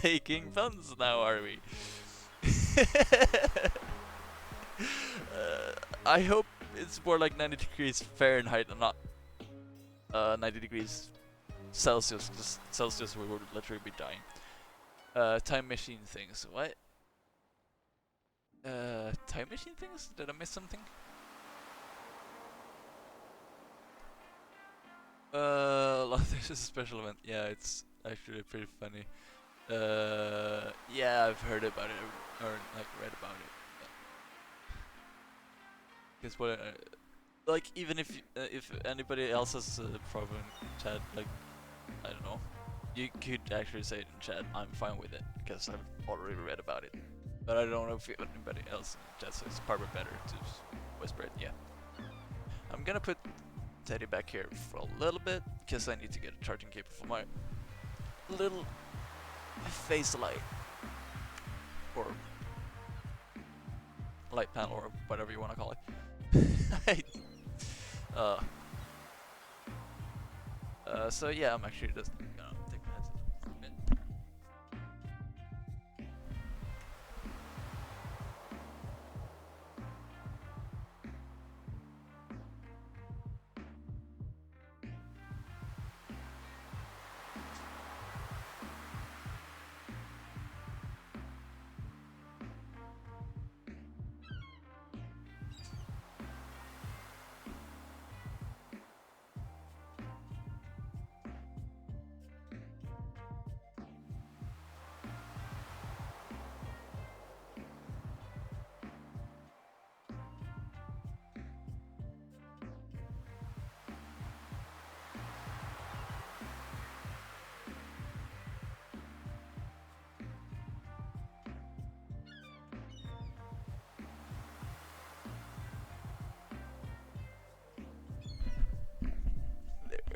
Making puns now, are we? I hope it's more like 90 degrees Fahrenheit and not 90 degrees Celsius. Just Celsius, we would literally be dying. Time machine things. What? Time machine things? Did I miss something? This is a special event. Yeah, it's actually pretty funny. Yeah, I've heard about it or like read about it. Because what, like, even if anybody else has a problem in chat, like, I don't know, you could actually say it in chat. I'm fine with it because I've already read about it. But I don't know if anybody else in chat, so it's probably better to whisper it. Yeah. I'm gonna put Teddy back here for a little bit because I need to get a charging cable for my little face light or light panel or whatever you want to call it. So yeah, I'm actually just gonna take my headset for a bit.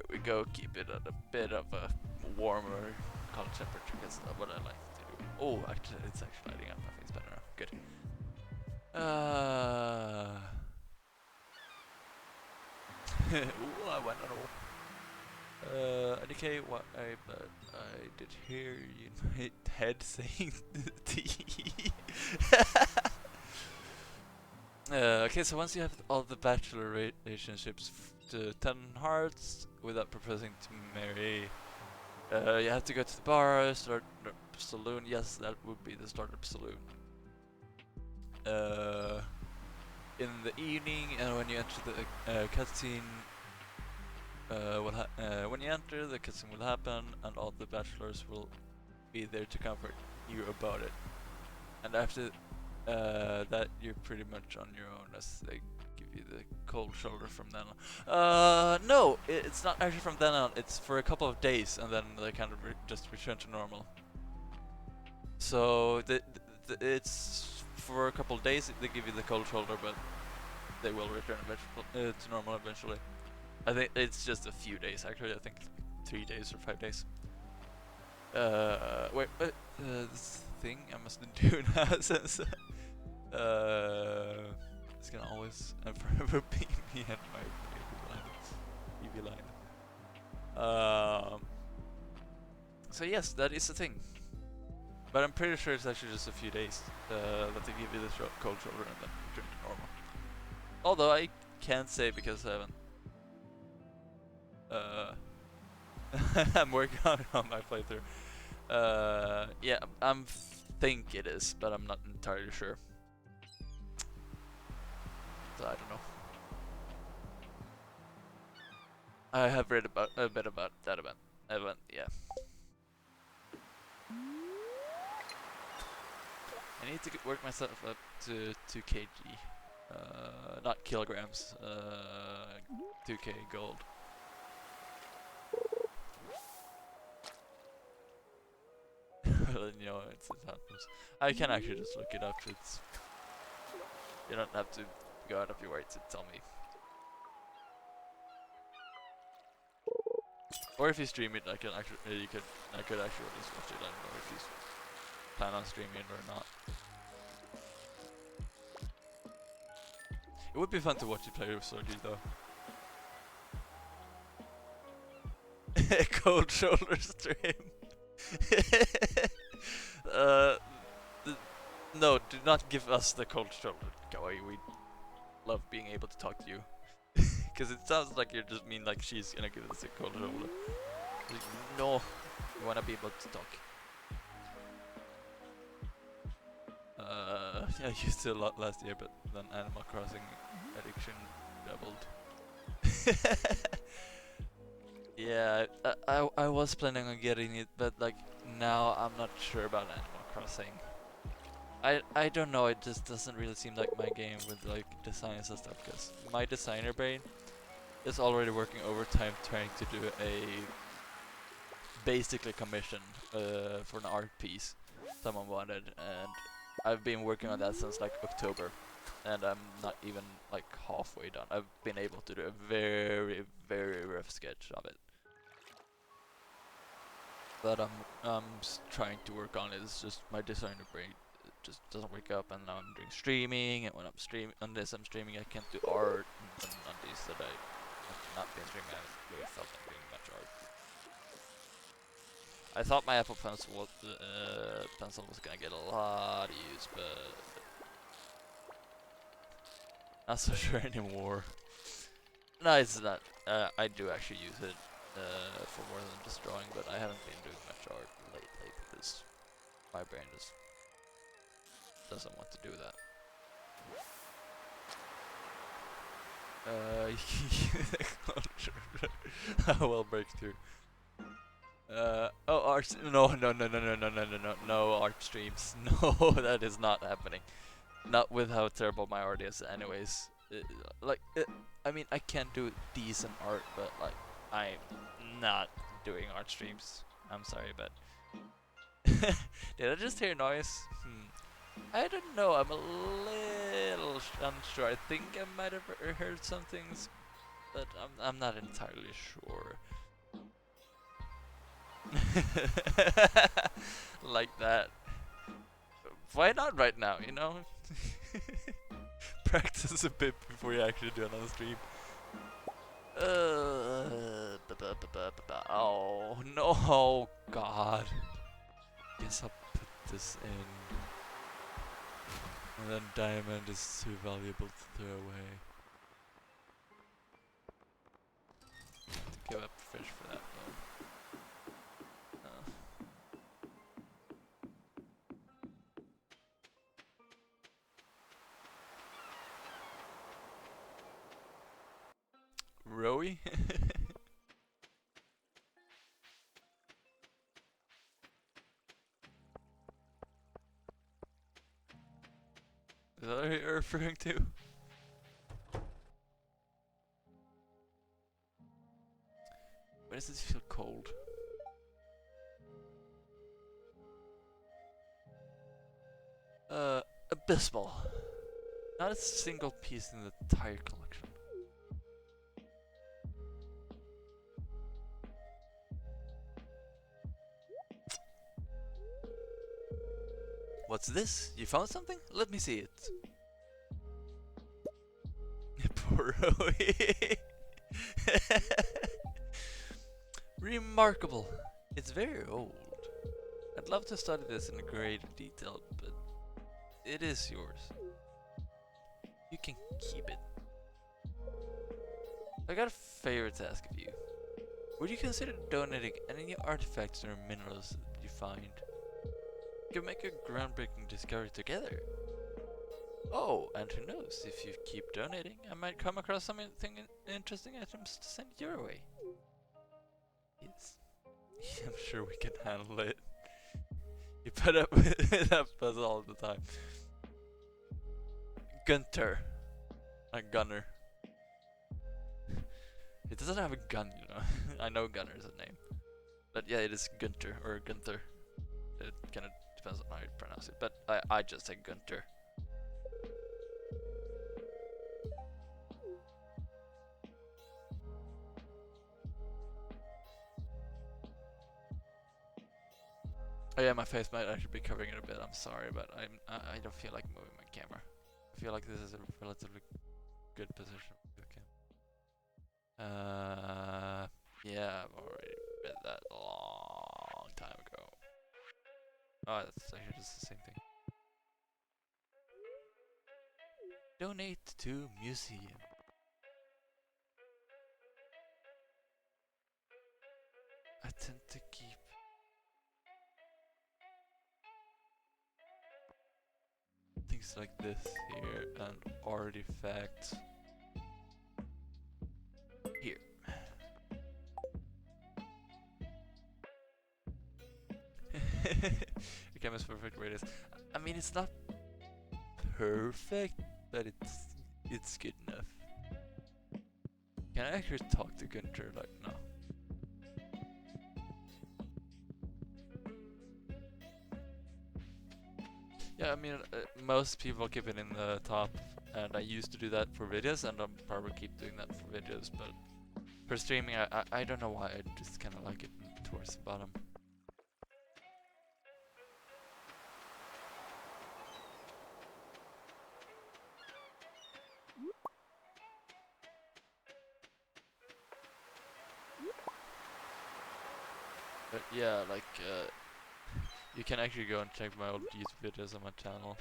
We go, keep it at a bit of a warmer color temperature because that's what I like to do. Oh, actually, it's actually lighting up my face better now. Good. Ooh, I went on all. IDK, what I did hear you in my head saying T. Okay, so once you have all the bachelor relationships to 10 hearts without proposing to marry, you have to go to the bar, start a saloon. Yes, that would be the startup saloon. In the evening, and when you enter the cutscene, when you enter, the cutscene will happen, and all the bachelors will be there to comfort you about it. And after that, you're pretty much on your own as they give you the cold shoulder from then on. No, it's not actually from then on. It's for a couple of days, and then they kind of just return to normal. So it's for a couple of days they give you the cold shoulder, but they will return to normal eventually. I think it's just a few days actually. I think 3 days or 5 days. Wait, but this thing I must do now since it's gonna always and forever be me and my EV line. So yes, that is the thing. But I'm pretty sure it's actually just a few days that they give you the cold shoulder and then return to normal. Although I can't say because I haven't. I'm working on my playthrough. Yeah, think it is, but I'm not entirely sure. So I don't know. I have read about a bit about that event. Yeah. I need to work myself up to 2 kg. Not kilograms. 2k gold. You know, it happens. I can actually just look it up. It's you don't have to go out of your way to tell me. Or if you stream it, I could actually just watch it. I don't know if you plan on streaming it or not. It would be fun to watch you play with Sorgi though. Cold shoulder stream. No, do not give us the cold shoulder, Kawaii. We love being able to talk to you. Because it sounds like you just mean like she's gonna give us a cold shoulder. Like, no, we wanna be able to talk. Yeah, I used to a lot last year, but then Animal Crossing addiction doubled. Yeah, I was planning on getting it, but like now I'm not sure about Animal Crossing. I don't know, it just doesn't really seem like my game with like designs and stuff, because my designer brain is already working overtime trying to do a basically commission for an art piece someone wanted, and I've been working on that since like October, and I'm not even like halfway done. I've been able to do a very, very rough sketch of it, but I'm trying to work on it. It's just my designer brain just doesn't wake up, and now I'm doing streaming, and when I'm streaming on this, I'm streaming. I can't do art, and on these that I have not been streaming. I haven't really felt like doing much art. I thought my Apple Pencil was gonna get a lot of use, but not so sure anymore. No, it's not. I do actually use it for more than just drawing, but I haven't been doing much art lately because my brain just doesn't want to do that. I will break through. Oh, art. No, art streams. No, that is not happening. Not with how terrible my art is, anyways. I mean, I can do decent art, but like, I'm not doing art streams. I'm sorry, but did I just hear noise? I don't know. I'm a little unsure. I think I might have heard some things, but I'm not entirely sure. Like that. Why not right now, you know? Practice a bit before you actually do it on the stream. Oh no, God. Guess I'll put this in. And then diamond is too valuable to throw away. Have to give up fish for that though. Rowie? Is that what you're referring to? Why does this feel cold? Abysmal. Not a single piece in the entire collection. What's this? You found something? Let me see it. Poor Rowie. Remarkable. It's very old. I'd love to study this in greater detail, but it is yours. You can keep it. I got a favor to ask of you. Would you consider donating any artifacts or minerals that you find? We can make a groundbreaking discovery together. Oh, and who knows, if you keep donating, I might come across something interesting items to send your way. Yes. I'm sure we can handle it. You put up with that puzzle all the time. Gunter. A gunner. It doesn't have a gun, you know. I know Gunner is a name. But yeah, it is Gunter or Gunther. It kind of depends on how you pronounce it. But I just say Gunter. Oh yeah, my face might actually be covering it a bit. I'm sorry, but I don't feel like moving my camera. I feel like this is a relatively good position for the camera. Yeah, I've already read that a long time ago. Oh, that's actually just the same thing. Donate to museum. I tend to keep things like this here and artifacts here. The camera's perfect where it is. I mean, it's not perfect, but it's good enough. Can I actually talk to Gunter? Like, no. Yeah, I mean, most people keep it in the top, and I used to do that for videos, and I'll probably keep doing that for videos, but for streaming, I don't know why, I just kind of like it towards the bottom. But yeah, like, you can actually go and check my old YouTube videos on my channel.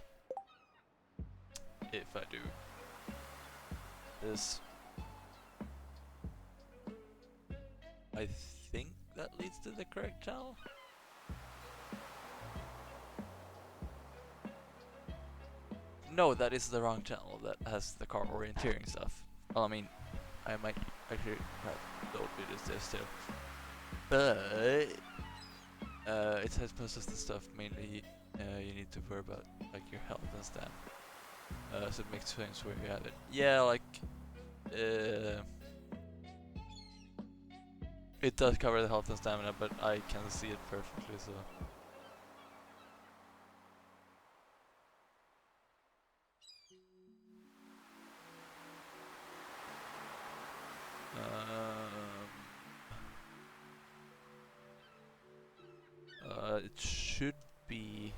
If I do this. I think that leads to the correct channel. No, that is the wrong channel that has the car orienteering stuff. Well, I mean, I might actually have the old videos there still. But it has most of the stuff mainly you need to worry about, like your health and stuff. So it makes sense where you have it. Yeah, like it does cover the health and stamina, but I can see it perfectly, so. It should be.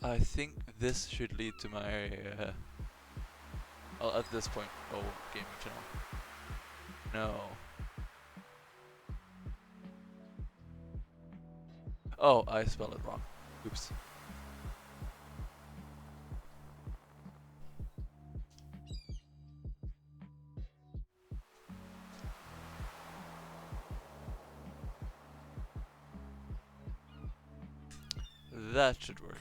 I think this should lead to my. Well, at this point, gaming channel. No. Oh, I spelled it wrong. Oops. That should work.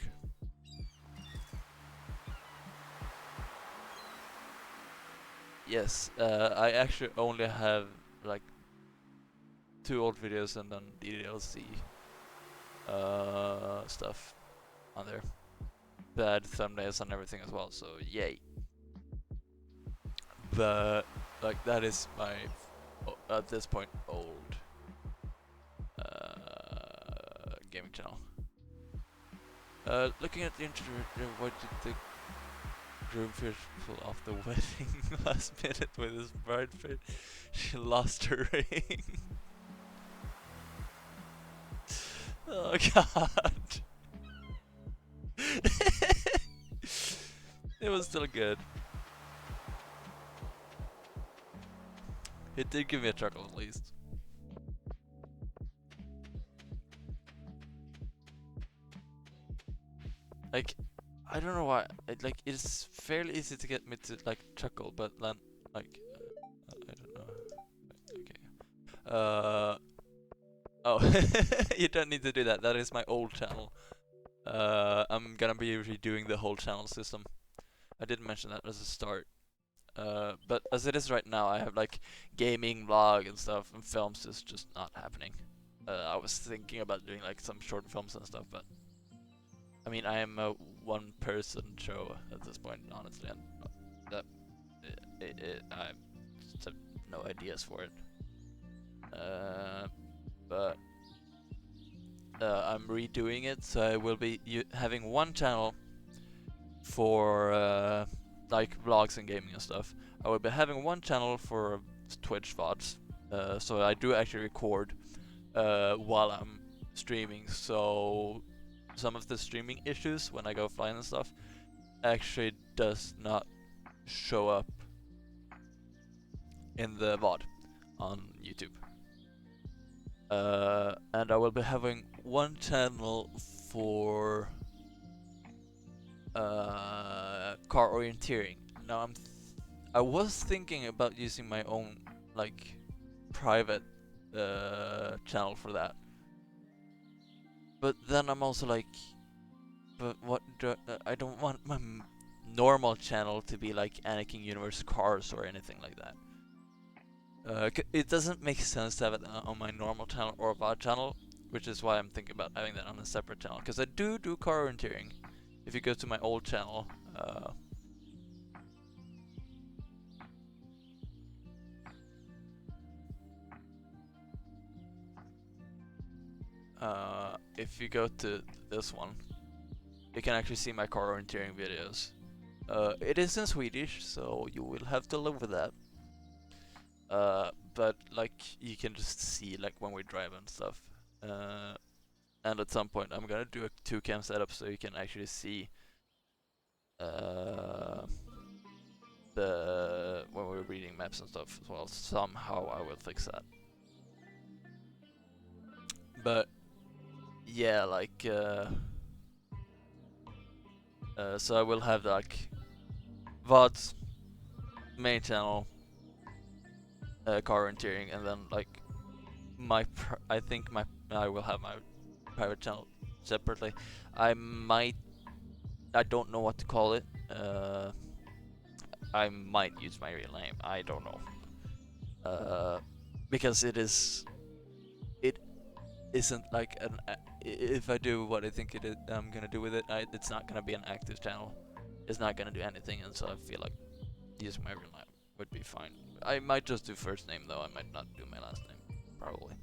Yes, I actually only have like 2 old videos and then DLC stuff on there. Bad thumbnails and everything as well, so yay. But like that is my at this point old gaming channel. Looking at the internet, what did the groomfish pull off the wedding last minute with his bridesmaid? She lost her ring. Oh god. It was still good. It did give me a chuckle at least. Like, I don't know why. It's fairly easy to get me to like chuckle, but then like, I don't know. Okay. Oh, you don't need to do that. That is my old channel. I'm gonna be redoing the whole channel system. I didn't mention that as a start. But as it is right now, I have like gaming, vlog, and stuff, and films is just not happening. I was thinking about doing like some short films and stuff, but I mean, I am a one-person show at this point, honestly, and that I just have no ideas for it. But I'm redoing it, so I will be having one channel for like vlogs and gaming and stuff. I will be having one channel for Twitch VODs, so I do actually record while I'm streaming, so some of the streaming issues when I go flying and stuff actually does not show up in the VOD on YouTube. And I will be having one channel for car orienteering. Now I was thinking about using my own like private channel for that, but then I'm also like, but what I don't want my normal channel to be like Anakin Universe Cars or anything like that. It doesn't make sense to have it on my normal channel or VOD channel, which is why I'm thinking about having that on a separate channel. Because I do car orienteering. If you go to my old channel, if you go to this one, you can actually see my car orienteering videos. It is in Swedish, so you will have to live with that. But like you can just see like when we drive and stuff. And at some point I'm gonna do a 2-cam setup so you can actually see the when we're reading maps and stuff as well. Somehow I will fix that. But yeah, like so I will have like VODs, main channel, car orienteering, and then like I think I will have my private channel separately. I don't know what to call it. I might use my real name. I don't know. Because it isn't like an. If I do what I think I'm gonna do with it, it's not gonna be an active channel. It's not gonna do anything, and so I feel like using my real name would be fine. I might just do first name though. I might not do my last name, probably.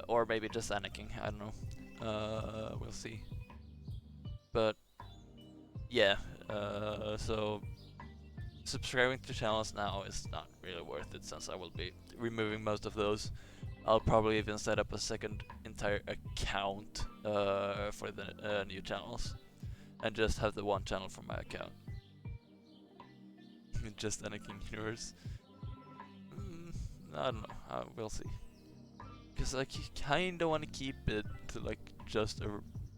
Or maybe just Anakin. I don't know. We'll see. But yeah. So subscribing to channels now is not really worth it since I will be removing most of those. I'll probably even set up a second entire account for the new channels and just have the one channel for my account. Just Anakin Universe. I don't know. We'll see. Because like you kinda want to keep it to like just a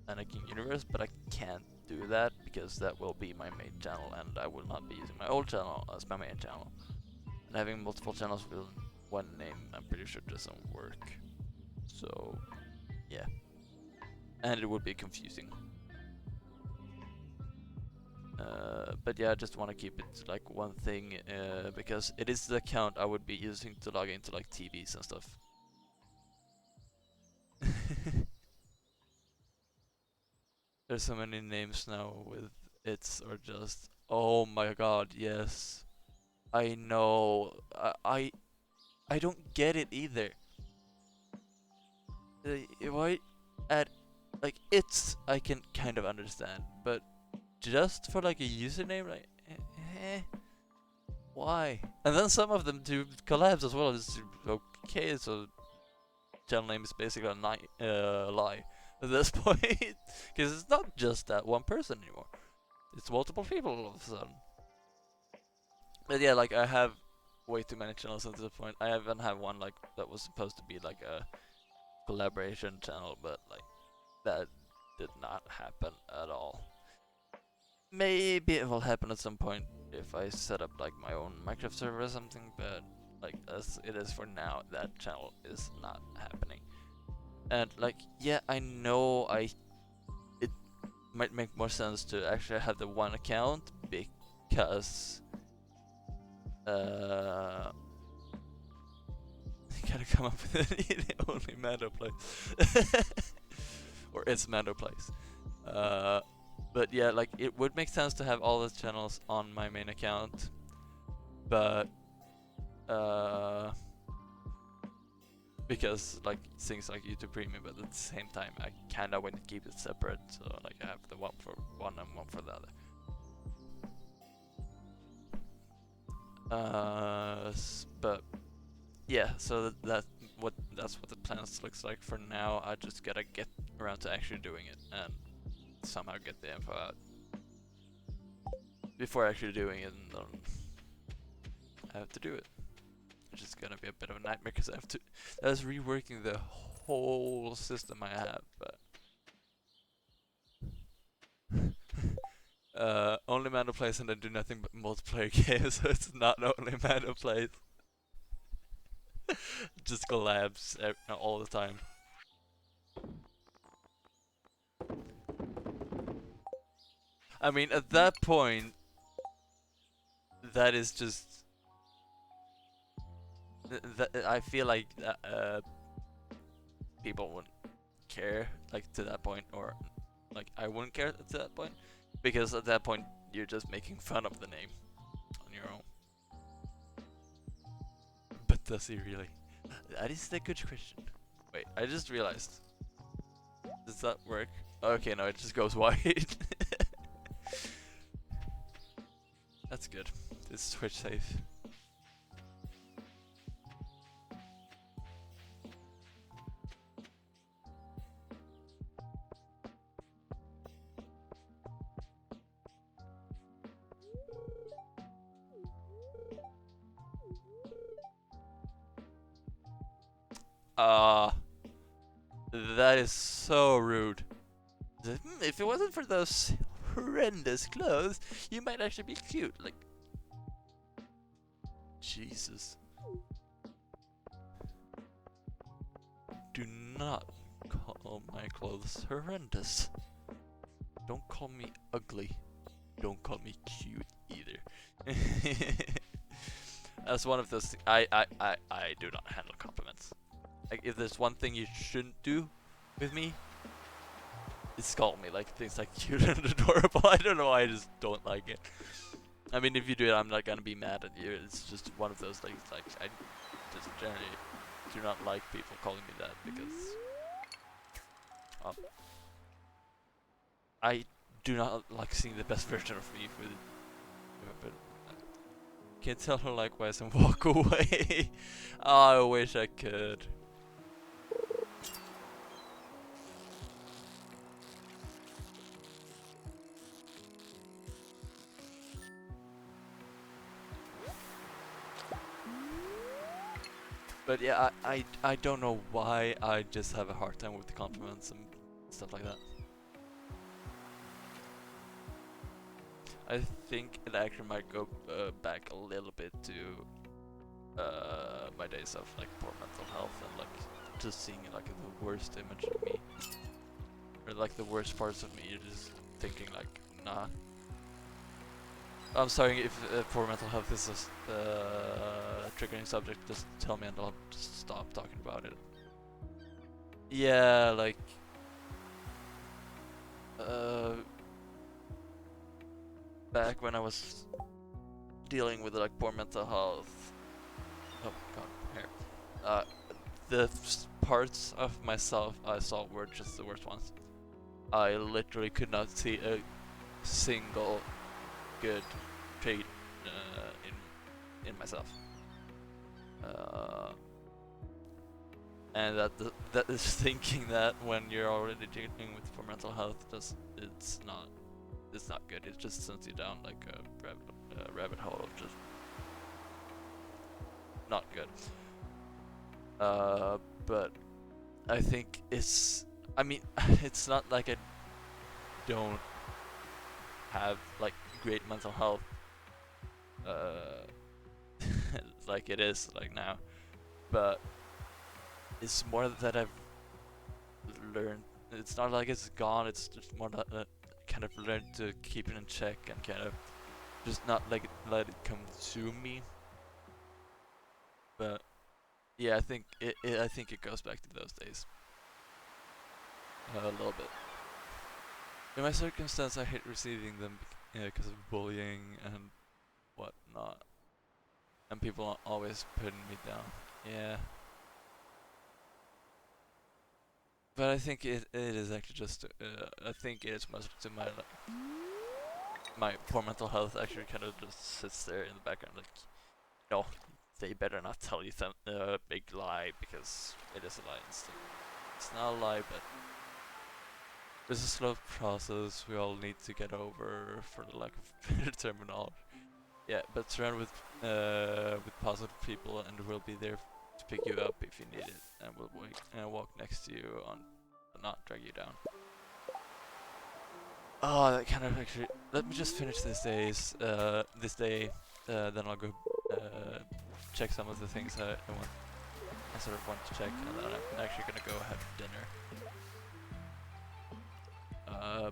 Anakin Universe, but I can't do that because that will be my main channel and I will not be using my old channel as my main channel. And having multiple channels with one name, I'm pretty sure doesn't work. So yeah. And it would be confusing. But yeah, I just want to keep it to like one thing because it is the account I would be using to log into like TVs and stuff. There's so many names now with it's or just. Oh my god, yes. I know. I don't get it either. Why at like I can kind of understand, but just for like a username, like why? And then some of them do collabs as well. It's okay, so channel name is basically a lie at this point, because it's not just that one person anymore. It's multiple people all of a sudden. But yeah, like I have way too many channels at this point. I haven't had one like that was supposed to be like a collaboration channel, but like that did not happen at all. Maybe it will happen at some point if I set up like my own Minecraft server or something, but like as it is for now, that channel is not happening. And like, yeah, I know it might make more sense to actually have the one account because I gotta come up with the only Mando place. Or it's Mando place. But yeah, like it would make sense to have all those channels on my main account, but because like things like YouTube Premium, but at the same time I kinda want to keep it separate, so like I have the one for one and one for the other. But yeah, so that's what the plans looks like for now. I just gotta get around to actually doing it and somehow get the info out before actually doing it, and then I have to do it, which is gonna be a bit of a nightmare because I was reworking the whole system I have, but only Mando plays and I do nothing but multiplayer games, so it's not only Mando plays. Just collabs all the time. I mean, at that point, that is just I feel like people wouldn't care like to that point, or like I wouldn't care to that point, because at that point you're just making fun of the name on your own. But does he really? That is the good question. Wait, I just realized. Does that work? Okay, no, it just goes white. That's good. It's Twitch safe. That is so rude. If it wasn't for those horrendous clothes, you might actually be cute. Like, Jesus. Do not call my clothes horrendous. Don't call me ugly. Don't call me cute either. That's one of those things. I do not handle compliments. Like, if there's one thing you shouldn't do with me, it's call me like things like cute and adorable. I don't know why, I just don't like it. I mean, if you do it, I'm not gonna be mad at you. It's just one of those things. Like, I just generally do not like people calling me that because I do not like seeing the best version of me with it. But can't tell her likewise and walk away. I wish I could. But yeah, I don't know why I just have a hard time with the compliments and stuff like that. I think it actually might go back a little bit to my days of like poor mental health and like just seeing like the worst image of me, or like the worst parts of me. You're just thinking like, nah. I'm sorry if poor mental health is a triggering subject. Just tell me and I'll just stop talking about it. Yeah, like back when I was dealing with like poor mental health. Oh god, here. the parts of myself I saw were just the worst ones. I literally could not see a single good trait in myself. And that is thinking that when you're already dealing with for mental health, it's not good. It just sends you down like a rabbit hole of just not good. But I think I mean, it's not like I don't have like great mental health, like it is like now, but it's more that I've learned. It's not like it's gone. It's just more that kind of learned to keep it in check and kind of just not like let it consume me. But yeah, I think it goes back to those days a little bit. In my circumstance, I hate receiving them because of bullying and whatnot, and people always putting me down. Yeah. But I think it is actually just, I think it is much to my poor mental health actually kind of just sits there in the background like, no, they better not tell you some big lie because it is a lie. It's not a lie, but it's a slow process we all need to get over for the lack of better terminology. Yeah, but surround with positive people and we'll be there to pick you up if you need it, and we'll walk next to you on, not drag you down. Oh, that kind of actually. Let me just finish this day. Then I'll go check some of the things I sort of want to check, and then I'm actually gonna go have dinner.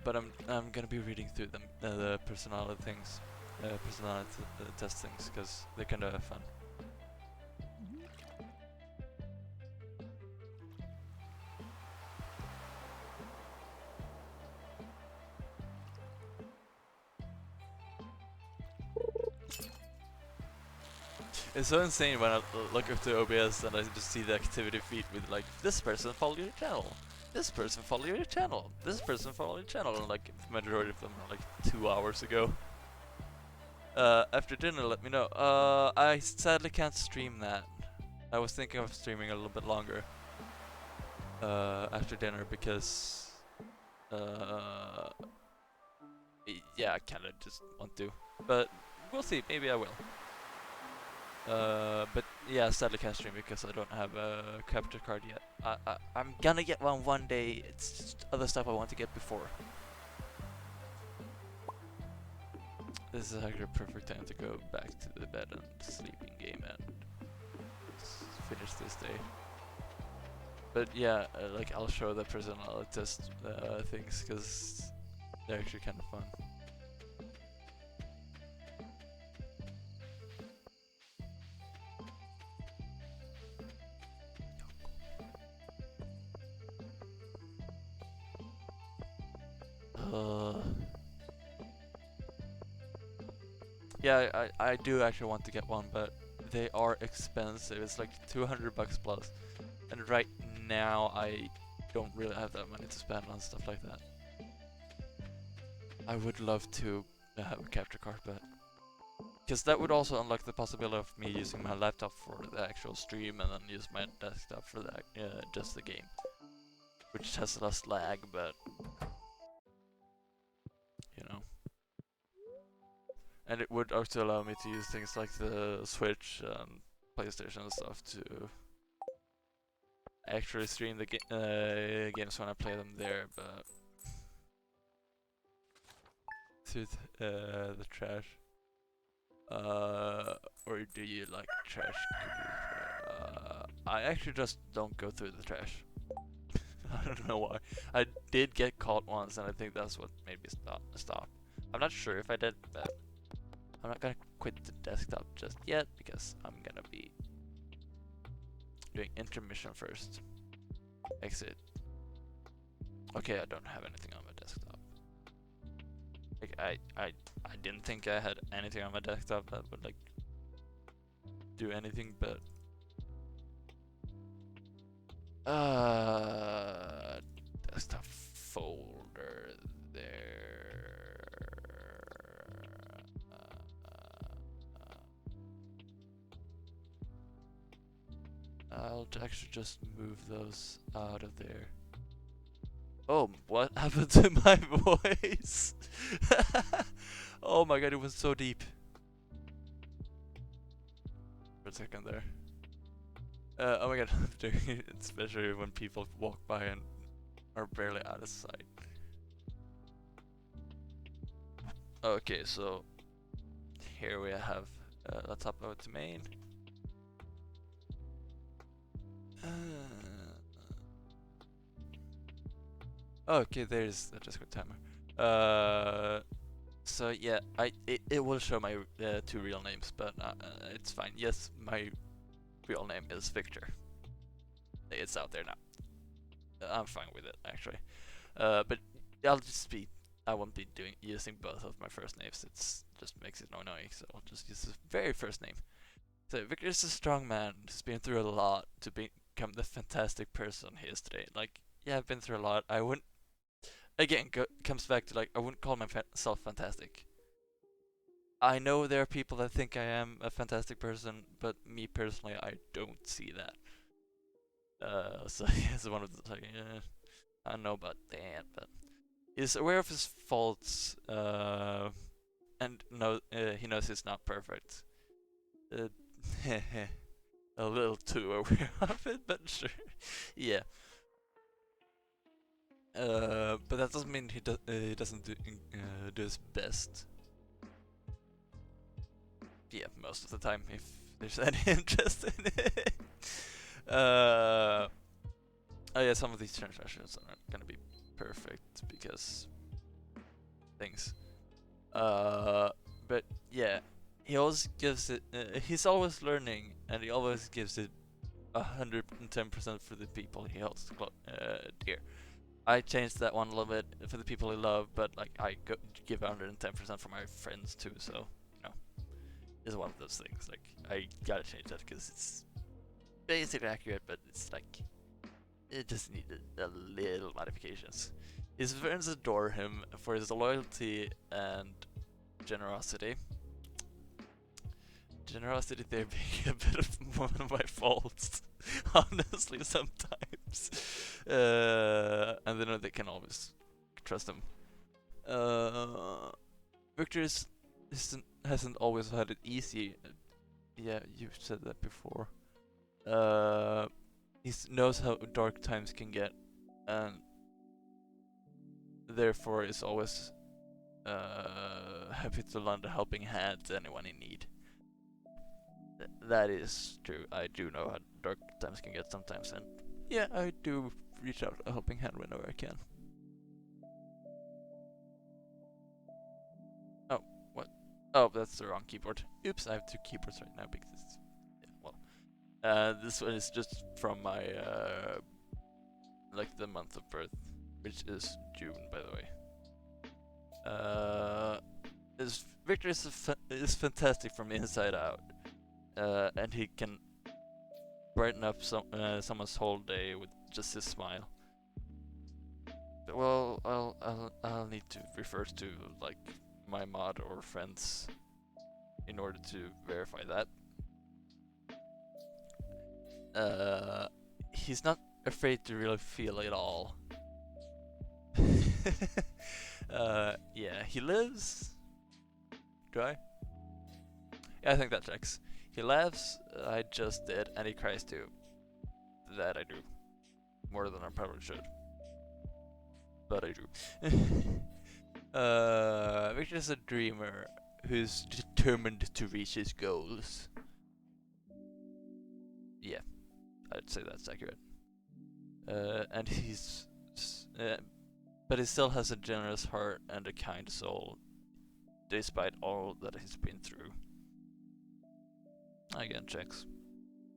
But I'm gonna be reading through them, the personality things, personality test things, because they're kind of fun. It's so insane when I look up to OBS and I just see the activity feed with like, this person followed your channel, this person followed your channel, this person followed your channel, and like the majority of them are like 2 hours ago. After dinner, let me know. I sadly can't stream that. I was thinking of streaming a little bit longer after dinner because yeah, I kinda just want to, but we'll see, maybe I will. But yeah, sadly can't stream because I don't have a capture card yet. I'm gonna get one day. It's just other stuff I want to get before. This is actually a perfect time to go back to the bed and sleeping game and finish this day. But yeah, like I'll show the personality test things because they're actually kind of fun. Yeah, I do actually want to get one, but they are expensive. It's like 200 bucks plus, and right now I don't really have that money to spend on stuff like that. I would love to have a capture card, but because that would also unlock the possibility of me using my laptop for the actual stream and then use my desktop for the just the game, which has less lag, but you know. And it would also allow me to use things like the Switch and PlayStation and stuff to actually stream the games when I play them there, but through the trash. Or do you like trash? I actually just don't go through the trash. I don't know why. I did get caught once, and I think that's what made me stop. I'm not sure if I did, but I'm not gonna quit the desktop just yet because I'm gonna be doing intermission first. Exit. Okay, I don't have anything on my desktop. Like I didn't think I had anything on my desktop that would like do anything, but Desktop folder there. I'll actually just move those out of there. Oh, what happened to my voice? Oh my god, it was so deep. For a second there. Oh my god, I'm doing it, especially when people walk by and are barely out of sight. Okay, so here we have, let's hop over to main. Okay, there's the Discord timer. So yeah, it will show my 2 real names, but it's fine. Yes, my real name is Victor. It's out there now. I'm fine with it actually. But I won't be using both of my first names. It's just makes it annoying. So I'll just use the very first name. So Victor is a strong man who's been through a lot to become the fantastic person he is today. Like, yeah, I've been through a lot. I wouldn't. Again, comes back to like I wouldn't call myself fantastic. I know there are people that think I am a fantastic person, but me personally, I don't see that. So he's one of the like, I don't know about that, but he's aware of his faults, and he knows he's not perfect. A little too aware of it, but sure, yeah. But that doesn't mean he doesn't do his best. Yeah, most of the time, if there's any interest in it. Oh yeah, some of these transactions are not gonna be perfect because things. But yeah, he always gives it. He's always learning, and he always gives it 110% for the people he holds dear. I changed that one a little bit for the people he love, but like I give 110% for my friends too. So you know, it's one of those things. Like I gotta change that because it's basically accurate, but it's like it just needed a little modifications. His friends adore him for his loyalty and generosity. Generosity there being a bit of one of my faults, honestly, sometimes. And then they can always trust him. Victor hasn't always had it easy. Yeah, you've said that before. He knows how dark times can get, and therefore is always happy to lend a helping hand to anyone in need. That is true. I do know how dark times can get sometimes, and yeah, I do reach out a helping hand whenever I can. Oh, what? Oh, that's the wrong keyboard. Oops, I have 2 keyboards right now because this one is just from my like the month of birth, which is June, by the way. Victor is fantastic from the inside out, and he can brighten up someone's whole day with just his smile. Well, I'll need to refer to like my mod or friends in order to verify that. He's not afraid to really feel it all. Yeah, he lives. Do I? Yeah, I think that checks. He laughs, I just did, and he cries too. That I do. More than I probably should. But I do. Victor is a dreamer who's determined to reach his goals. Yeah, I'd say that's accurate. And but he still has a generous heart and a kind soul, despite all that he's been through. Again, checks.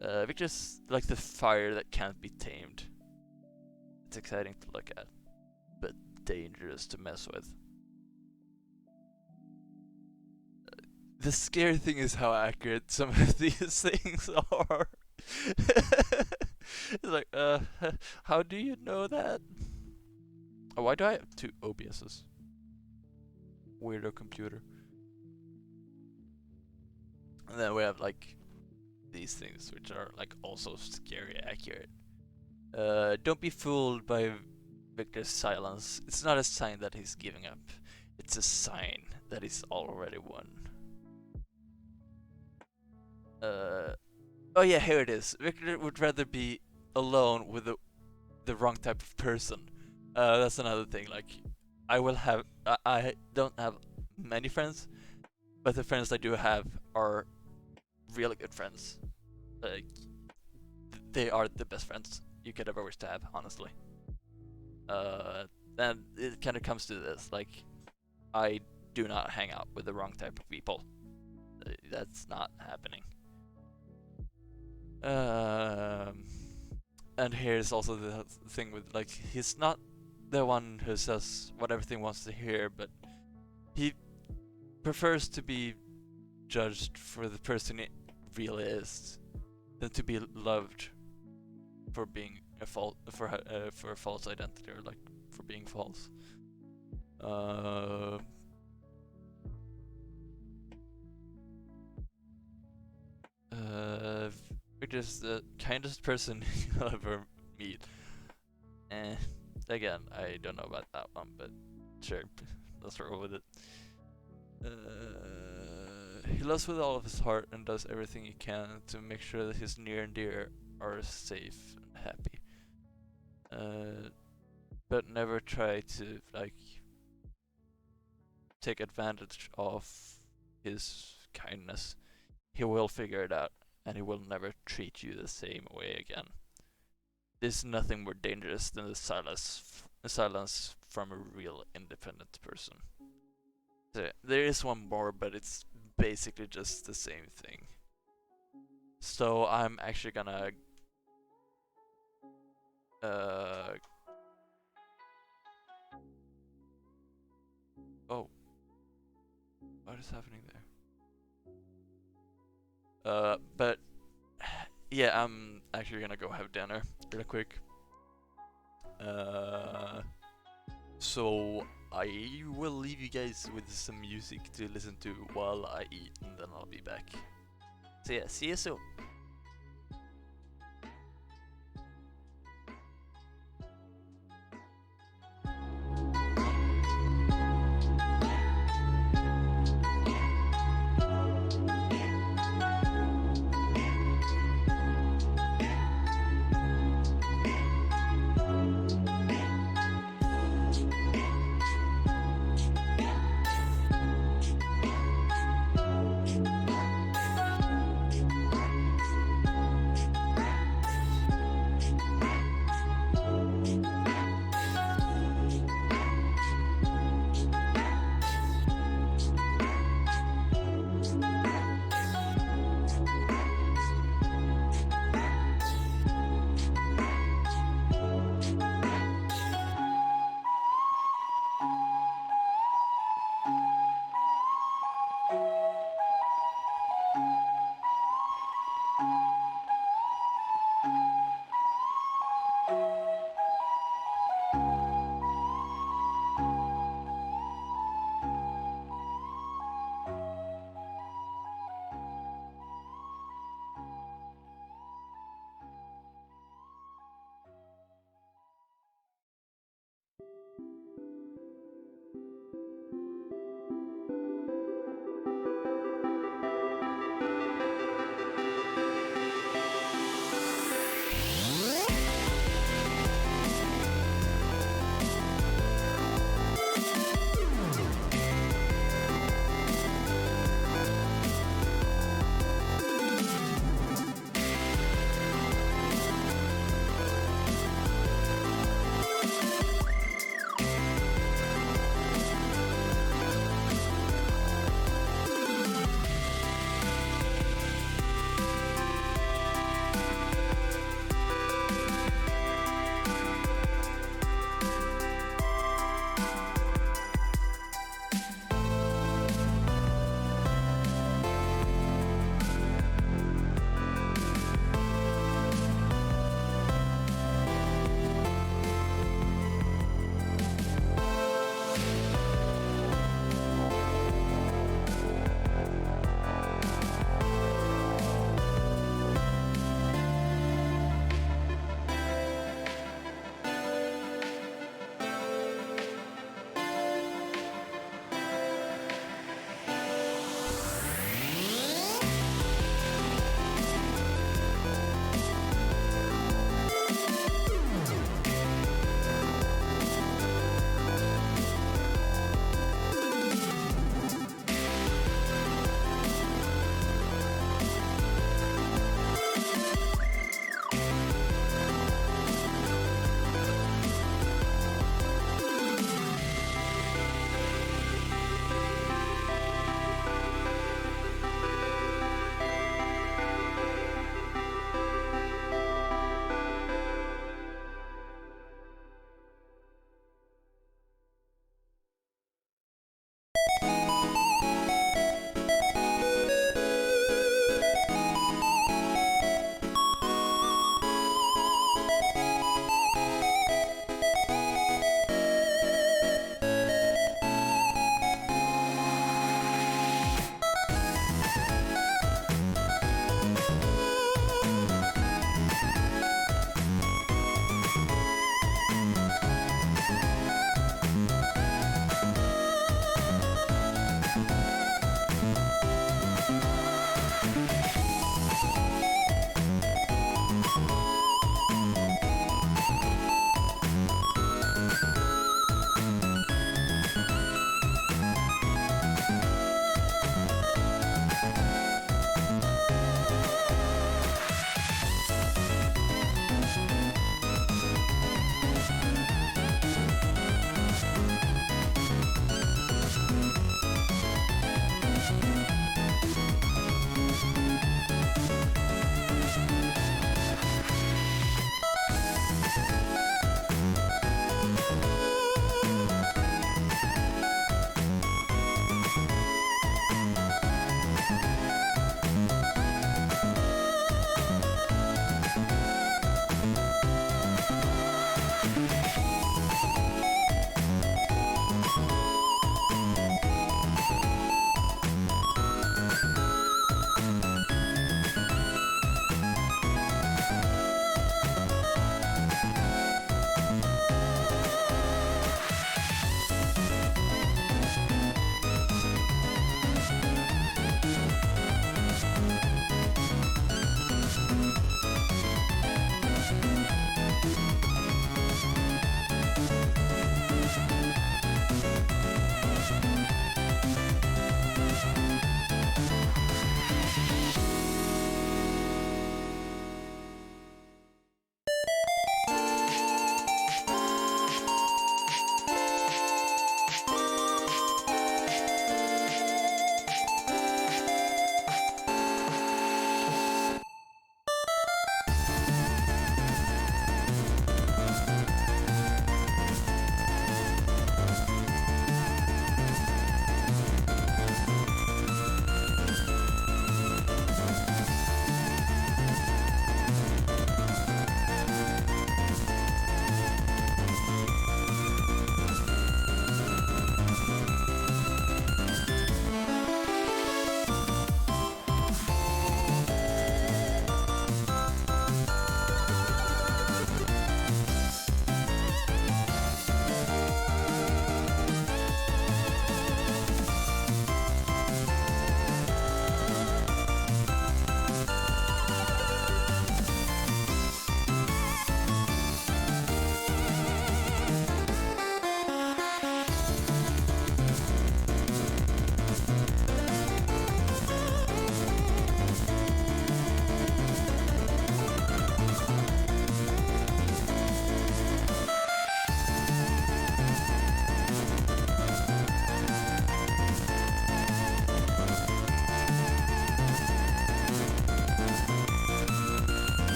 Victor's like the fire that can't be tamed. It's exciting to look at, but dangerous to mess with. The scary thing is how accurate some of these things are. It's like, how do you know that? Oh, why do I have two OBSs? Weirdo computer. And then we have like these things which are like also scary accurate. Don't be fooled by Victor's silence. It's not a sign that he's giving up. It's a sign that he's already won. Oh yeah, here it is. Victor would rather be alone with the wrong type of person. That's another thing. Like, I don't have many friends, but the friends I do have are really good friends. Like, they are the best friends you could ever wish to have, honestly. And it kind of comes to this, like, I do not hang out with the wrong type of people. That's not happening. And here's also the thing with, like, he's not the one who says what everything wants to hear, but he prefers to be judged for the person he really is than to be loved for being a for a false identity, or like for being false. Which is the kindest person you'll ever meet. Again, I don't know about that one, but sure, let's roll with it. He loves with all of his heart and does everything he can to make sure that his near and dear are safe and happy. But never try to, like, take advantage of his kindness. He will figure it out, and he will never treat you the same way again. There's nothing more dangerous than the silence from a real independent person. So, there is one more, but it's basically just the same thing. So I'm actually gonna oh, what is happening there? But yeah, I'm actually gonna go have dinner real quick. So I will leave you guys with some music to listen to while I eat, and then I'll be back. So yeah, see you soon.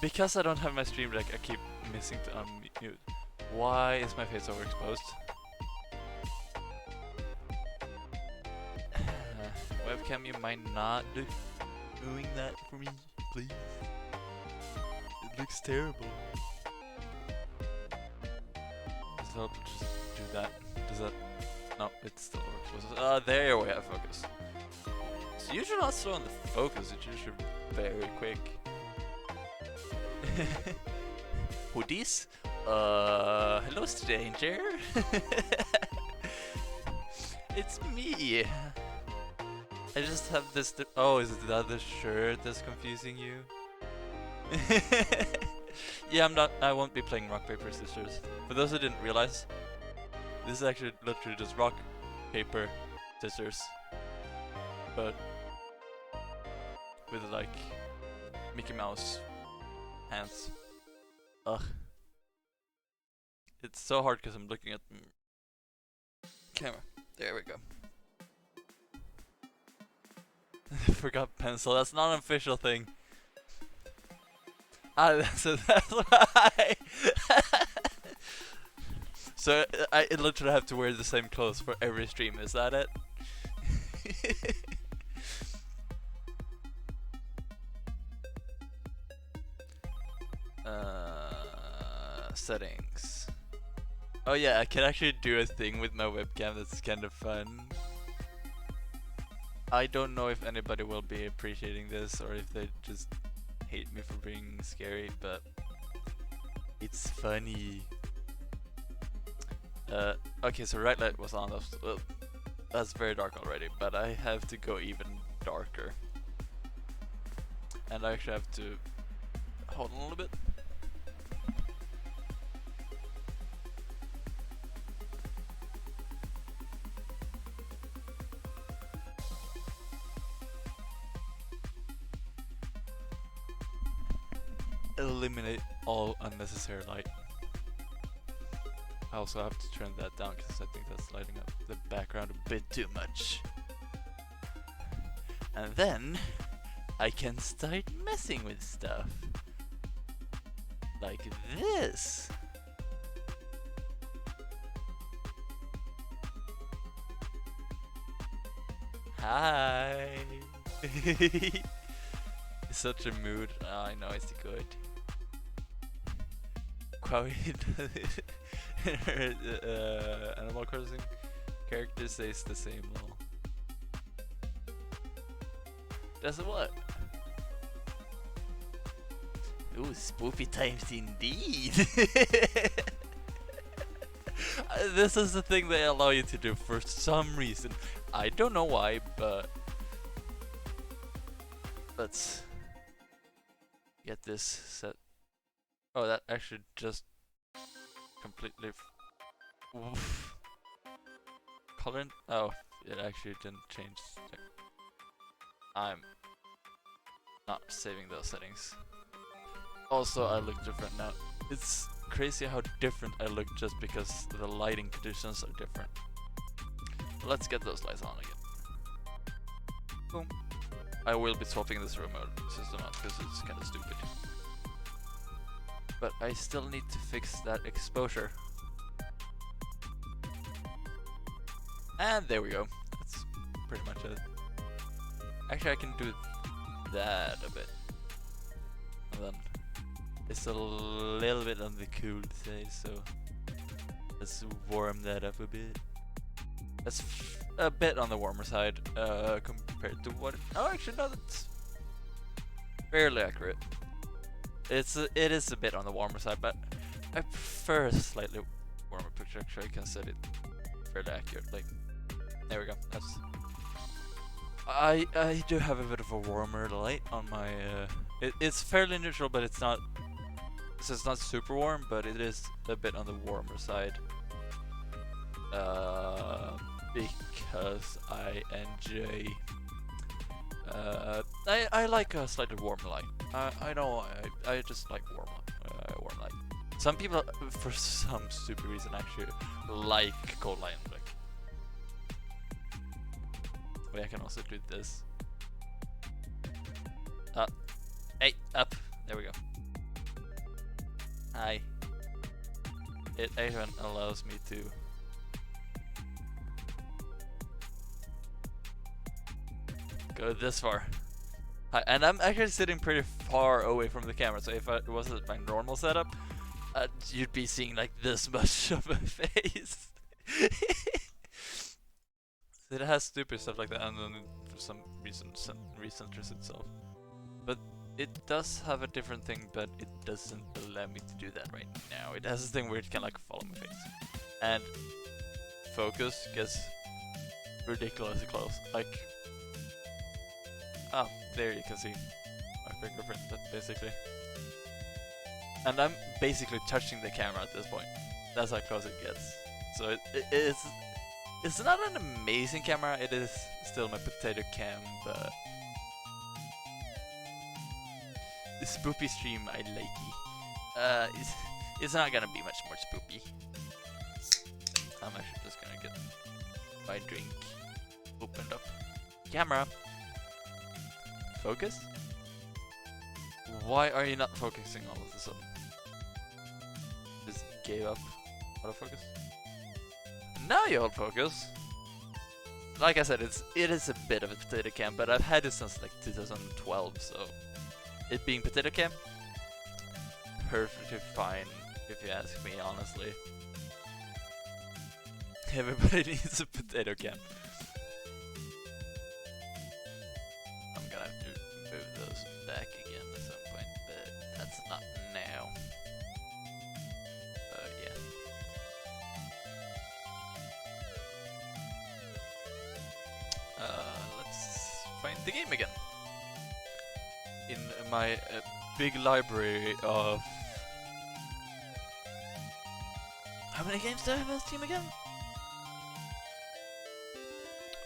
Because I don't have my stream deck, I keep missing to unmute. Why is my face overexposed? Webcam, you might not doing that for me, please. It looks terrible. Does it help to just do that? Does that? No, it still overexposed. There we have focus. It's usually not slow on the focus, it's usually very quick. Hoodies? Hello stranger. It's me. I just have this. Oh, is it the other shirt that's confusing you? Yeah, I won't be playing rock paper scissors. For those who didn't realize, this is actually literally just rock paper scissors, but with like Mickey Mouse hands. Ugh. It's so hard because I'm looking at the camera. There we go. Forgot pencil. That's not an official thing. That's why. So I literally have to wear the same clothes for every stream. Is that it? Settings. Oh yeah, I can actually do a thing with my webcam that's kind of fun. I don't know if anybody will be appreciating this or if they just hate me for being scary, but it's funny. Okay, so right light was on. That's very dark already, but I have to go even darker. And I actually have to hold on a little bit. Eliminate all unnecessary light. I also have to turn that down because I think that's lighting up the background a bit too much. And then I can start messing with stuff. Like this. Hi. Such a mood. Oh, I know it's good. Animal Crossing character says the same lol. Does it what? Ooh, spoopy times indeed. This is the thing they allow you to do for some reason. I don't know why, but let's get this set. Oh, that actually just completely color. Oh, it actually didn't change. I'm not saving those settings. Also, I look different now. It's crazy how different I look just because the lighting conditions are different. Let's get those lights on again. Boom. I will be swapping this remote system out because it's kind of stupid. But I still need to fix that exposure. And there we go. That's pretty much it. Actually, I can do that a bit. And then it's a little bit on the cool side, so let's warm that up a bit. That's a bit on the warmer side compared to what. Oh, actually, no, that's fairly accurate. It is a bit on the warmer side, but I prefer a slightly warmer picture. Actually, I can set it fairly accurate. Like, there we go. That's. I do have a bit of a warmer light on my. It's fairly neutral, but it's not. So it's not super warm, but it is a bit on the warmer side. Because I enjoy. I like a slightly warmer light. I know I just like warm light. Some people, for some stupid reason, actually like cold light. Like, but I can also do this. Hey, up. There we go. Hi. It even allows me to. Go this far. Hi, and I'm actually sitting pretty far away from the camera, so if it wasn't my normal setup, you'd be seeing like this much of my face. It has stupid stuff like that, and then for some reason recenters itself. But it does have a different thing, but it doesn't allow me to do that right now. It has this thing where it can like follow my face, and focus gets ridiculously close. Like. Ah, there you can see my fingerprint, basically. And I'm basically touching the camera at this point. That's how close it gets. So it's not an amazing camera, it is still my potato cam, but the spoopy stream I likey. It's not gonna be much more spoopy. I'm actually just gonna get my drink opened up. Camera. Focus? Why are you not focusing all of a sudden? Just gave up autofocus? Now you hold focus! Like I said, it is a bit of a potato cam, but I've had it since like 2012, so it being potato cam, perfectly fine if you ask me, honestly. Everybody needs a potato cam. find the game again. In my big library of... How many games do I have on Steam again?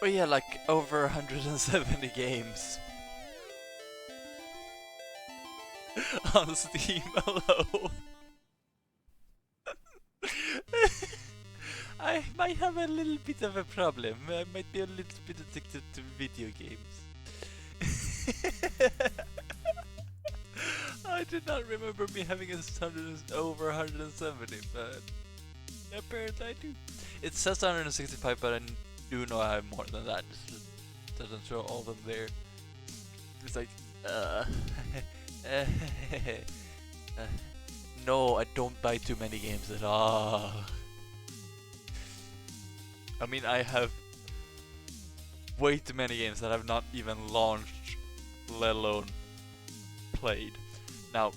Oh yeah, like over 170 games. On Steam alone. I might have a little bit of a problem. I might be a little bit addicted to video games. I did not remember me having over 170, but apparently I do. It says 165, but I do know I have more than that. It doesn't show all of them there. It's like, no, I don't buy too many games at all. I mean, I have way too many games that I've not even launched, let alone played. Now,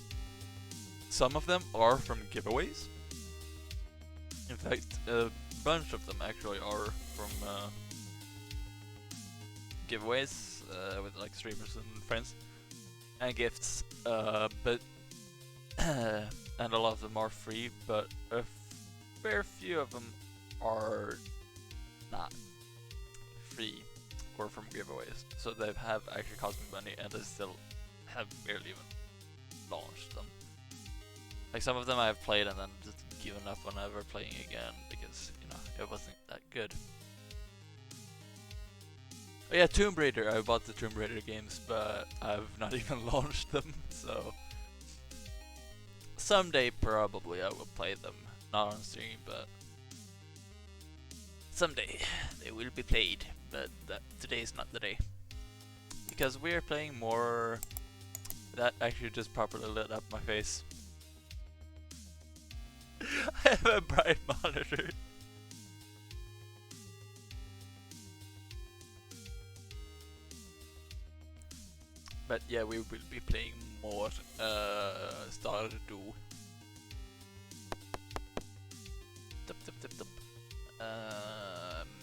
some of them are from giveaways. In fact, a bunch of them actually are from giveaways with like streamers and friends and gifts, but and a lot of them are free, but a fair few of them are not free or from giveaways, so they have actually cost me money and I still have barely even launched them. Like some of them I have played and then just given up on ever playing again because, you know, it wasn't that good. Oh yeah, Tomb Raider, I bought the Tomb Raider games but I've not even launched them, so someday probably I will play them, not on stream, but someday they will be played, but today is not the day. Because we're playing more... That actually just properly lit up my face. I have a bright monitor. But yeah, we will be playing more Stardew.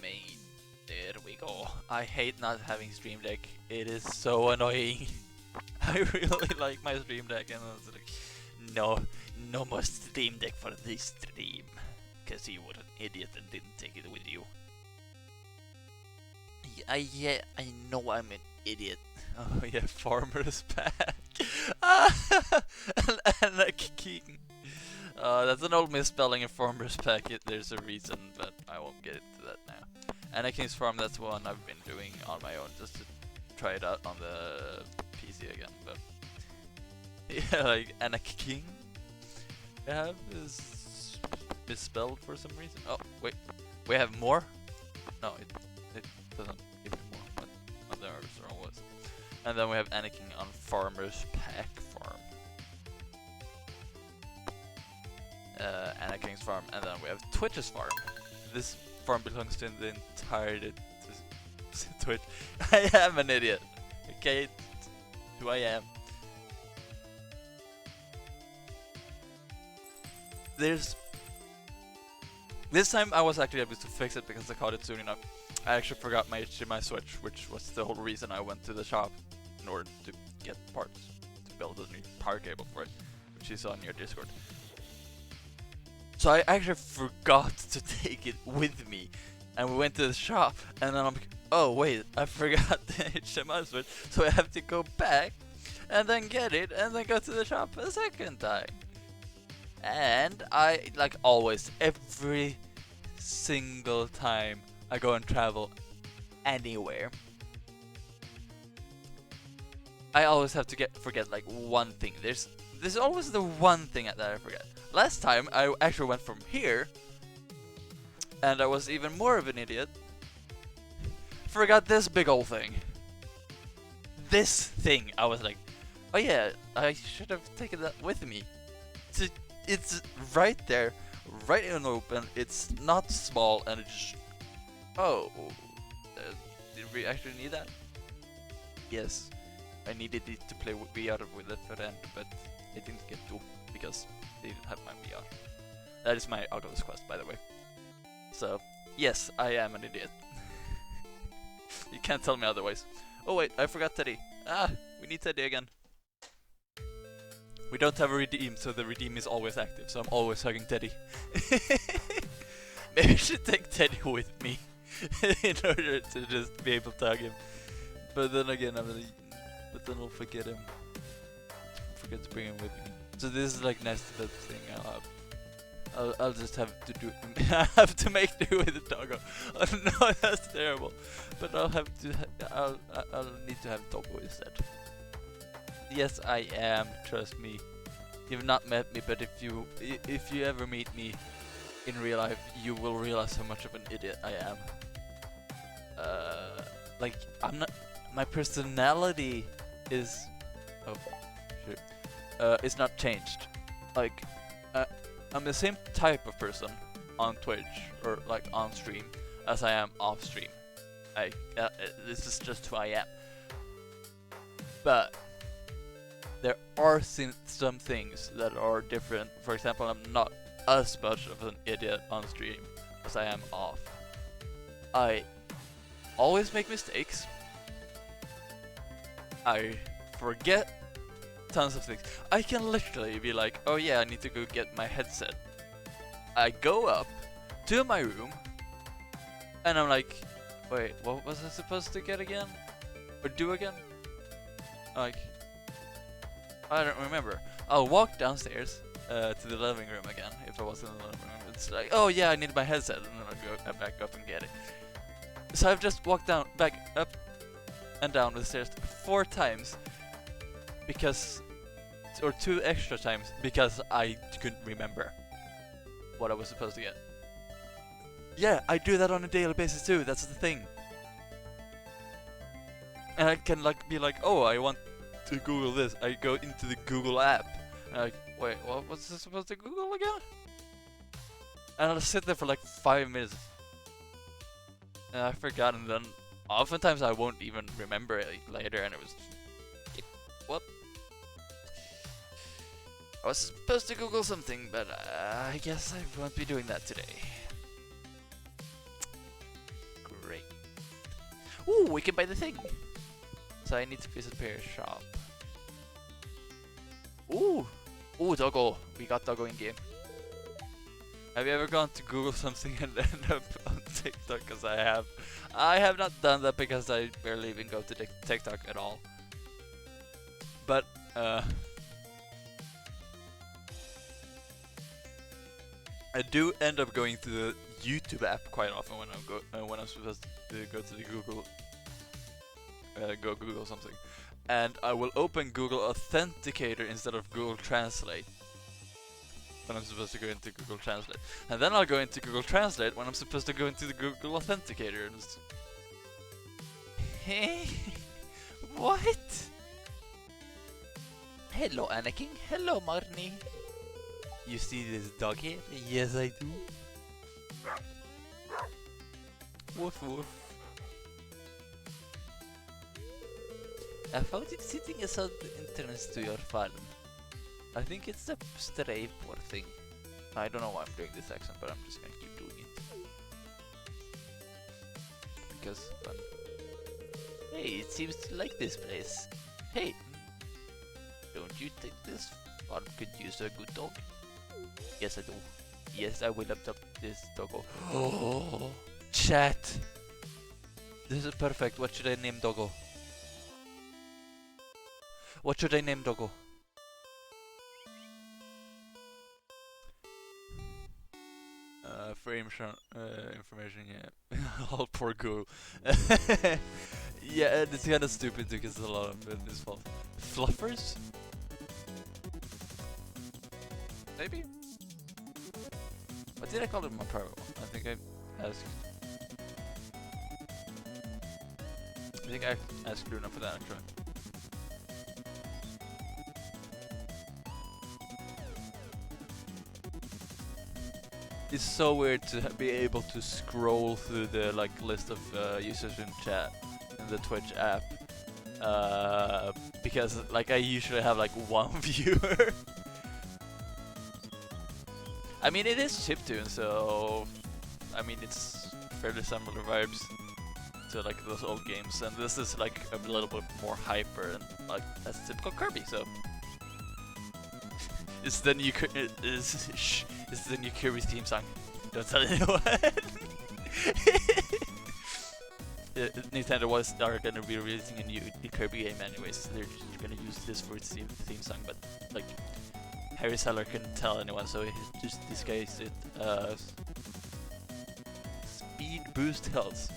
Main. There we go. I hate not having Stream Deck. It is so annoying. I really like my Stream Deck, and I was like, no more Stream Deck for this stream, cause you were an idiot and didn't take it with you. Yeah, I know I'm an idiot. Oh yeah, Farmer's Pack. And a king. That's an old misspelling of Farmer's Pack. There's a reason, but I won't get into that now. Anarchy's Farm, that's one I've been doing on my own, just to try it out on the PC again, but... Yeah, like, Anarchy I have is misspelled for some reason. Oh, wait, we have more? No, it doesn't give me more, but there was. And then we have Anarchy on Farmer's Pack Farm. Anarchy's Farm, and then we have Twitch's Farm. This farm belongs to the entirety to Twitch. I am an idiot. Okay, who I am. This time I was actually able to fix it because I caught it soon enough. I actually forgot my HDMI switch, which was the whole reason I went to the shop in order to get parts to build a new power cable for it, which is on your Discord. So I actually forgot to take it with me, and we went to the shop, and then I'm like, oh wait, I forgot the HDMI switch, so I have to go back, and then get it, and then go to the shop a second time. And I, like always, every single time I go and travel anywhere, I always have to forget like one thing. There's always the one thing that I forget. Last time I actually went from here, and I was even more of an idiot. Forgot this big old thing. This thing, I was like, oh yeah, I should have taken that with me. It's right there, right in the open. It's not small, and it's just, oh, did we actually need that? Yes, I needed it to play VR with a friend, but I didn't get to because they didn't have my VR. That is my Oculus Quest, by the way. So, yes, I am an idiot. You can't tell me otherwise. Oh wait, I forgot Teddy. Ah, we need Teddy again. We don't have a redeem, so the redeem is always active, so I'm always hugging Teddy. Maybe I should take Teddy with me in order to just be able to hug him. But then again, but then I'll forget him. Forget to bring him with me. So this is like next to that thing I'll have. I'll just have to do. I have to make do with the doggo. Oh no, that's terrible. But I'll have to. I'll need to have doggo instead. Yes, I am. Trust me. You've not met me, but if you ever meet me in real life, you will realize how much of an idiot I am. Like I'm not. My personality is. Oh, shit. It's not changed. Like, I'm the same type of person on Twitch or like on stream as I am off stream. Like, this is just who I am. But there are some things that are different. For example, I'm not as much of an idiot on stream as I am off. I always make mistakes. I forget tons of things. I can literally be like, oh yeah, I need to go get my headset. I go up to my room and I'm like, wait, what was I supposed to get again? Or do again? Like, I don't remember. I'll walk downstairs to the living room again if I was in the living room. It's like, oh yeah, I need my headset, and then I'll go back up and get it. So I've just walked back up and down the stairs 4 times because, or 2 extra times because I couldn't remember what I was supposed to get. Yeah, I do that on a daily basis too. That's the thing. And I can like be like, oh, I want to Google this. I go into the Google app. And I'm like, wait, what was I supposed to Google again? And I'll sit there for like 5 minutes. And I forgot, and then oftentimes I won't even remember it later, and it was what? I was supposed to Google something, but I guess I won't be doing that today. Great. Ooh, we can buy the thing. So I need to visit Pear's shop. Ooh, doggo. We got doggo in game. Have you ever gone to Google something and end up on TikTok? Because I have. I have not done that because I barely even go to TikTok at all. But I do end up going to the YouTube app quite often when I'm supposed to go to the Google. Go Google something, and I will open Google Authenticator instead of Google Translate when I'm supposed to go into Google Translate, and then I'll go into Google Translate when I'm supposed to go into the Google Authenticator. And hey, what? Hello, Anakin. Hello, Marnie. You see this dog here? Yes, I do. Woof woof. I found it sitting as an entrance to your farm. I think it's the stray poor thing. I don't know why I'm doing this accent, but I'm just gonna keep doing it. Because fun. Hey, it seems to like this place. Hey, don't you think this farm could use a good dog? Yes, I do. Yes, I will adopt this doggo. Oh, chat! This is perfect. What should I name doggo? What should I name doggo? For information, yeah. All poor Google. Yeah, it's kind of stupid because a lot of it is false. Fluffers? Maybe? What did I call it in my private one? I think I asked. I think I asked Luna for that actually. It's so weird to be able to scroll through the like list of users in chat in the Twitch app because like I usually have like 1 viewer. I mean, it is chiptune, so I mean it's fairly similar vibes. to like those old games, and this is like a little bit more hyper and like that's typical Kirby. So it's the new it's the new Kirby theme song. Don't tell anyone. Nintendo was gonna be releasing a new Kirby game anyways. They're just gonna use this for its theme song, but like Harry Seller couldn't tell anyone, so he just disguised it as Speed Boost Health.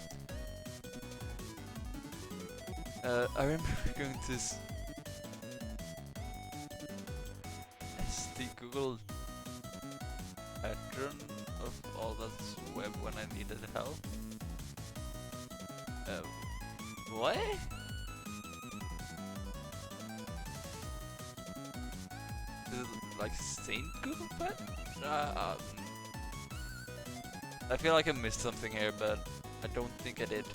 I remember going to the Google patron of all that web when I needed help. What? Is it like Saint Google Pet? I feel like I missed something here, but I don't think I did.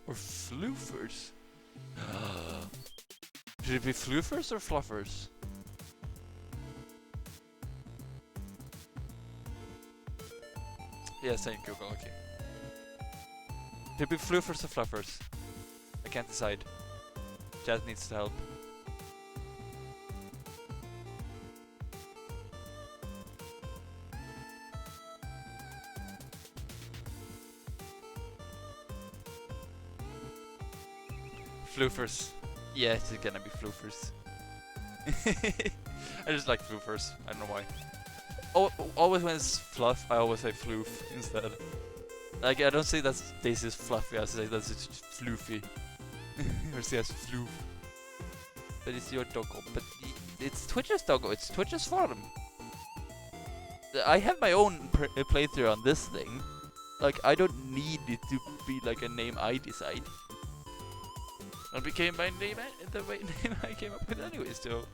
Or floofers? Should it be floofers or fluffers? Yeah, saying Google, okay. Should it be floofers or fluffers? I can't decide. Chat needs to help. Floofers. Yeah, it's gonna be floofers. I just like floofers. I don't know why. Oh, always when it's fluff, I always say floof instead. Like, I don't say that this is fluffy, I say that it's floofy. Or say it's floof. But it's your doggo. But it's Twitch's doggo, it's Twitch's farm. I have my own playthrough on this thing. Like, I don't need it to be like a name I decide. It became my name, the name I came up with anyways, so...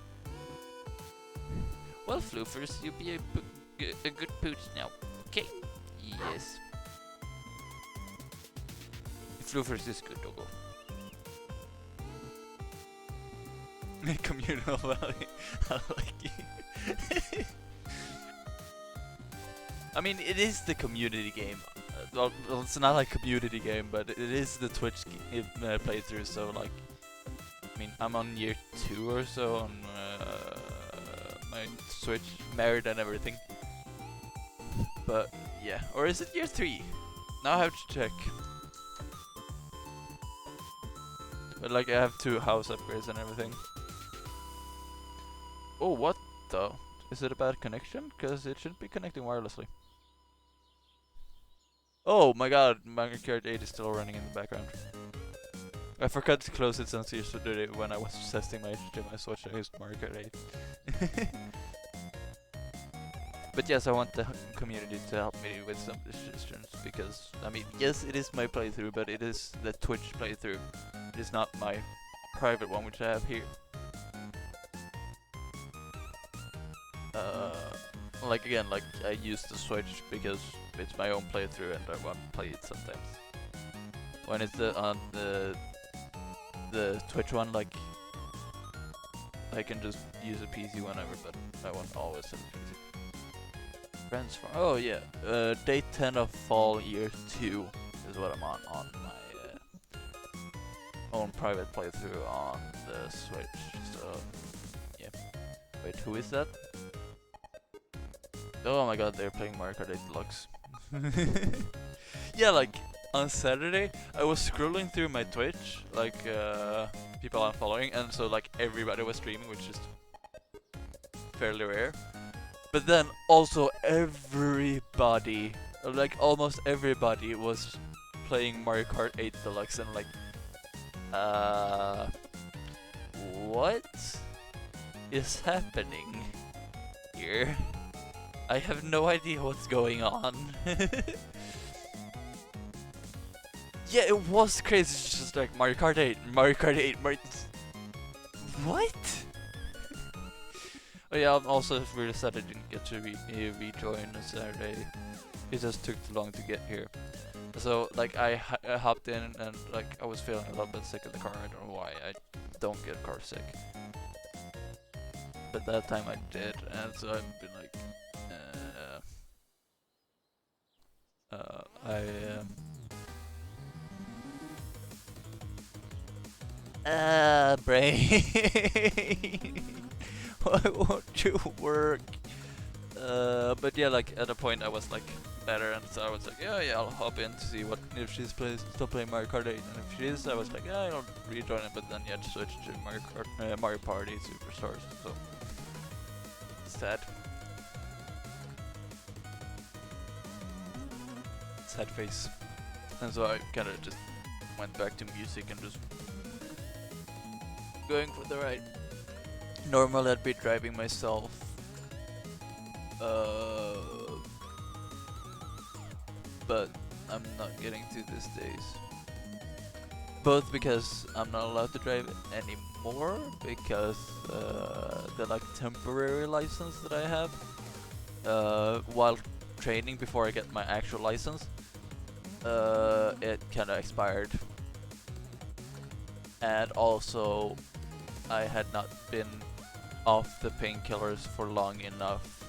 Well, floofers, you'll be a good pooch now, okay? Yes. Floofers is good, doggo. Communal Valley, I like it. I mean, it is the community game. Well, it's not like a community game, but it is the Twitch playthrough, so like... I mean, I'm on year 2 or so on my Switch, married and everything. But, yeah. Or is it year 3? Now I have to check. But like, I have 2 house upgrades and everything. Oh, what the? Is it a bad connection? Because it should be connecting wirelessly. Oh my god, Mario Kart 8 is still running in the background. I forgot to close it since yesterday when I was testing my Switch. I used Mario Kart 8. But yes, I want the community to help me with some decisions because, I mean, yes, it is my playthrough, but it is the Twitch playthrough. It is not my private one, which I have here. Like again, like I use the Switch because it's my own playthrough and I want to play it sometimes. When it's on the Twitch one, like I can just use a PC whenever, but I want always have a PC. Transform. Oh yeah, day 10 of fall year 2 is what I'm on my own private playthrough on the Switch. So yeah. Wait, who is that? Oh my god, they're playing Mario Kart 8 Deluxe. Yeah, like on Saturday, I was scrolling through my Twitch, like people I'm following, and so like everybody was streaming, which is fairly rare. But then also everybody, like almost everybody, was playing Mario Kart 8 Deluxe, and like, what is happening here? I have no idea what's going on. Yeah, it was crazy. It's just like Mario Kart 8, Mario Kart 8, What? Oh yeah, I'm also really sad I didn't get to rejoin on Saturday. It just took too long to get here. So like I hopped in and like I was feeling a little bit sick in the car. I don't know why. I don't get car sick, but that time I did, and so I've been like, I brain. Why won't you work? But yeah, like at a point I was like better, and so I was like, yeah, I'll hop in to see what if she's still playing Mario Kart 8, and if she is, I was like, yeah, I'll rejoin it. But then yeah, just switch to Mario Party Superstars. So sad, sad face. And so I kind of just went back to music and just going for the ride. Normally I'd be driving myself. But I'm not getting to these days. Both because I'm not allowed to drive anymore because the like temporary license that I have while training before I get my actual license, it kind of expired. And also I had not been off the painkillers for long enough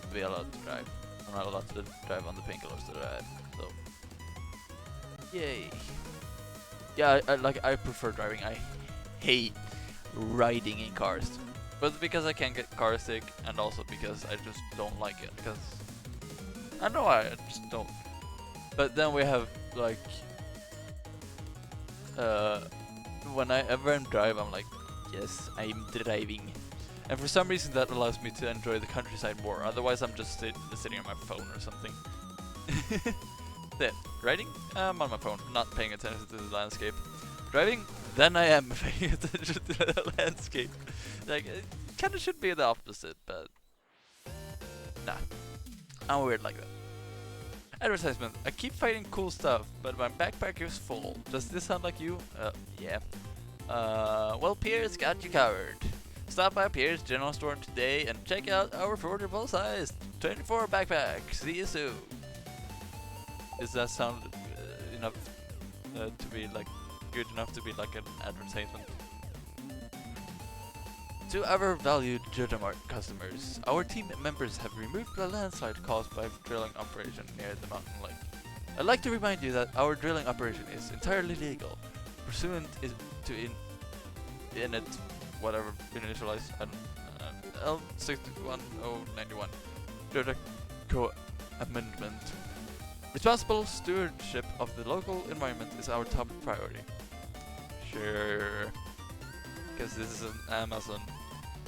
to be allowed to drive. I'm not allowed to drive on the painkillers that I had, so yay. Yeah, I prefer driving. I hate riding in cars, but because I can't get car sick, and also because I just don't like it. Because I don't know why, I just don't. But then we have like whenever I drive, I'm like, yes, I'm driving. And for some reason that allows me to enjoy the countryside more. Otherwise I'm just sitting on my phone or something. Then, riding? I'm on my phone, not paying attention to the landscape. Driving? Then I am paying attention to the landscape. Like, it kinda should be the opposite, but nah. I'm weird like that. Advertisement. I keep finding cool stuff, but my backpack is full. Does this sound like you? Yeah. Well, Pierre's got you covered. Stop by Pierre's General Store today and check out our affordable size 24 backpack. See you soon. Does that sound enough to be like good enough to be like an advertisement? To our valued Judamart customers, our team members have removed the landslide caused by drilling operation near the mountain lake. I'd like to remind you that our drilling operation is entirely legal, pursuant to in it whatever initialized L61091 Judaico Amendment. Responsible stewardship of the local environment is our top priority. Sure, because this is an Amazon,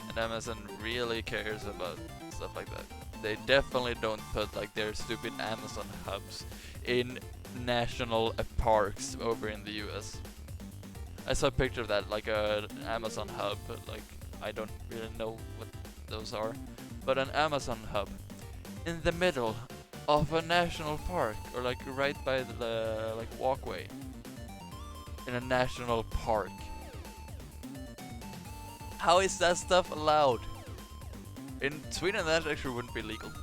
and Amazon really cares about stuff like that. They definitely don't put like their stupid Amazon hubs in national parks over in the US. I saw a picture of that, like an Amazon hub, but like I don't really know what those are. But an Amazon hub in the middle of a national park, or like right by the like walkway in a national park. How is that stuff allowed? In Sweden that actually wouldn't be legal.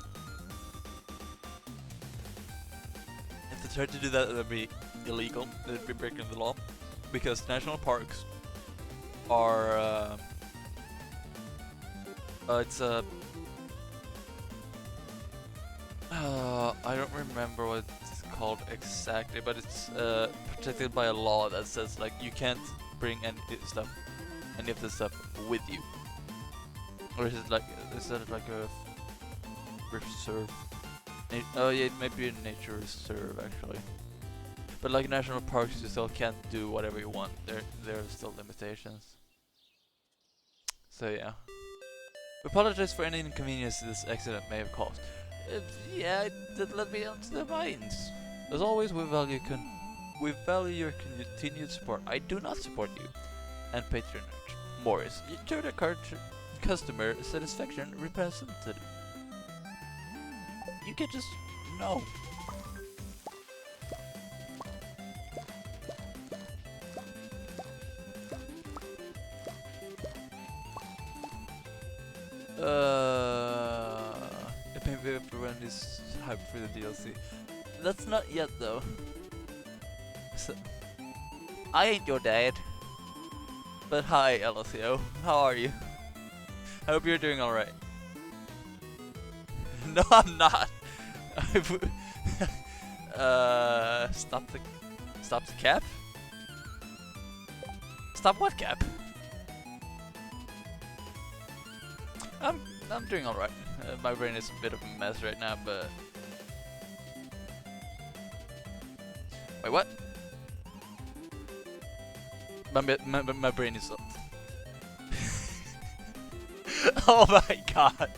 If they tried to do that, it would be illegal. They'd be breaking the law. Because national parks are it's I don't remember what it's called exactly, but it's protected by a law that says like you can't bring any of this stuff with you. Or is that like a reserve? Oh yeah, it might be a nature reserve actually. But like national parks, you still can't do whatever you want. There are still limitations. So yeah. We apologize for any inconvenience this accident may have caused. Yeah, it did let me onto the mines. As always, we value your continued support. I do not support you. And patronage. Morris, you're the customer satisfaction representative. You can just no. Maybe everyone is hyped for the DLC. That's not yet though. So, I ain't your dad. But hi, Alessio. How are you? I hope you're doing alright. No, I'm not. Stop the cap? Stop what cap? I'm doing alright. My brain is a bit of a mess right now, but wait, what? My brain is. Oh my god,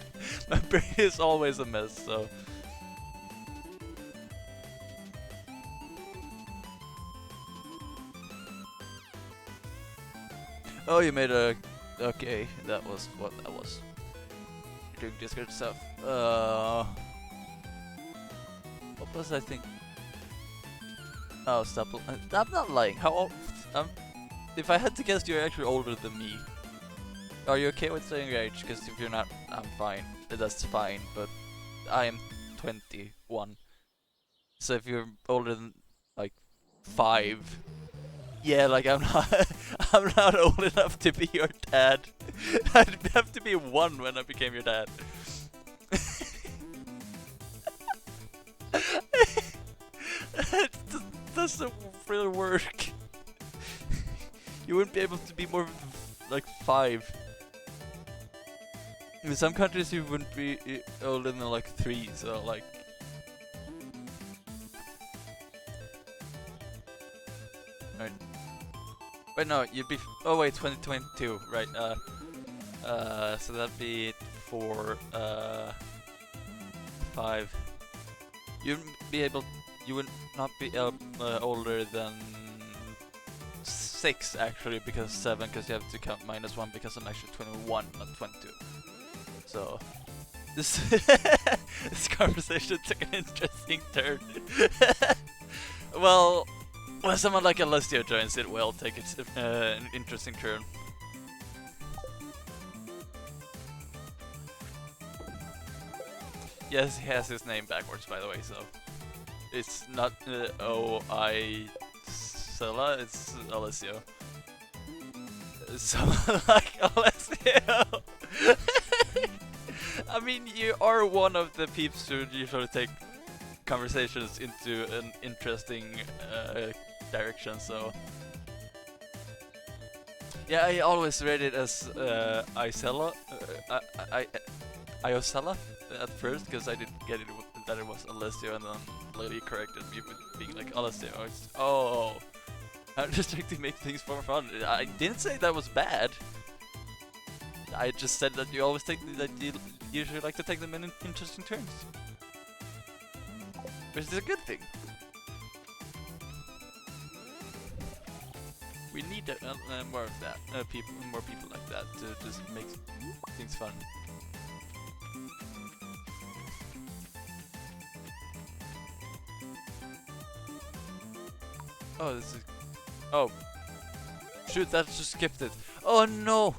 my brain is always a mess. So. Oh, you made a. Okay, that was what that was. You're doing Discord stuff. What was I think? Oh, stop. I'm not lying. How old? If I had to guess, you're actually older than me. Are you okay with saying your age? Because if you're not, I'm fine. That's fine. But I am 21. So if you're older than like 5. Yeah, like I'm not, I'm not old enough to be your dad. I'd have to be 1 when I became your dad. It doesn't really work. You wouldn't be able to be more like 5. In some countries you wouldn't be older than like 3, so like. Right. Wait, no, you'd be. Oh wait, 2022, right? So that'd be 4, 5. You'd be able. You would not be older than 6 actually, because 7, because you have to count -1 because I'm actually 21, not 22. So this this conversation took an interesting turn. Well, when someone like Alessio joins, it will take an interesting turn. Yes, he has his name backwards, by the way, so it's not Sella, it's Alessio. Someone like Alessio. I mean, you are one of the peeps who usually take conversations into an interesting direction, so. Yeah, I always read it as Isella, Iosella at first, because I didn't get it that it was Alessio, and then lady corrected me with being like Alessio. Oh, I'm just trying to make things more fun. I didn't say that was bad. I just said that you always take that you usually like to take them in interesting turns, which is a good thing. We need more of that, more people like that to just make things fun. Oh, this is. Oh, shoot! That just skipped it. Oh no!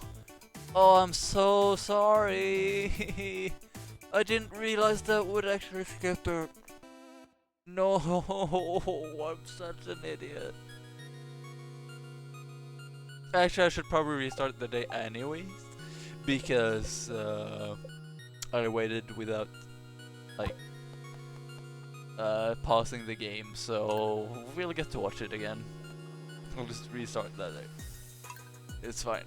Oh, I'm so sorry. I didn't realize that would actually skip it. No, I'm such an idiot. Actually, I should probably restart the day anyways, because I waited without like pausing the game, so we'll get to watch it again. We'll just restart that day. It's fine.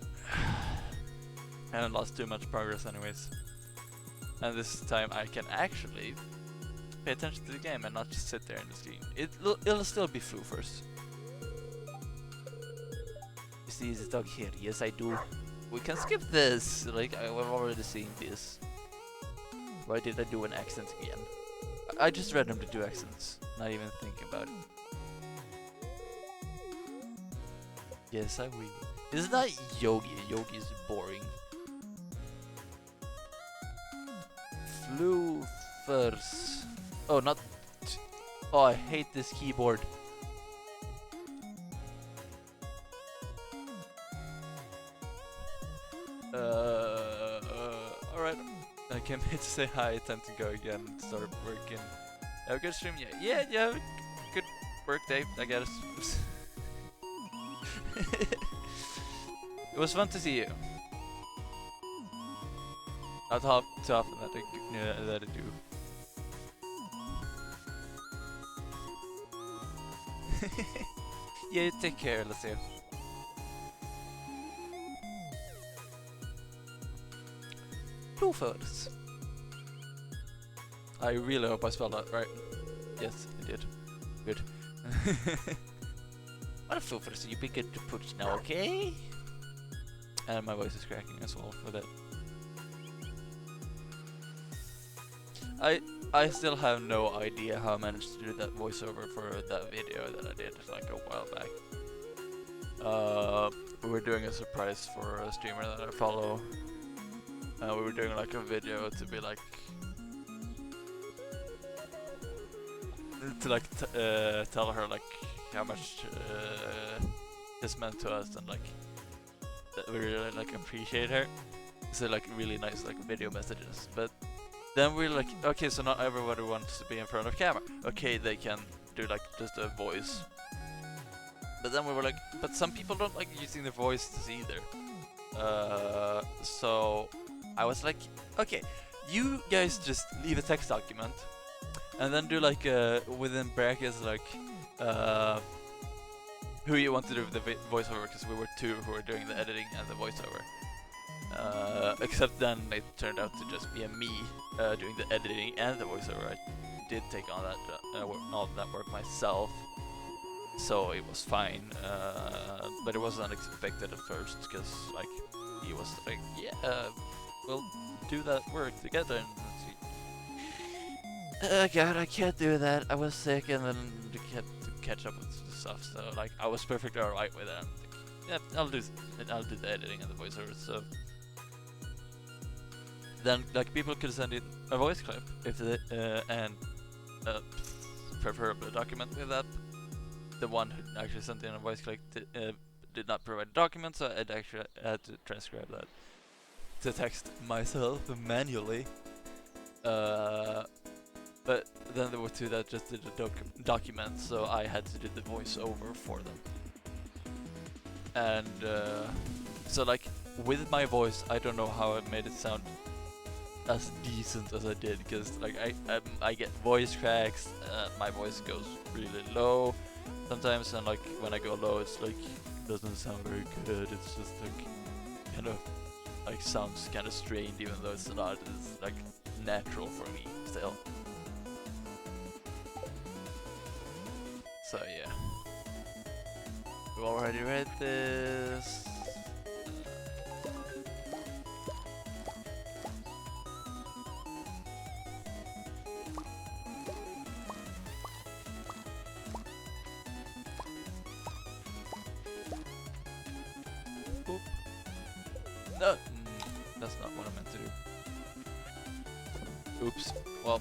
I haven't lost too much progress anyways. And this time I can actually pay attention to the game and not just sit there in the screen. It'll still be flu first. You see the dog here? Yes, I do. We can skip this. Like, I've already seen this. Why did I do an accent again? I just read them to do accents, not even thinking about it. Yes, I will. It's not Yogi. Yogi is boring. Flew first. Oh, not. Oh, I hate this keyboard. Alright. I came here to say hi. Time to go again. Start working. Have a good stream. Yeah, you have a good work day, I guess. It was fun to see you. Not too often that I do. Yeah, you take care, let's see. Bluefoots. I really hope I spelled that right. Yes, I did. Good. What a fool for you be good to put now, okay? And my voice is cracking as well for that. I still have no idea how I managed to do that voiceover for that video that I did like a while back. We were doing a surprise for a streamer that I follow. We were doing like a video to be like tell her like how much this meant to us and like that we really like appreciate her. So like really nice like video messages. But then we're like, okay, so not everybody wants to be in front of camera. Okay, they can do like just a voice. But then we were like, but some people don't like using their voices either. So I was like, okay, you guys just leave a text document and then do like within brackets like who you want to do the voiceover, because we were two who were doing the editing and the voiceover. Except then it turned out to just be me doing the editing and the voiceover. I did take on that all of that work myself, so it was fine. But it was unexpected at first, because like he was like, yeah, we'll do that work together. And God, I can't do that. I was sick, and then had to catch up with stuff. So like I was perfectly alright with it. Yeah, I'll do the editing and the voiceover. So then like people could send in a voice clip if they and preferably a document with that. The one who actually sent in a voice clip did not provide a document, so I actually had to transcribe that to text myself manually. But then there were two that just did the document, so I had to do the voiceover for them. And so like with my voice, I don't know how I made it sound as decent as I did, because like I get voice cracks, my voice goes really low sometimes, and like when I go low, it's like doesn't sound very good. It's just like kind of like sounds kind of strained, even though it's not. It's like natural for me still. So yeah, we already read this. Oop. No, that's not what I meant to do. Oops. Well,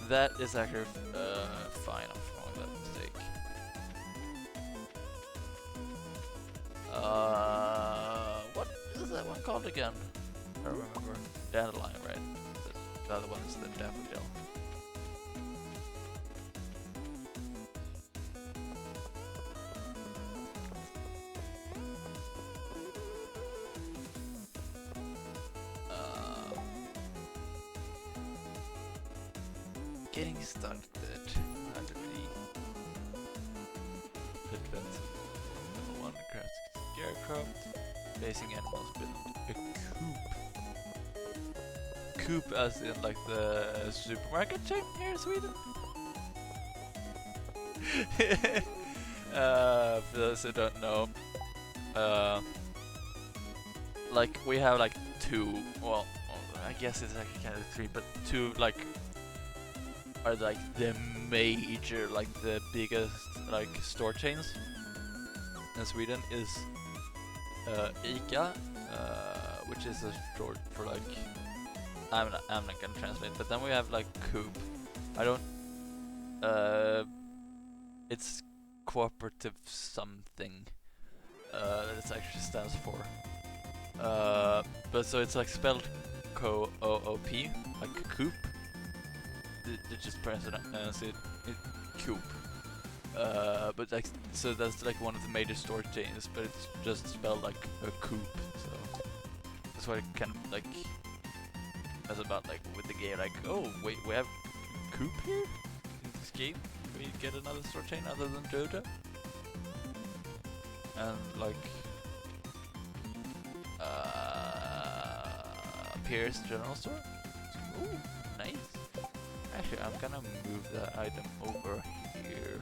that is actually fine. I'm following that mistake. What is that one called again? I don't remember. Dandelion, right? The other one is the daffodil. Getting started. Advent. Level 1 craft scarecrow. Facing animals build a coop. Coop as in like the supermarket chain here in Sweden. For those who don't know, like we have like two, well I guess it's actually kind of three, but two like are like the major, like the biggest like store chains in Sweden is ICA, which is a short for like I'm not gonna translate, but then we have like Coop. I don't it's cooperative something that it actually stands for, but so it's like spelled Co-O-O-P, like Coop. They just pronounce it Coop. But like, so that's like one of the major store chains, but it's just spelled like a coop. So that's why I kind of like mess about like with the game. Like, oh wait, we have coop here in this game. Can we get another store chain other than Jojo? And like, Pierce General Store. Ooh, nice. Actually, I'm gonna move that item over here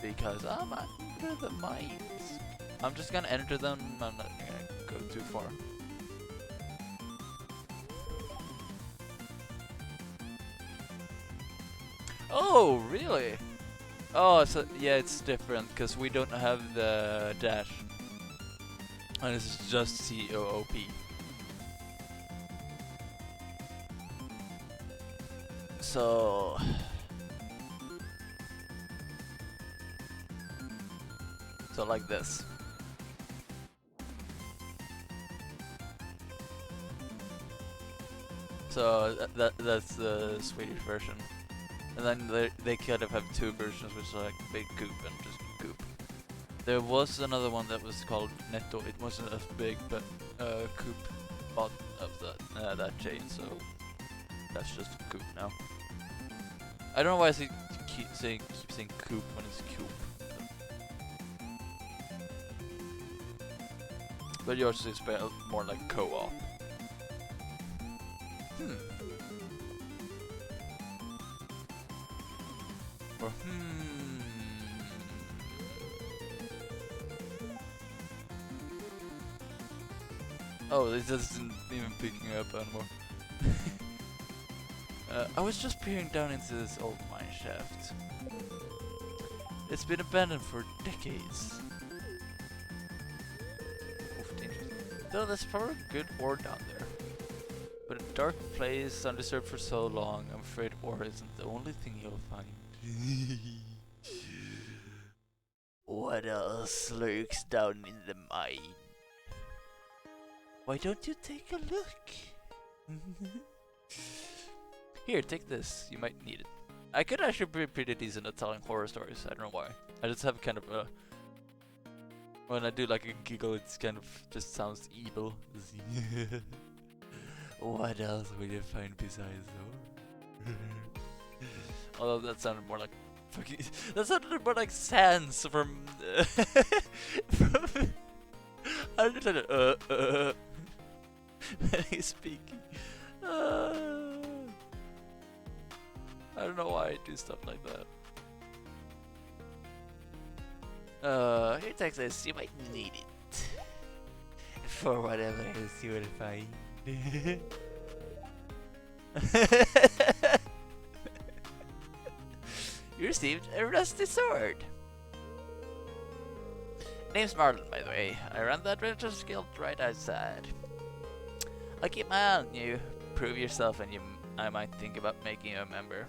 because I'm under the mines. I'm just gonna enter them. I'm not gonna go too far. Oh, really? Oh, so yeah, it's different because we don't have the dash, and this is just COOP. So like this. So that's the Swedish version, and then they kind of have two versions, which are like big coop and just coop. There was another one that was called Netto. It wasn't as big, but coop bought up that chain, so that's just coop now. I don't know why I keep saying coop when it's coop. But yours is spelled more like co-op. Or Oh, this isn't even picking up anymore. I was just peering down into this old mine shaft. It's been abandoned for decades. Though there's probably good ore down there. But a dark place undisturbed for so long, I'm afraid ore isn't the only thing you'll find. What else lurks down in the mine? Why don't you take a look? Here, take this. You might need it. I could actually be pretty decent at telling horror stories. I don't know why. I just have kind of a... When I do like a giggle, it's kind of just sounds evil. What else will you find besides ore? Although that sounded more like fucking... That sounded more like Sans from... from... I just said when he's speaking. I don't know why I do stuff like that. Here, take this. You might need it for whatever else you will find. You received a rusty sword. Name's Marlon, by the way. I run the Adventures Guild right outside. I'll keep my eye on you. Prove yourself, and I might think about making you a member.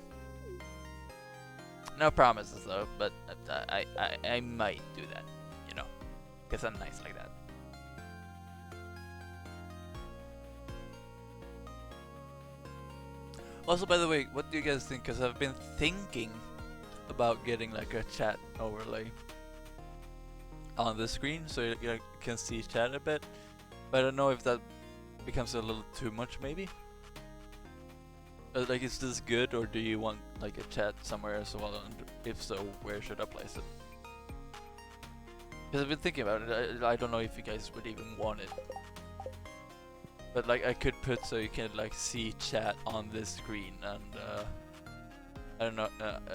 No promises though, but I might do that, you know, because I'm nice like that. Also, by the way, what do you guys think? Because I've been thinking about getting like a chat overlay on the screen so you can see chat a bit, but I don't know if that becomes a little too much maybe. Like, is this good, or do you want like a chat somewhere as well, and if so, where should I place it? Because I've been thinking about it. I don't know if you guys would even want it, but like I could put so you can like see chat on this screen, and I don't know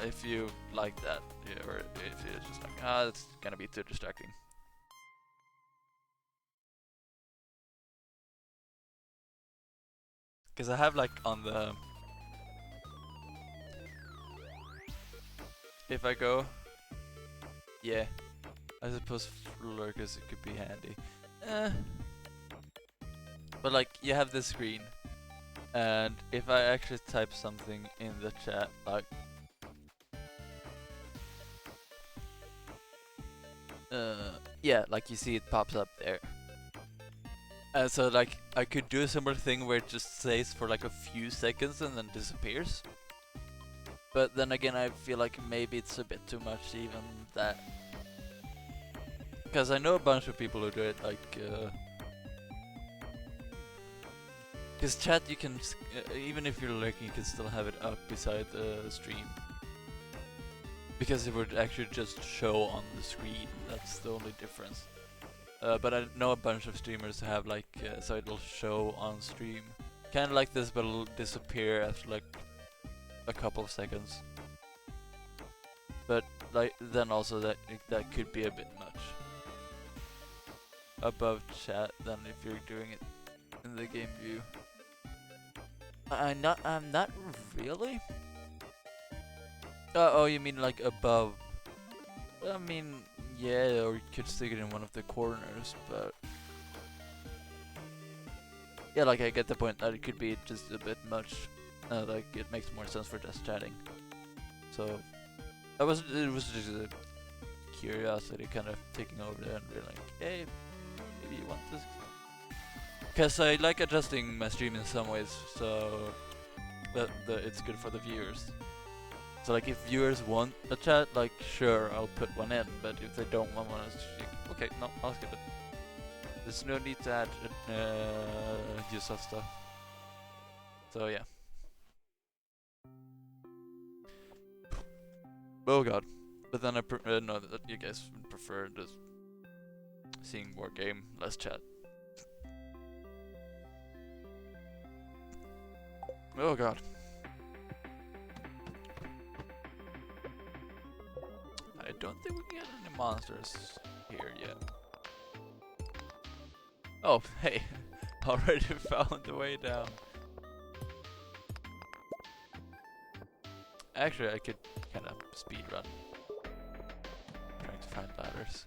if you like that, or if you're just like, it's gonna be too distracting. Because I have like on the... If I go... Yeah. I suppose lurkers it could be handy. But like, you have this screen. And if I actually type something in the chat, like... yeah, like you see it pops up there. So like, I could do a similar thing where it just stays for like a few seconds and then disappears. But then again, I feel like maybe it's a bit too much even that. Because I know a bunch of people who do it like. Because chat, you can even if you're lurking, you can still have it up beside the stream. Because it would actually just show on the screen. That's the only difference. But I know a bunch of streamers have like so it'll show on stream, kind of like this, but it'll disappear after like a couple of seconds. But like then also that could be a bit much. Above chat than if you're doing it in the game view. I'm not really. Oh, you mean like above? I mean, yeah, or you could stick it in one of the corners, but yeah, like I get the point that it could be just a bit much. Like it makes more sense for just chatting. So it was just a curiosity kind of taking over there and being like, hey, maybe you want this? Because I like adjusting my stream in some ways, so that it's good for the viewers. So like if viewers want a chat, like sure, I'll put one in, but if they don't want one, okay, no, I'll skip it. There's no need to add use of stuff. So yeah. Oh god. But then I know that you guys would prefer just seeing more game, less chat. Oh god. I don't think we can get any monsters here yet. Oh, hey. Already found the way down. Actually, I could kind of speed run. Trying to find ladders.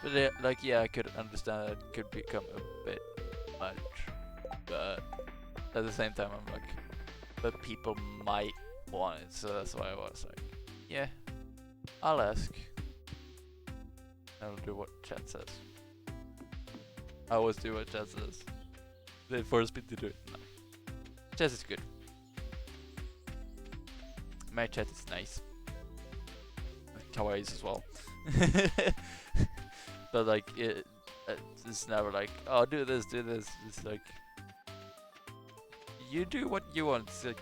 But yeah, like, yeah, I could understand that it could become a bit much, but at the same time, I'm like, but people might want it, so that's why I was like, yeah, I'll ask. I'll do what chat says. I always do what chat says. They force me to do it. No. Chat is good. My chat is nice. Kawaii is as well. But like it's never like, oh, do this. It's like you do what you want. It's like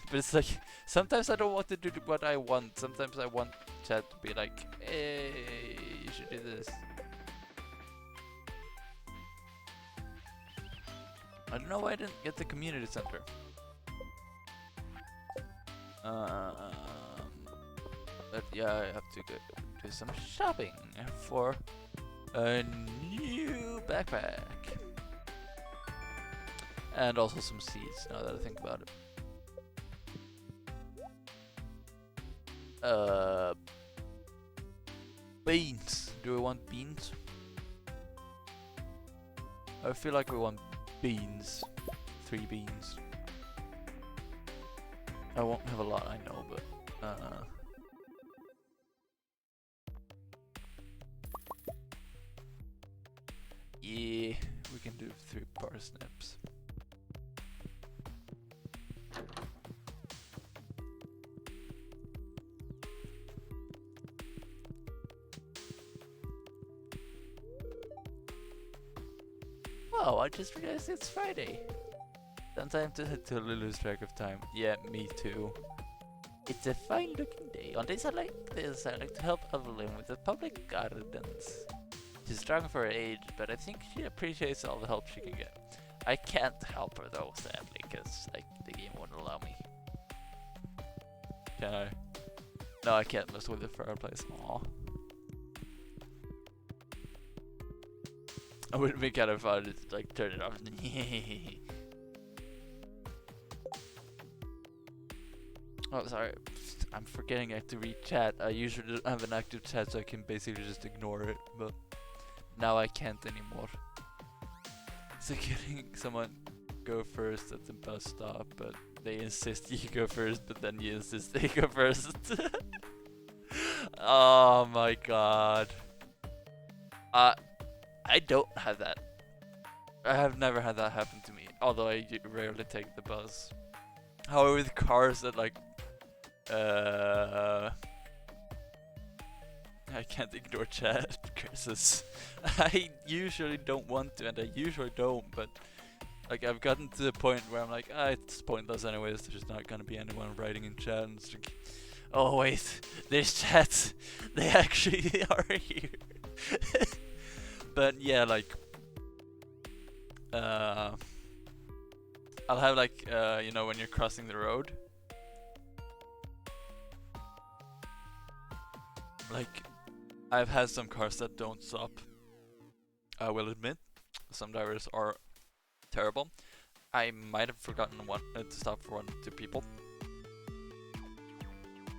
but it's like sometimes I don't want to do what I want. Sometimes I want chat to be like, hey, you should do this. I don't know why I didn't get the community center. But yeah, I have to go do some shopping for a new backpack. And also some seeds, now that I think about it. Beans. Do we want beans? I feel like we want beans. 3 beans. I won't have a lot, I know, but yeah, we can do 3 parsnips. Wow, I just realized it's Friday. Sometimes I totally lose track of time. Yeah, me too. It's a fine looking day. On days like this, I like to help Evelyn with the public gardens. She's strong for her age, but I think she appreciates all the help she can get. I can't help her though, sadly, because like the game won't allow me. Can I? No, I can't mess with the fireplace. Aw. It would be kind of fun to like turn it off. Oh, sorry. I'm forgetting I have to read chat. I usually don't have an active chat, so I can basically just ignore it, but now I can't anymore. So getting someone go first at the bus stop, but they insist you go first, but then you insist they go first. Oh my god. I don't have that. I have never had that happen to me, although I rarely take the bus. However, with cars that like, I can't ignore chat curses. I usually don't want to, and I usually don't, but like I've gotten to the point where I'm like, it's pointless anyways. There's not gonna be anyone writing in chat. And it's like, oh wait, there's chats. They actually are here. But yeah, like, I'll have like, you know, when you're crossing the road, like, I've had some cars that don't stop. I will admit, some drivers are terrible. I might have forgotten one to stop for 1 or 2 people.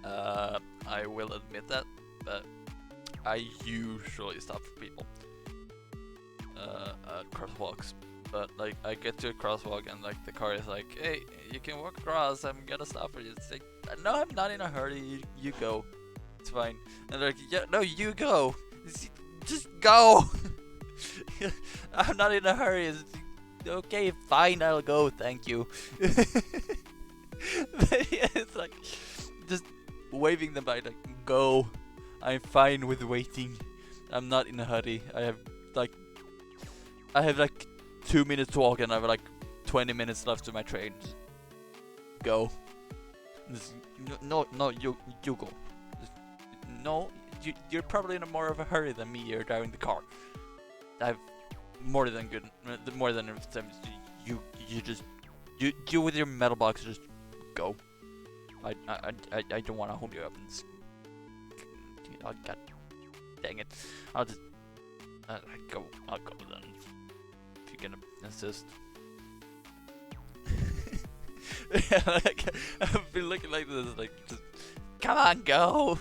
I will admit that, but I usually stop for people. Crosswalks. But like I get to a crosswalk and like the car is like, hey, you can walk across, I'm gonna stop for you. It's like, no, I'm not in a hurry, you go. It's fine. And they're like, yeah, no, you go. Just go. I'm not in a hurry. It's, okay, fine, I'll go, thank you. But yeah, it's like, just waving them by, like, go. I'm fine with waiting. I'm not in a hurry. I have like 2 minutes to walk and I have like 20 minutes left to my train. Just go. Just, no, you go. Just, no, you're probably in a more of a hurry than me. You're driving the car. I've more than enough time. You with your metal box, just go. I don't want to hold you up. And oh, God dang it! I'll just I'll go then. If you're gonna insist. Like, I've been looking like this, like, just come on, go.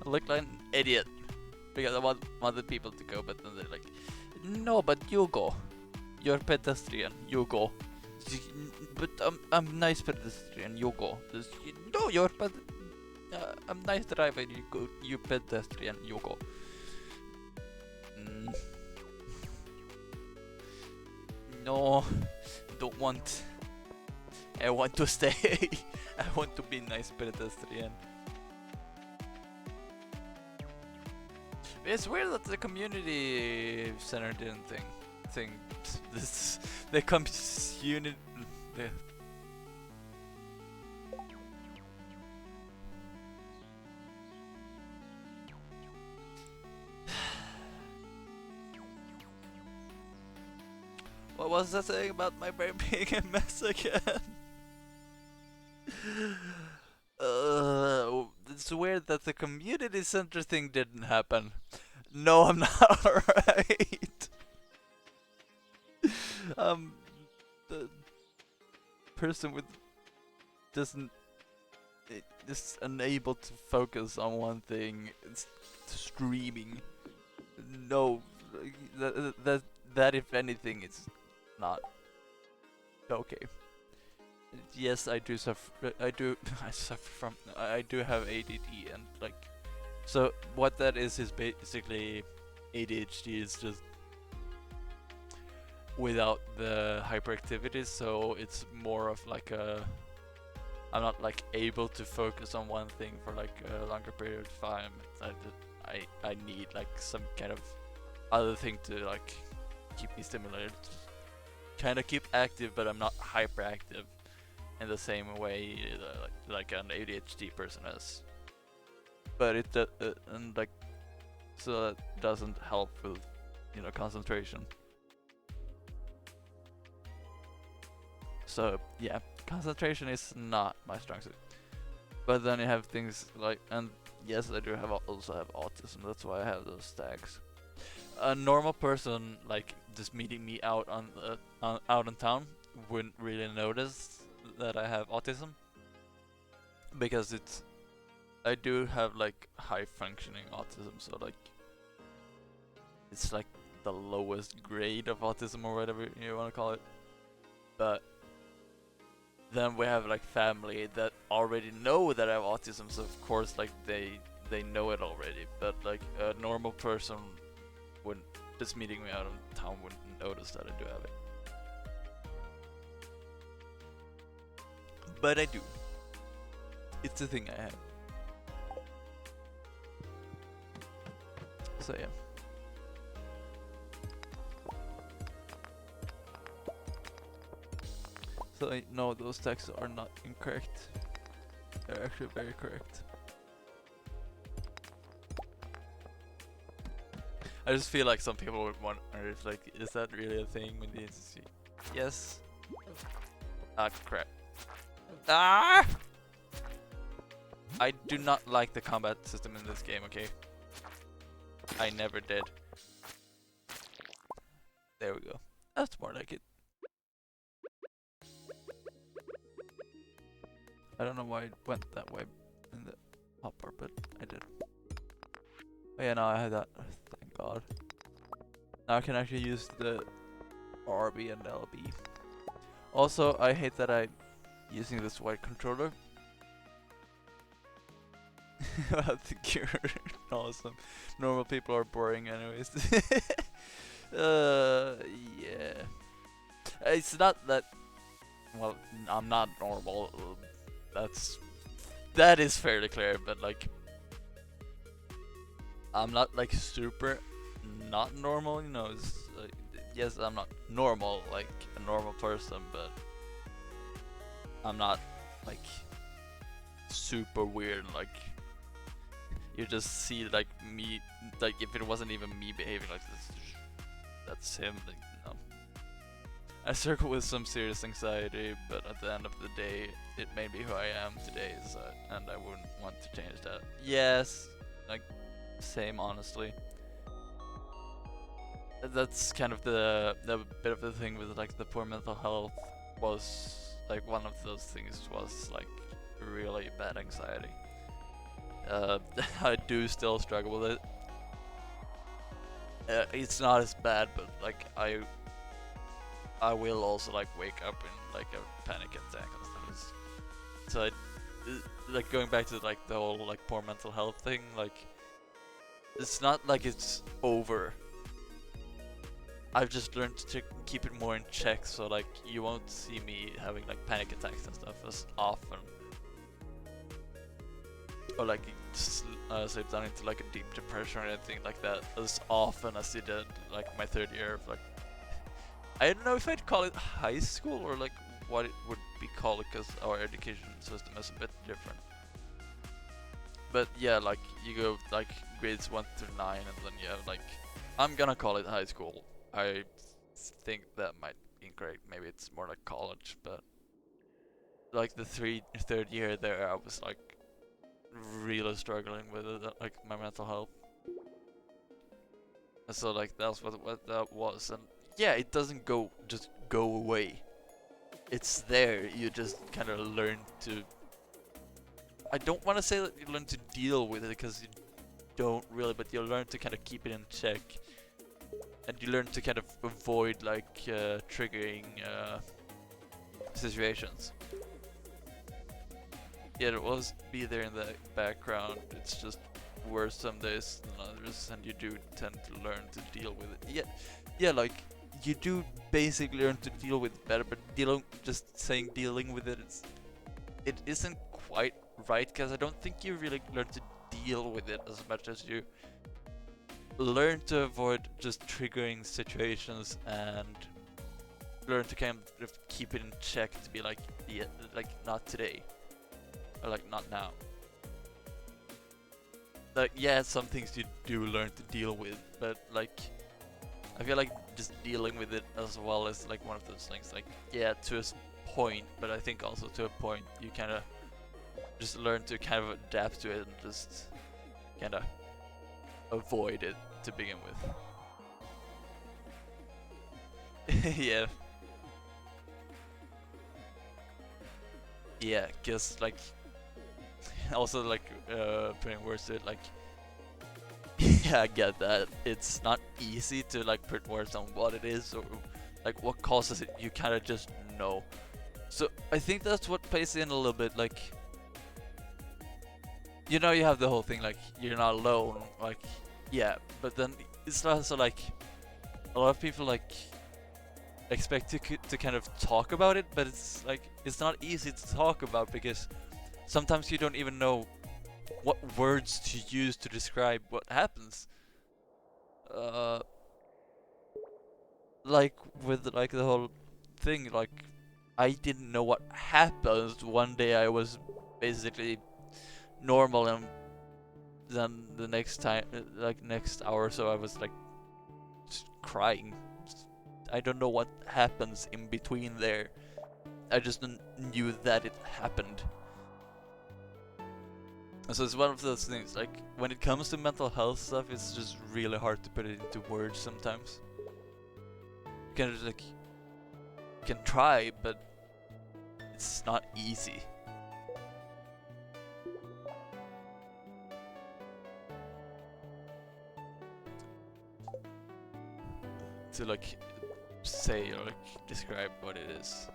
I look like an idiot because I want other people to go, but then they're like, no, but you go. You're pedestrian. You go. But I'm nice pedestrian. You go. No, you're I'm nice driver. You go. You pedestrian. You go. No, don't want. I want to stay. I want to be nice pedestrian. It's weird that the community center didn't think this. The community. What was that saying about my brain being a mess again? It's weird that the community center thing didn't happen. No, I'm not alright. The person with is unable to focus on one thing. It's streaming. No, that if anything, it's not okay. Yes, I do suffer. I do have ADD, and like, so what that is basically ADHD is just without the hyperactivity. So it's more of like I'm not like able to focus on one thing for like a longer period of time. I need like some kind of other thing to like keep me stimulated, kind of keep active, but I'm not hyperactive in the same way like an ADHD person is. But it and like, so that doesn't help with, you know, concentration. So yeah, concentration is not my strong suit. But then you have things like, and yes, I do also have autism. That's why I have those tags. A normal person, like just meeting me out out in town, wouldn't really notice that I have autism, because I do have like high functioning autism. So like, it's like the lowest grade of autism or whatever you want to call it. But then we have like family that already know that I have autism, so of course like they they know it already, but like a normal person wouldn't, just meeting me out of town wouldn't notice that I do have it. But I do. It's a thing I have. So yeah. So no, those texts are not incorrect. They're actually very correct. I just feel like some people would wonder if like, is that really a thing with the NCC? Yes. Ah, crap. Ah! I do not like the combat system in this game, okay? I never did. There we go. That's more like it. I don't know why it went that way in the hopper, but I did. Oh yeah, now I have that. Thank God. Now I can actually use the RB and LB. Also, I hate that I'm using this white controller. I think you're awesome. Normal people are boring anyways. Yeah. It's not that... Well, I'm not normal. That is fairly clear, but like... I'm not like super not normal, you know. It's, yes, I'm not normal, like a normal person, but I'm not like super weird, like you just see like me, like if it wasn't even me behaving like this, that's him, like no. I struggle with some serious anxiety, but at the end of the day, it made me who I am today, so, and I wouldn't want to change that. Yes, like same, honestly. That's kind of the bit of the thing with like the poor mental health, was like one of those things was like really bad anxiety. I do still struggle with it. It's not as bad, but like I will also like wake up in like a panic attack and stuff. So like going back to like the whole like poor mental health thing, like it's not like it's over. I've just learned to keep it more in check, so like you won't see me having like panic attacks and stuff as often, or like slip down into like a deep depression or anything like that as often as you did like my third year of like, I don't know if I'd call it high school or like what it would be called, because our education system is a bit different. But yeah, like you go like grades 1 through 9, and then you have like, I'm gonna call it high school. I think that might be incorrect. Maybe it's more like college, but like the third year there, I was like really struggling with it, like my mental health. And so like that's what that was, and yeah, it doesn't just go away. It's there. You just kind of learn to. I don't want to say that you learn to deal with it, because you don't really, but you learn to kind of keep it in check. And you learn to kind of avoid like triggering situations. Yeah, it will be there in the background. It's just worse some days than others, and you do tend to learn to deal with it. Yeah, like you do basically learn to deal with it better. But just saying dealing with it, it isn't quite right, because I don't think you really learn to deal with it as much as you learn to avoid just triggering situations, and learn to kind of keep it in check, to be like, yeah, like not today, or like not now. Like yeah, some things you do learn to deal with, but like I feel like just dealing with it as well is like one of those things. Like yeah, to a point, but I think also to a point you kind of just learn to kind of adapt to it and just kind of avoid it to begin with. Yeah, cause like also like putting words to it, like yeah, I get that it's not easy to like put words on what it is or like what causes it. You kind of just know. So I think that's what plays in a little bit, like you know, you have the whole thing like you're not alone, like yeah, but then it's also like a lot of people like expect to kind of talk about it, but it's like it's not easy to talk about because sometimes you don't even know what words to use to describe what happens. Like with like the whole thing, like I didn't know what happened. One day I was basically normal, and then the next time, like next hour or so, I was like just crying. I don't know what happens in between there. I just knew that it happened. And so it's one of those things, like when it comes to mental health stuff, it's just really hard to put it into words sometimes. You can just like, you can try, but it's not easy. To like say or like describe what it is.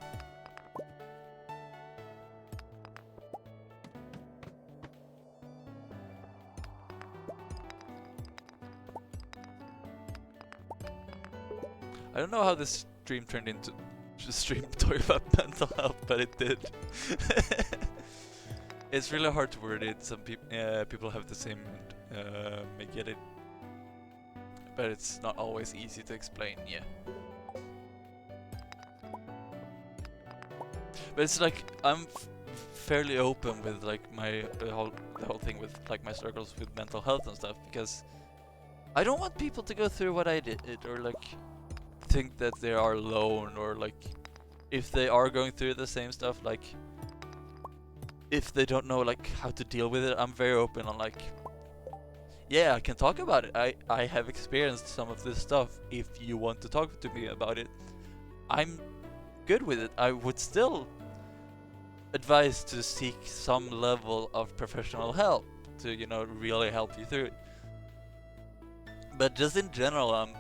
I don't know how this stream turned into just a stream talking about mental health, but it did. It's really hard to word it. Some people have the same may get it, but it's not always easy to explain. Yeah. But it's like I'm fairly open with like the whole thing with like my struggles with mental health and stuff, because I don't want people to go through what I did, or like think that they are alone, or like if they are going through the same stuff, like if they don't know like how to deal with it. I'm very open on like, yeah, I can talk about it. I have experienced some of this stuff. If you want to talk to me about it, I'm good with it. I would still advise to seek some level of professional help to, you know, really help you through it. But just in general, I'm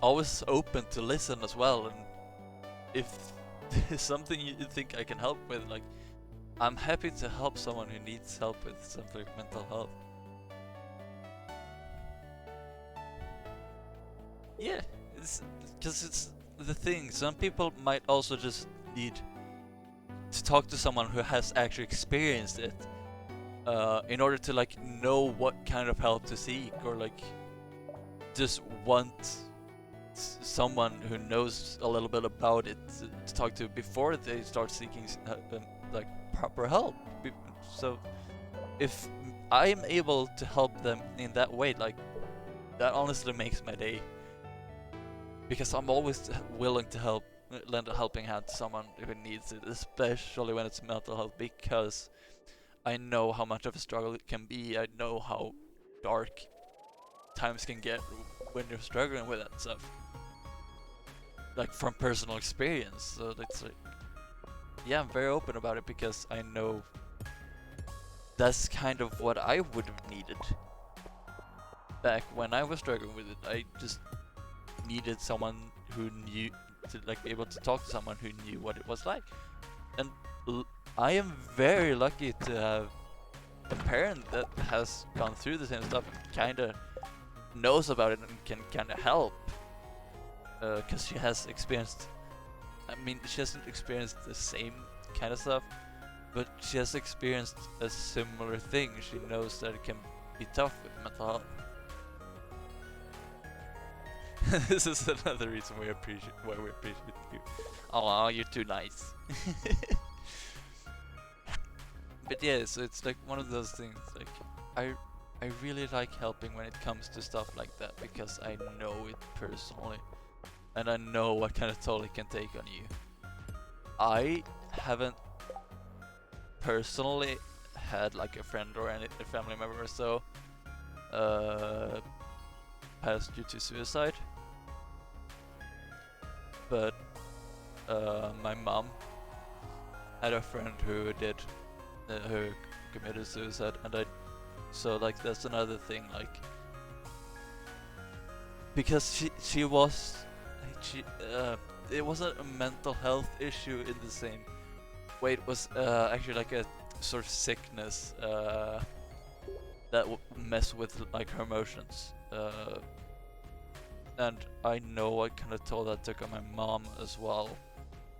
always open to listen as well, and if there's something you think I can help with, like I'm happy to help someone who needs help with something like mental health. Yeah, it's because it's the thing. Some people might also just need to talk to someone who has actually experienced it, in order to like know what kind of help to seek, or like just want someone who knows a little bit about it to talk to before they start seeking like proper help. So if I'm able to help them in that way, like that honestly makes my day, because I'm always willing to lend a helping hand to someone who needs it, especially when it's mental health, because I know how much of a struggle it can be. I know how dark times can get when you're struggling with that stuff, like from personal experience. So that's like, yeah, I'm very open about it because I know that's kind of what I would have needed back when I was struggling with it. I just needed someone who knew, to like be able to talk to someone who knew what it was like. And I am very lucky to have a parent that has gone through the same stuff and kind of knows about it and can kind of help, because she has experienced, I mean, she hasn't experienced the same kind of stuff, but she has experienced a similar thing. She knows that it can be tough with mental health. This is another reason why we appreciate you. Oh, you're too nice. But yeah, so it's like one of those things. Like I really like helping when it comes to stuff like that, because I know it personally, and I know what kind of toll it can take on you. I haven't personally had like a friend or a family member or so passed due to suicide, but my mom had a friend who who committed suicide, and so like that's another thing, like because she was it wasn't a mental health issue in the same way. It was actually like a sort of sickness, that mess with like her emotions. And I know I kind of told that to my mom as well.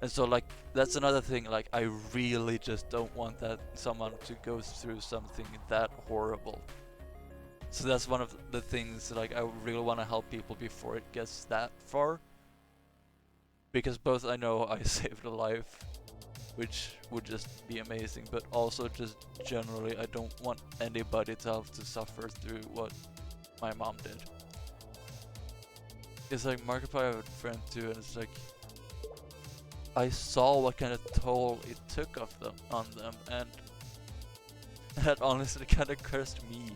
And so like that's another thing, like I really just don't want that someone to go through something that horrible. So that's one of the things, like I really want to help people before it gets that far. Because both I know I saved a life, which would just be amazing, but also just generally I don't want anybody to have to suffer through what my mom did. It's like Markiplier, I have a friend too, and it's like I saw what kind of toll it took on them, and that honestly kind of cursed me.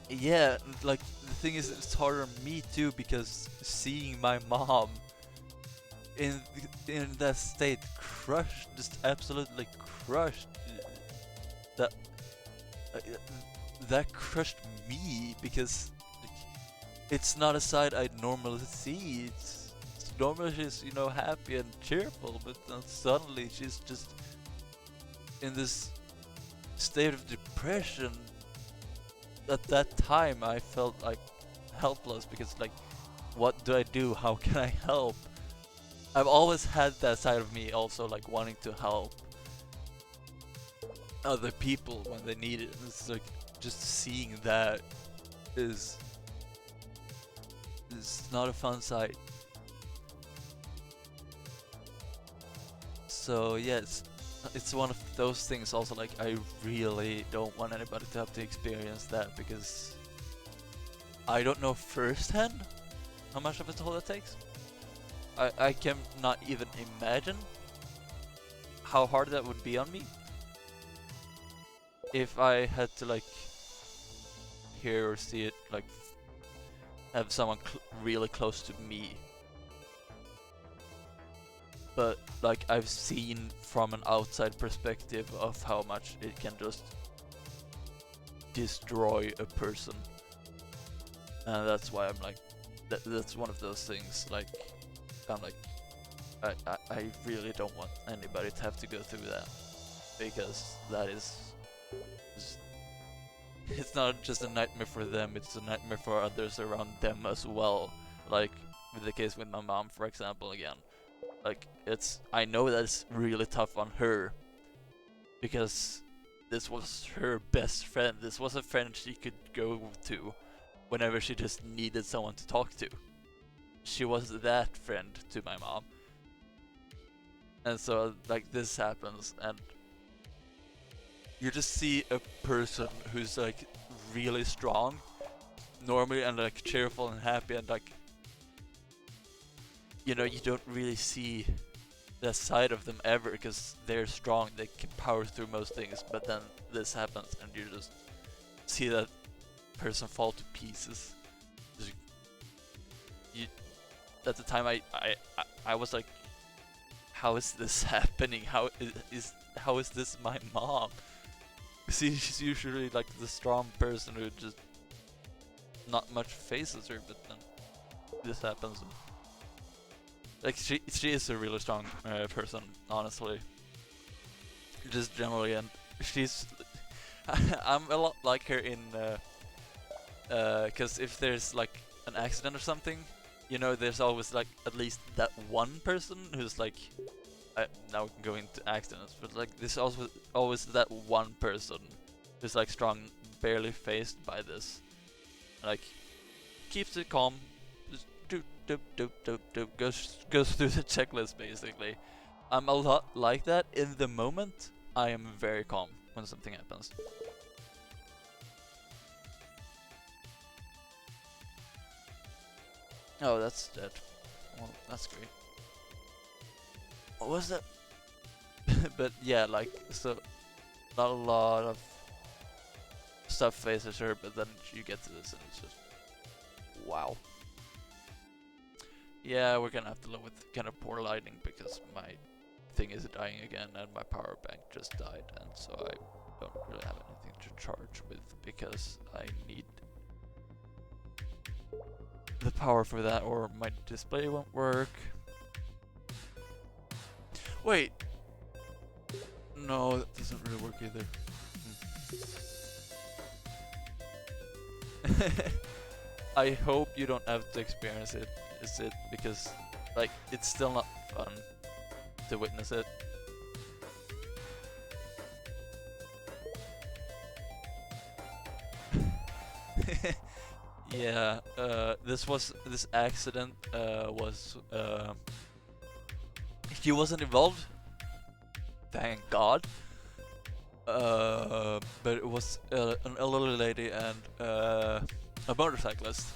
Yeah, like the thing is, it's harder on me too, because seeing my mom in that state, crushed, just absolutely crushed, that that crushed me, because like, it's not a side I'd normally see. It's normally she's, you know, happy and cheerful, but then suddenly she's just in this state of depression. At that time I felt like helpless, because like, what do I do? How can I help? I've always had that side of me also, like wanting to help other people when they need it. It's like just seeing that is not a fun sight. So yeah, it's one of those things also, like I really don't want anybody to have to experience that, because I don't know firsthand how much of a toll it takes. I can not even imagine how hard that would be on me if I had to like hear or see it, like have someone really close to me. But like I've seen from an outside perspective of how much it can just destroy a person, and that's why I'm like, that's one of those things, like I'm like, I really don't want anybody to have to go through that, because that is just, it's not just a nightmare for them, it's a nightmare for others around them as well. Like with the case with my mom, for example, again. Like, I know that it's really tough on her, because this was her best friend. This was a friend she could go to whenever she just needed someone to talk to. She was that friend to my mom. And so, like, this happens, and you just see a person who's, like, really strong, normally, and, like, cheerful and happy, and, like, you know, you don't really see that side of them ever, because they're strong, they can power through most things, but then this happens and you just see that person fall to pieces. At the time I was like, how is this happening? How is this my mom? See, she's usually like the strong person who just not much faces her, but then this happens. Like she is a really strong person, honestly. Just generally, and she's I'm a lot like her in because if there's like an accident or something, you know, there's always like at least that one person who's like, now we can go into accidents, but like there's also always that one person who's like strong, barely phased by this, like keeps it calm. Goes through the checklist basically. I'm a lot like that in the moment. I am very calm when something happens. Oh, that's dead. Well, that's great. What was that? But yeah, like, so not a lot of stuff faces her, but then you get to this and it's just wow. Yeah, we're gonna have to live with kind of poor lighting, because my thing is dying again and my power bank just died, and so I don't really have anything to charge with, because I need the power for that, or my display won't work. Wait! No, that doesn't really work either. I hope you don't have to experience it, because like it's still not fun to witness it. Yeah, this accident was he wasn't involved, thank God. But it was an elderly lady and a motorcyclist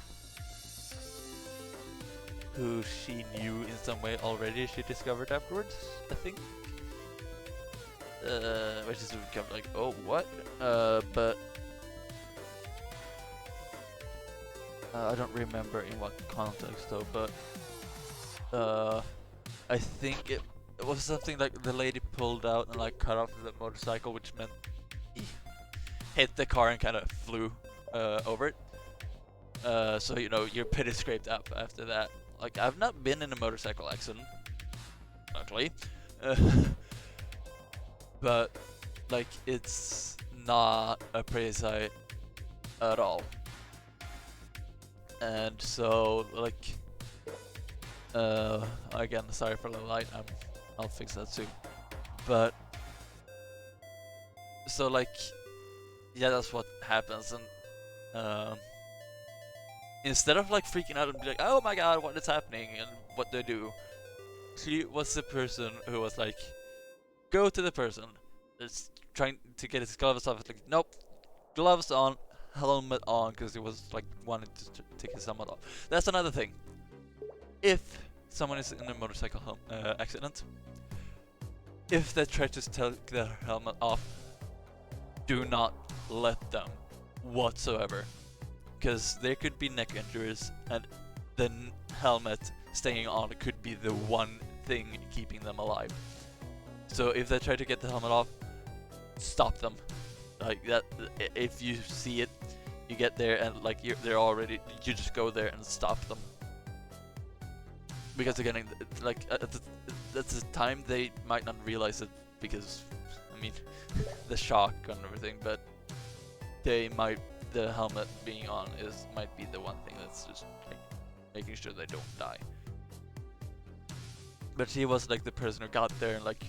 who she knew in some way already. She discovered afterwards, I think. Which is kind of like, oh, what? But I don't remember in what context though. But I think it was something like the lady pulled out and like cut off the motorcycle, which meant he hit the car and kind of flew over it. So you know you're pretty scraped up after that. Like I've not been in a motorcycle accident, luckily, but like it's not a pretty sight at all. And so like again, sorry for the light. I'll fix that soon. But so like yeah, that's what happens. And instead of like freaking out and be like, oh my god, what is happening and what do I do, she was the person who was like, go to the person that's trying to get his gloves off. It's like, nope, gloves on, helmet on, because he was like wanting to take his helmet off. That's another thing. If someone is in a motorcycle accident, if they try to take their helmet off, do not let them whatsoever, because there could be neck injuries and the helmet staying on could be the one thing keeping them alive. So if they try to get the helmet off, stop them. Like that, if you see it, you get there and like they're already, you just go there and stop them. Because they're getting, like, at the time they might not realize it because, I mean, the shock and everything, but they might, the helmet being on might be the one thing that's just like, making sure they don't die. But she was like the person who got there and like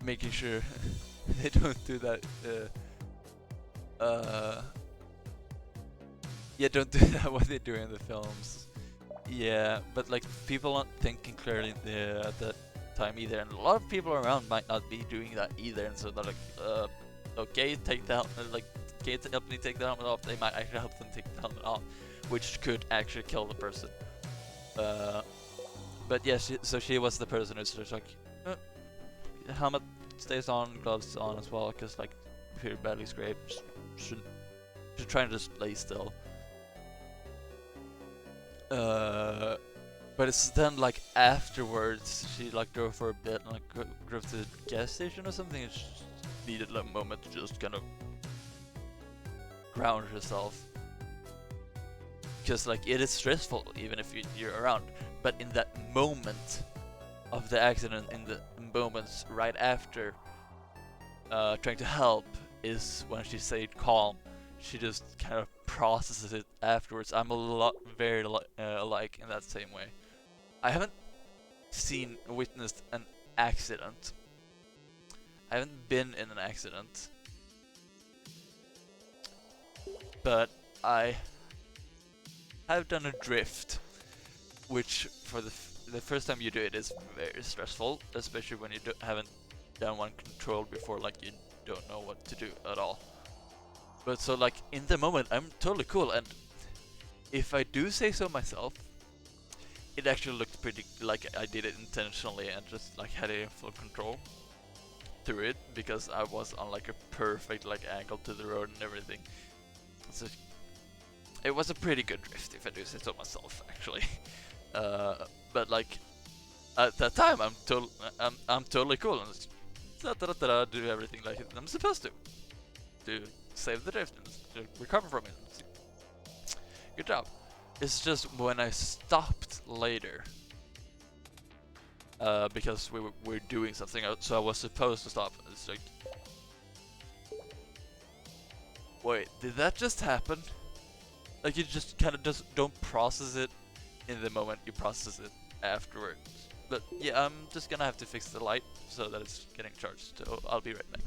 making sure they don't do that. Yeah, don't do that what they do in the films. Yeah, but like people aren't thinking clearly at that time either, and a lot of people around might not be doing that either, and so they're like, okay, take the helmet, like, can you help me take the helmet off? They might actually help them take the helmet off, which could actually kill the person. But yeah, so she was the person who's just like, helmet stays on, gloves on as well, because like if you're badly scraped, should try and just lay still. But it's then like afterwards she like drove for a bit and like drove to the gas station or something, and she needed a moment to just kind of ground herself, because like it is stressful even if you're around, but in that moment of the accident, in the moments right after trying to help, is when she stayed calm. She just kind of processes it afterwards. I'm very alike in that same way. I haven't witnessed an accident. I haven't been in an accident, but I have done a drift, which for the first time you do it is very stressful, especially when you haven't done one controlled before, like you don't know what to do at all. But so like in the moment I'm totally cool, and if I do say so myself, it actually looked pretty like I did it intentionally and just like had it in full control through it, because I was on like a perfect like angle to the road and everything. So it was a pretty good drift, if I do say so myself, actually. But like at that time I'm totally cool and just do everything like I'm supposed to save the drift and to recover from it. Good job. It's just when I stopped later, because we were doing something, so I was supposed to stop. It's like Wait, did that just happen? Like you just kind of just don't process it in the moment, you process it afterwards. But yeah, I'm just gonna have to fix the light so that it's getting charged, so I'll be right back.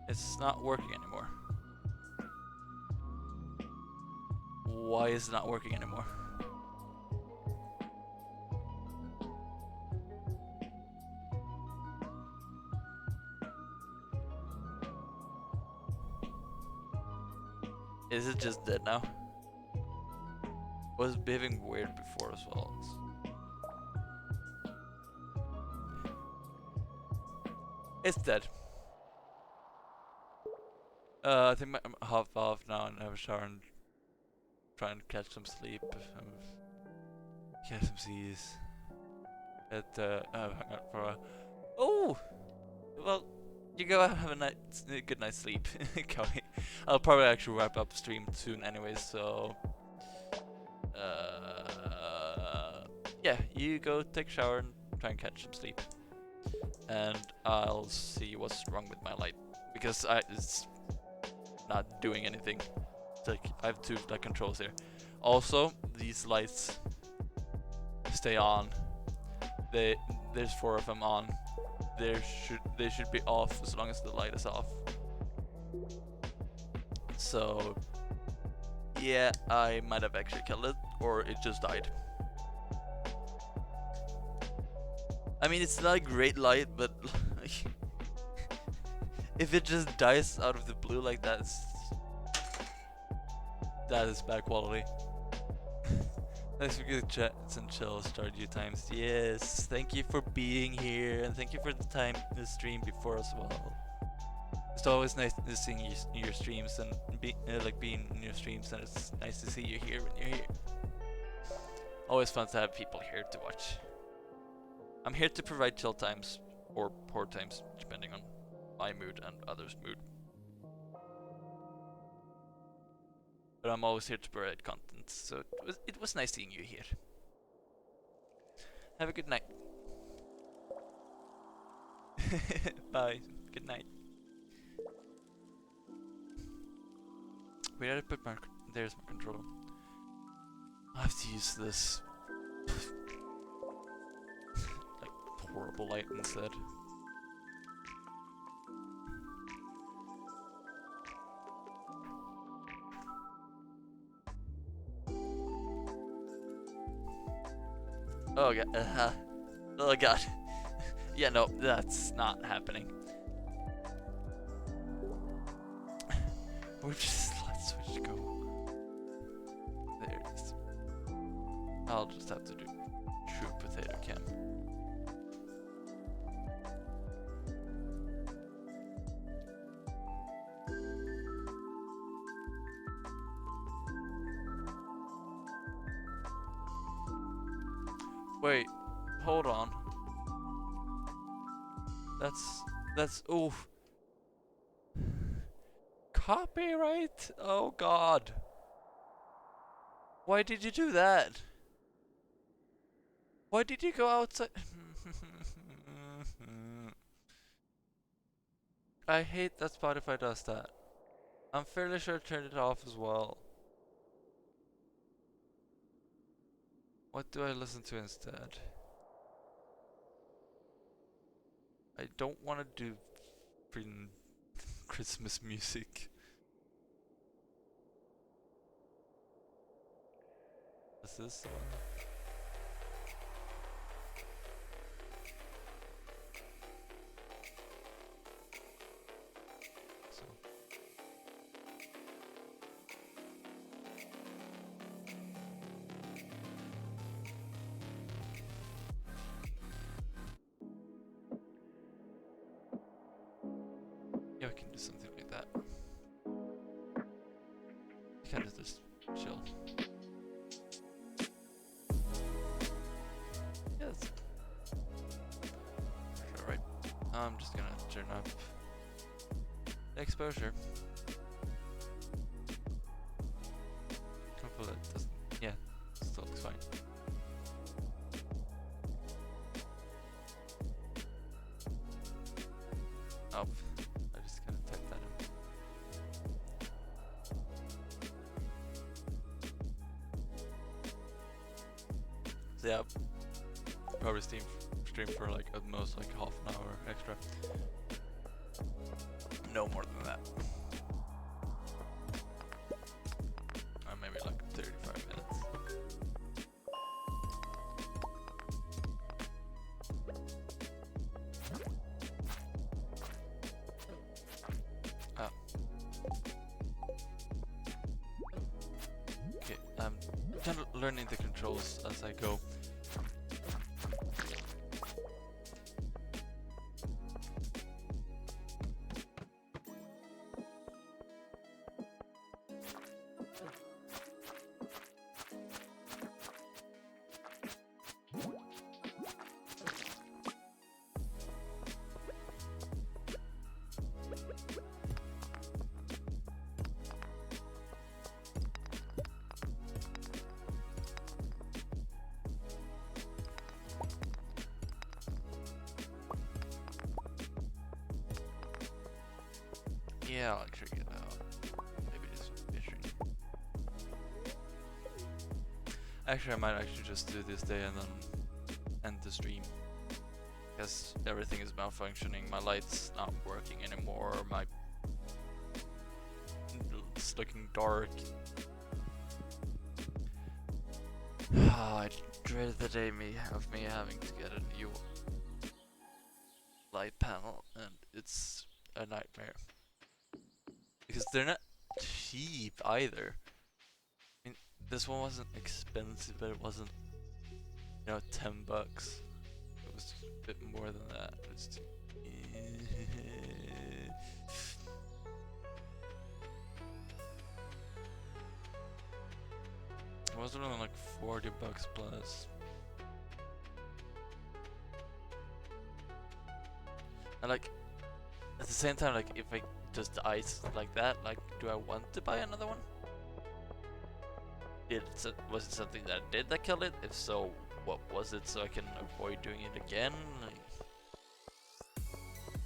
It's not working anymore. Why is it not working anymore? Is it just dead now? Was behaving weird before as well. It's dead. I think I'm half off now and have a shower and try and catch some sleep. Get some C's. Hang out for a. Oh, well, you go have a good night's sleep, Cody. I'll probably actually wrap up the stream soon, anyways. So, yeah, you go take a shower and try and catch some sleep, and I'll see what's wrong with my light because it's not doing anything. It's like I have two like controls here. Also, these lights stay on. There's 4 of them on. They should be off as long as the light is off. So yeah, I might have actually killed it, or it just died. I mean, it's not a great light, but if it just dies out of the blue like that, that is bad quality. Thanks for good chats and chill Stardew times. Yes, thank you for being here, and thank you for the stream before as well. It's always nice seeing your streams and being in your streams, and it's nice to see you here when you're here. Always fun to have people here to watch. I'm here to provide chill times or poor times, depending on my mood and others' mood. But I'm always here to provide content, so it was nice seeing you here. Have a good night. Bye. Good night. Where did I put my... There's my controller. I have to use this like horrible light instead. Oh god. Oh god. Yeah, no, that's not happening. We're just... Let's switch go. There it is. I'll just have to do true potato cam. Wait, hold on. That's oof. Copyright? Oh god. Why did you do that? Why did you go outside? I hate that Spotify does that. I'm fairly sure I turned it off as well. What do I listen to instead? I don't want to do freaking Christmas music. Is this the one? So. Yeah, we can do something like that. You kind of just chill. Yes. Sure, right. I'm just gonna turn up the exposure. Hopefully it doesn't. Yeah, still looks fine. Oh, I just kind of typed that in. So yeah, probably stream for like at most like half an hour extra. No more than that. Maybe like 35 minutes. Oh. Okay, I'm kind of learning the controls as I go. Yeah, I'll actually get out. Maybe just fishing. Actually, I might actually just do this day and then end the stream. Because everything is malfunctioning. My light's not working anymore. It's looking dark. I dread the day of me having to get a new light panel, and it's a nightmare. Because they're not cheap either. I mean, this one wasn't expensive, but it wasn't, you know, $10. It was a bit more than that. It's it was only like $40 plus. And like, at the same time, like, if I just ice like that, like, do I want to buy another one? Was it something that I did that killed it? If so, what was it, so I can avoid doing it again? Like,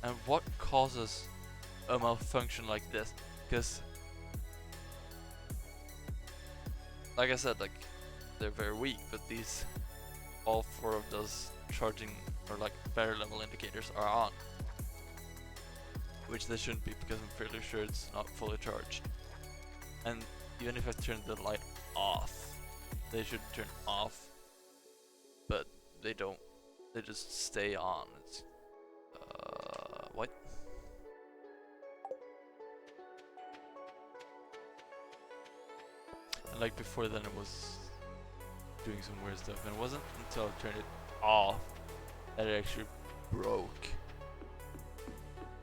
and what causes a malfunction like this? Because, like I said, like, they're very weak, but these, all 4 of those charging or like battery level indicators are on. Which they shouldn't be, because I'm fairly sure it's not fully charged. And even if I turn the light off, they should turn off, but they don't. They just stay on. It's, what? And like before then it was doing some weird stuff, and it wasn't until I turned it off that it actually broke.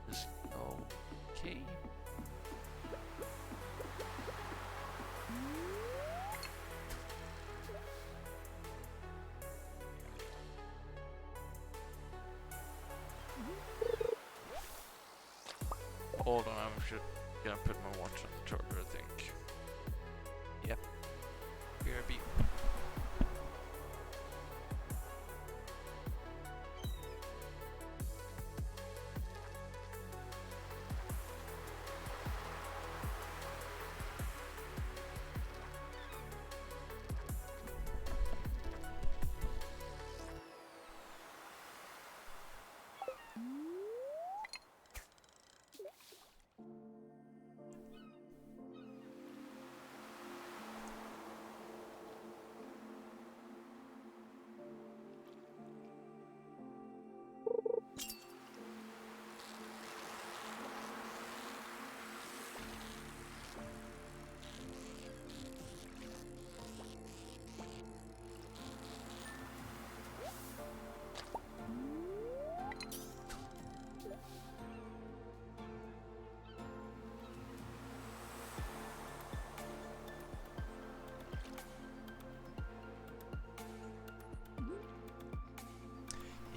Just okay. Hold on, I'm just gonna put my watch on the charger, I think. Yep. BRB.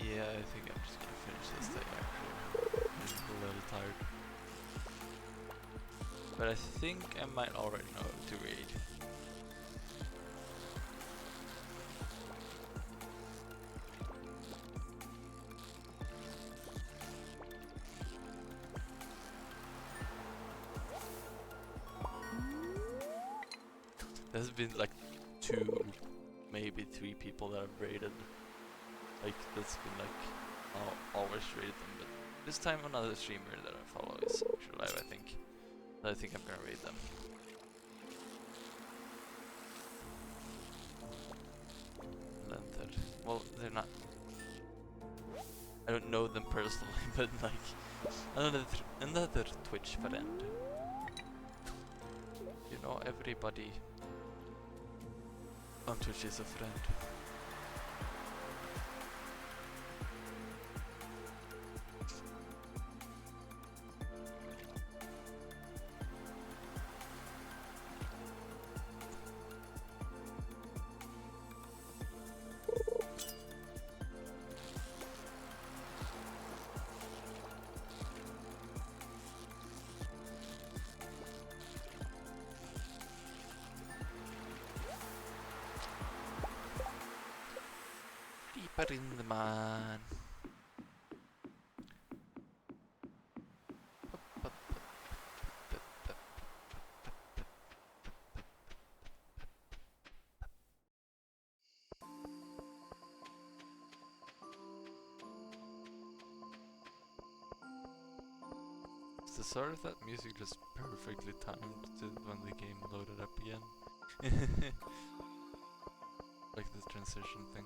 Yeah, I think I'm just gonna finish this thing actually. I'm a little tired. But I think I might already know how to read. There's been like 2, maybe 3 people that I've raided. Like, that's been like, I'll always raid them, but this time another streamer that I follow is actually live, I think. I think I'm gonna raid them. Lented. Well, they're not. I don't know them personally, but like, another Twitch friend. You know, everybody on Twitch is a friend. Deeper in the mine. Is the start of that music just perfectly timed to when the game loaded up again? Like the transition thing.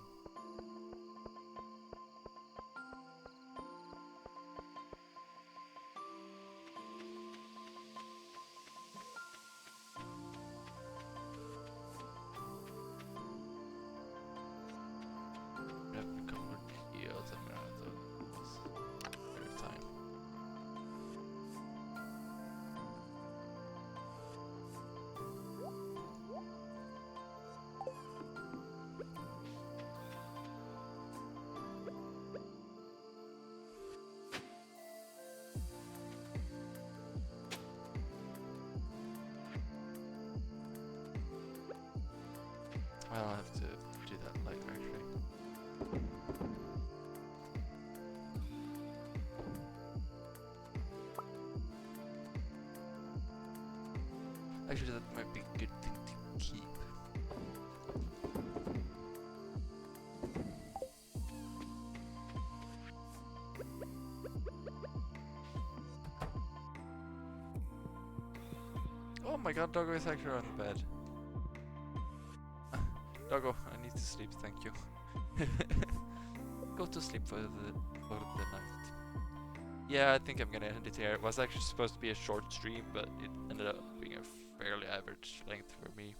Yep, a couple of years I'm gonna have to every time. I'll have to do that later actually. Actually, that might be a good thing to keep. Oh my god, Doggo is actually on the bed. Doggo, I need to sleep, thank you. Go to sleep for the night. Yeah, I think I'm gonna end it here. It was actually supposed to be a short stream, but it ended up being a fairly average length for me.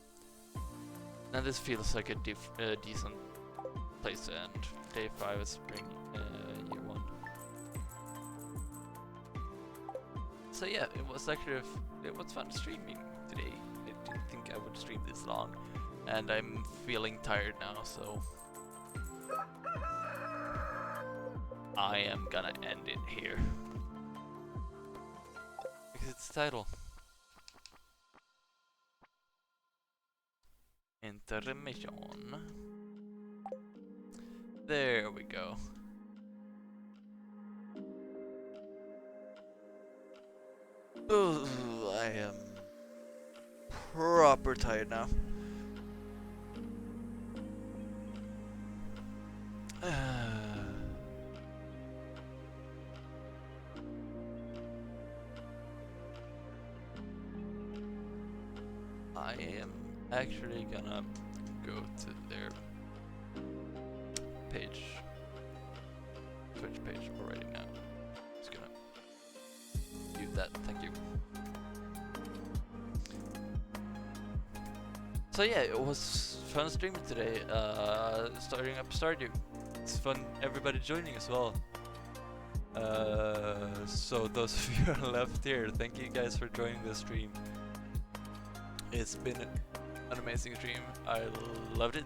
And this feels like a decent place to end. Day 5 is spring, year 1. So yeah, it was actually it was fun streaming today. I didn't think I would stream this long, and I'm feeling tired now, so I am gonna end it here because it's the title. Intermission. There we go. Ooh, I am proper tired now. I am actually gonna go to their page, Twitch page already now. Just gonna do that, thank you. So yeah, it was fun streaming today, starting up Stardew. It's fun everybody joining as well. So those of you who are left here, thank you guys for joining the stream. It's been an amazing stream. I loved it.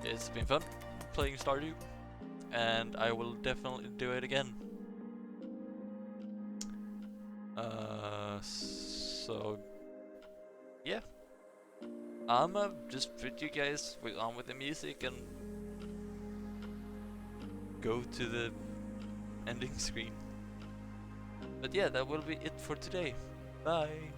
It's been fun playing Stardew, and I will definitely do it again. So yeah, I'ma just put you guys on with the music and go to the ending screen. But yeah, that will be it for today. Bye.